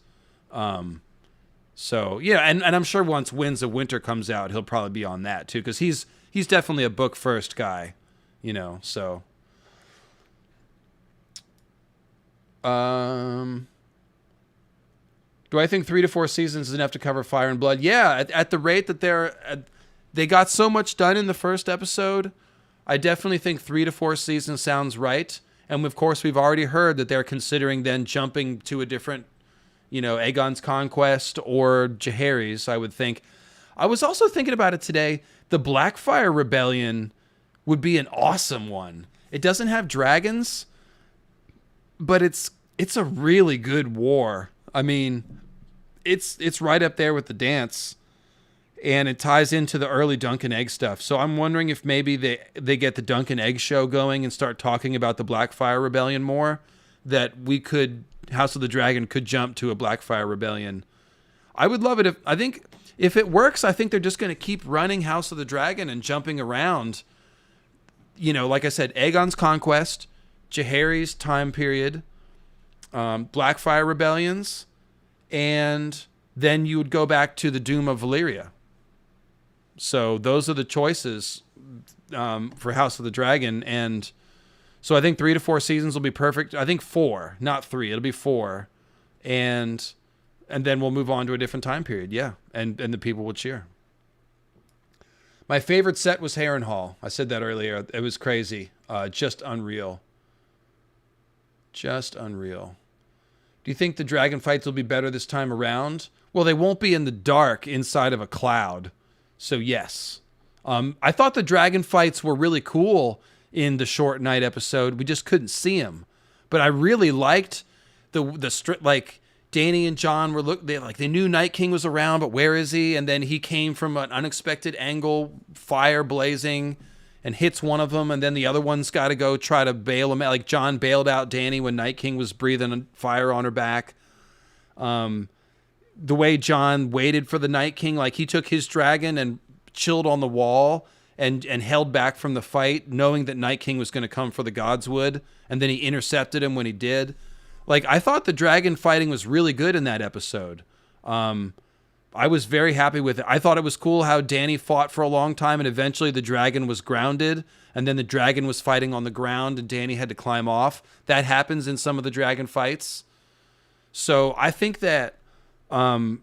So yeah, and I'm sure once Winds of Winter comes out, he'll probably be on that too, because he's definitely a book first guy, you know. So do I think 3 to 4 seasons is enough to cover Fire and Blood? Yeah, at the rate that they got so much done in the first episode, I definitely think 3 to 4 seasons sounds right. And of course, we've already heard that they're considering then jumping to a different, Aegon's Conquest or Jaehaerys, I would think. I was also thinking about it today. The Blackfire Rebellion would be an awesome one. It doesn't have dragons, but it's a really good war. I mean, it's right up there with the dance, and it ties into the early Dunk and Egg stuff. So I'm wondering if maybe they get the Dunk and Egg show going and start talking about the Blackfire Rebellion more, that House of the Dragon could jump to a Blackfire Rebellion. I would love it if it works. I think they're just going to keep running House of the Dragon and jumping around. Like I said, Aegon's Conquest, Jaehaerys time period, Blackfire Rebellions, and then you would go back to the Doom of Valyria. So those are the choices for House of the Dragon, and so I think 3 to 4 seasons will be perfect. I think 4, not 3. It'll be 4, and then we'll move on to a different time period. Yeah, and the people will cheer. My favorite set was Harrenhal. I said that earlier. It was crazy. Just unreal. Just unreal. Do you think the dragon fights will be better this time around? Well, they won't be in the dark inside of a cloud. So yes. I thought the dragon fights were really cool in the Short Night episode. We just couldn't see them. But I really liked the like Dany and Jon they knew Night King was around, but where is he? And then he came from an unexpected angle, fire blazing, and hits one of them, and then the other one's got to go try to bail him out. Like Jon bailed out Dany when Night King was breathing fire on her back. The way Jon waited for the Night King, like he took his dragon and chilled on the wall and held back from the fight, knowing that Night King was going to come for the Godswood, and then he intercepted him when he did. Like, I thought the dragon fighting was really good in that episode. I was very happy with it. I thought it was cool how Dany fought for a long time, and eventually the dragon was grounded, and then the dragon was fighting on the ground, and Dany had to climb off. That happens in some of the dragon fights. So I think that, it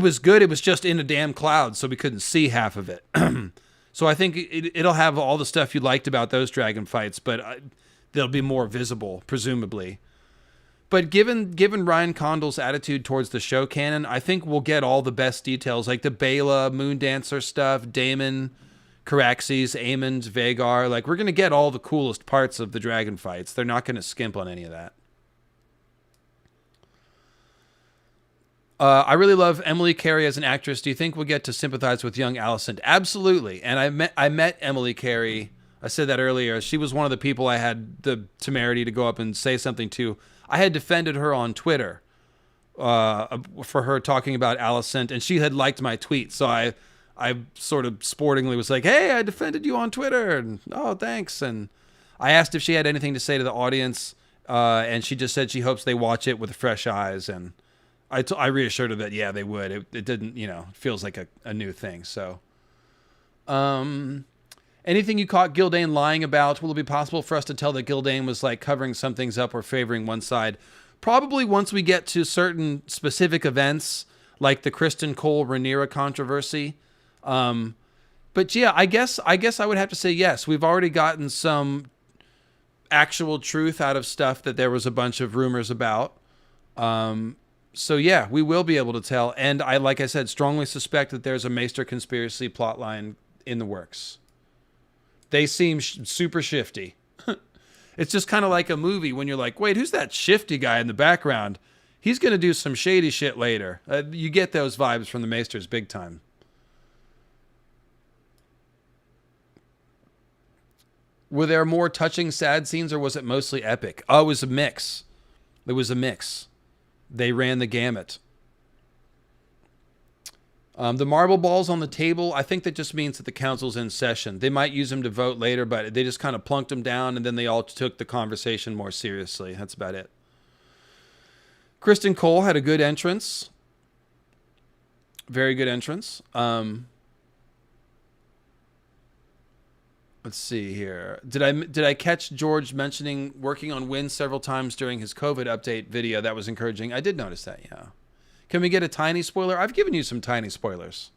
was good. It was just in a damn cloud, so we couldn't see half of it. So I think it'll have all the stuff you liked about those dragon fights, but they'll be more visible, presumably. But given Ryan Condal's attitude towards the show canon, I think we'll get all the best details, like the Bela Moondancer stuff, Daemon Caraxes, Aemond, Vhagar. Like, we're going to get all the coolest parts of the dragon fights. They're not going to skimp on any of that. I really love Emily Carey as an actress. Do you think we'll get to sympathize with young Alicent? Absolutely. And I met Emily Carey. I said that earlier. She was one of the people I had the temerity to go up and say something to. I had defended her on Twitter for her talking about Alicent, and she had liked my tweet. So I sort of sportingly was like, hey, I defended you on Twitter. And, oh, thanks. And I asked if she had anything to say to the audience, and she just said she hopes they watch it with fresh eyes. And I reassured her that, yeah, they would. It didn't, it feels like a new thing. So, anything you caught Gildain lying about? Will it be possible for us to tell that Gildain was like covering some things up or favoring one side? Probably once we get to certain specific events, like the Kristen Cole Rhaenyra controversy. But yeah, I guess I would have to say yes. We've already gotten some actual truth out of stuff that there was a bunch of rumors about. So yeah, we will be able to tell. And like I said, strongly suspect that there's a Maester conspiracy plotline in the works. They seem super shifty. It's just kind of like a movie when you're like, wait, who's that shifty guy in the background? He's going to do some shady shit later. You get those vibes from the Maesters big time. Were there more touching, sad scenes, or was it mostly epic? Oh, it was a mix. They ran the gamut. The marble balls on the table, I think that just means that the council's in session. They might use them to vote later, but they just kind of plunked them down, and then they all took the conversation more seriously. That's about it. Kristen Cole had a good entrance. Very good entrance. Let's see here. Did I catch George mentioning working on Win several times during his COVID update video? That was encouraging. I did notice that, yeah. Can we get a tiny spoiler? I've given you some tiny spoilers.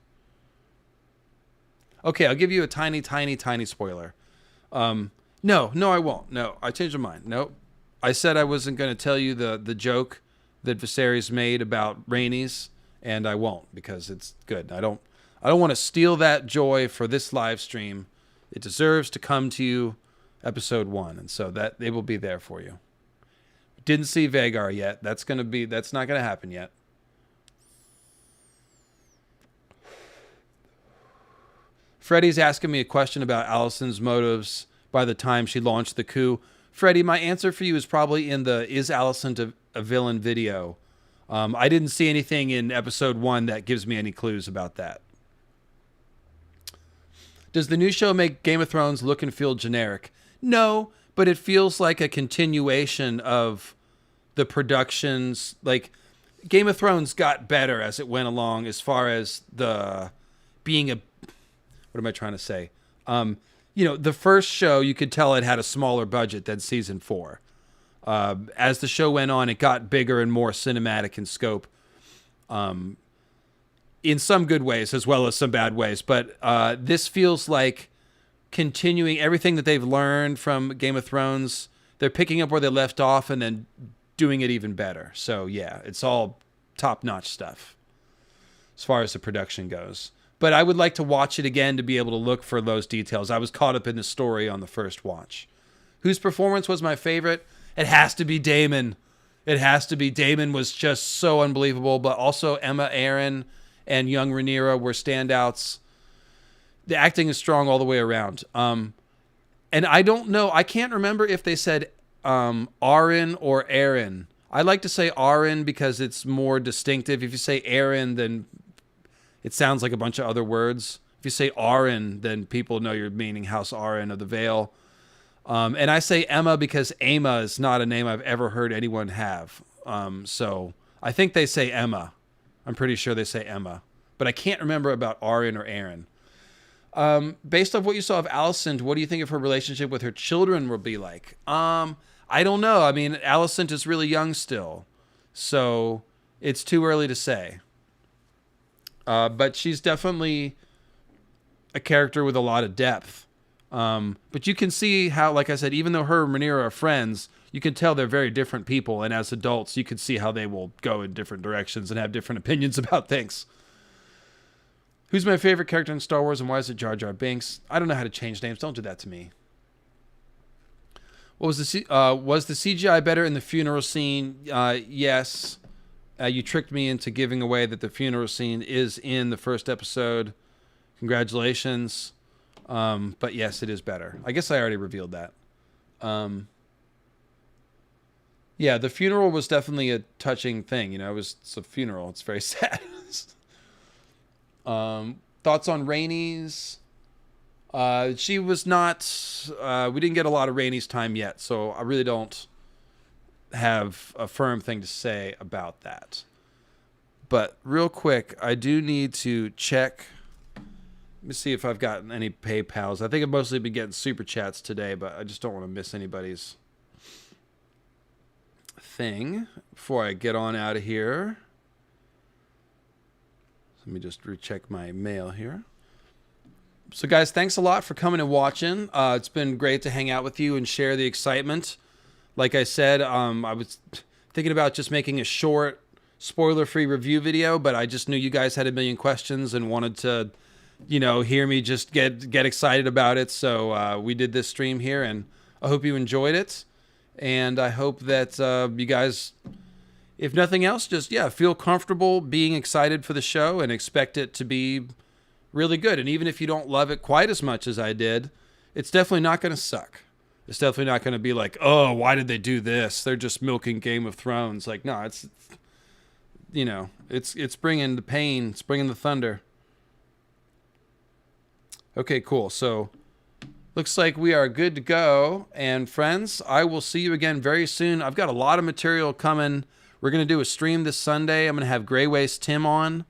Okay, I'll give you a tiny, tiny, tiny spoiler. No, I won't. No, I changed my mind. Nope. I said I wasn't going to tell you the joke that Viserys made about Rhaenys, and I won't because it's good. I don't want to steal that joy for this live stream. It deserves to come to you, episode 1, and so that it will be there for you. Didn't see Vhagar yet. That's not going to happen yet. Freddie's asking me a question about Alicent's motives by the time she launched the coup. Freddie, my answer for you is probably in the Is Alicent a Villain video. I didn't see anything in episode 1 that gives me any clues about that. Does the new show make Game of Thrones look and feel generic? No, but it feels like a continuation of the productions. Like, Game of Thrones got better as it went along as far as the being a... What am I trying to say? The first show, you could tell it had a smaller budget than season 4. As the show went on, it got bigger and more cinematic in scope. In some good ways as well as some bad ways. But this feels like continuing everything that they've learned from Game of Thrones. They're picking up where they left off and then doing it even better. So, yeah, it's all top-notch stuff as far as the production goes. But I would like to watch it again to be able to look for those details. I was caught up in the story on the first watch. Whose performance was my favorite? It has to be Daemon. It has to be. Daemon was just so unbelievable. But also Emma Aaron and young Rhaenyra were standouts. The acting is strong all the way around. And I don't know. I can't remember if they said Arryn or Aaron. I like to say Arryn because it's more distinctive. If you say Aaron, then it sounds like a bunch of other words. If you say Arryn, then people know you're meaning House Arryn of the Vale. And I say Emma because Emma is not a name I've ever heard anyone have. So I think they say Emma. I'm pretty sure they say Emma. But I can't remember about Arryn or Aaron. Based off what you saw of Alicent, what do you think of her relationship with her children will be like? I don't know. I mean, Alicent is really young still. So it's too early to say. But she's definitely a character with a lot of depth. But you can see how, like I said, even though her and Rhaenyra are friends, you can tell they're very different people. And as adults, you can see how they will go in different directions and have different opinions about things. Who's my favorite character in Star Wars and why is it Jar Jar Binks? I don't know how to change names. Don't do that to me. What was was the CGI better in the funeral scene? Yes. You tricked me into giving away that the funeral scene is in the first episode. Congratulations. But yes, it is better. I guess I already revealed that. Yeah, the funeral was definitely a touching thing. You know, it's a funeral. It's very sad. Thoughts on Rhaenys? She was not... we didn't get a lot of Rhaenys time yet, so I really don't have a firm thing to say about that. But real quick, I do need to check... Let me see if I've gotten any PayPals. I think I've mostly been getting super chats today, but I just don't want to miss anybody's thing before I get on out of here. Let me just recheck my mail here. So guys, thanks a lot for coming and watching. It's been great to hang out with you and share the excitement. Like I said, I was thinking about just making a short, spoiler-free review video, but I just knew you guys had a million questions and wanted to, you know, hear me just get excited about it. So we did this stream here, and I hope you enjoyed it. And I hope that you guys, if nothing else, just, feel comfortable being excited for the show and expect it to be really good. And even if you don't love it quite as much as I did, it's definitely not going to suck. It's definitely not going to be like, oh, why did they do this? They're just milking Game of Thrones. Like, no, it's, you know, it's bringing the pain. It's bringing the thunder. Okay, cool. So looks like we are good to go. And friends, I will see you again very soon. I've got a lot of material coming. We're going to do a stream this Sunday. I'm going to have Grey Waste Tim on,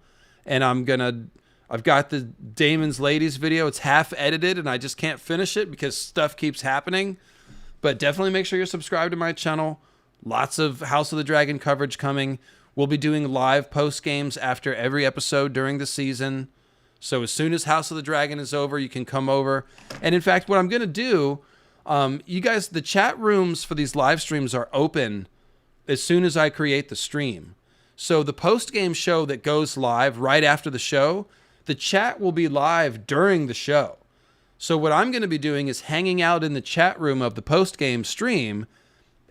and I've got the Daemon's Ladies video. It's half edited, and I just can't finish it because stuff keeps happening. But definitely make sure you're subscribed to my channel. Lots of House of the Dragon coverage coming. We'll be doing live post games after every episode during the season. So as soon as House of the Dragon is over, you can come over. And in fact, what I'm going to do, you guys, the chat rooms for these live streams are open as soon as I create the stream. So the post-game show that goes live right after the show, the chat will be live during the show. So what I'm going to be doing is hanging out in the chat room of the post-game stream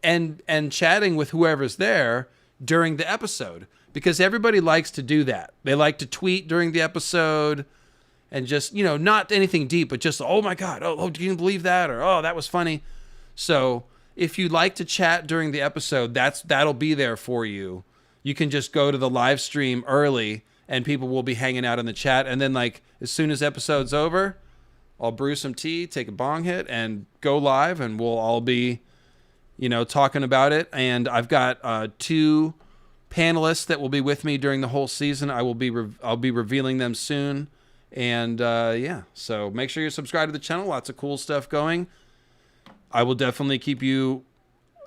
and chatting with whoever's there during the episode, because everybody likes to do that. They like to tweet during the episode and just, you know, not anything deep, but just, oh my God, oh, do you believe that? Or, oh, that was funny. So if you like to chat during the episode, that'll be there for you. You can just go to the live stream early and people will be hanging out in the chat. And then, like, as soon as episode's over, I'll brew some tea, take a bong hit, and go live, and we'll all be, you know, talking about it. And I've got 2 panelists that will be with me during the whole season. I'll be revealing them soon. And so make sure you're subscribed to the channel. Lots of cool stuff going. I will definitely keep you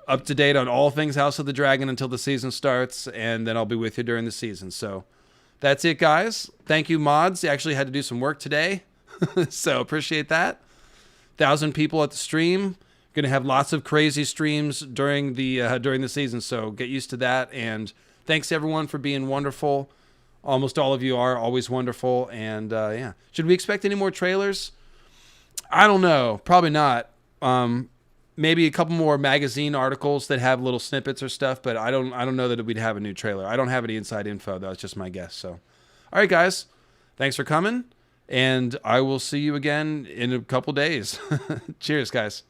up to date on all things House of the Dragon until the season starts, and then I'll be with you during the season. So that's it, guys. Thank you, mods. You actually had to do some work today, so appreciate that. 1,000 people at the stream. Going to have lots of crazy streams during the season, so get used to that. And thanks everyone for being wonderful. Almost all of you are always wonderful. And should we expect any more trailers? I don't know. Probably not. Maybe a couple more magazine articles that have little snippets or stuff, but I don't know that we'd have a new trailer. I don't have any inside info. That's just my guess. So, all right, guys, thanks for coming, and I will see you again in a couple days. Cheers, guys.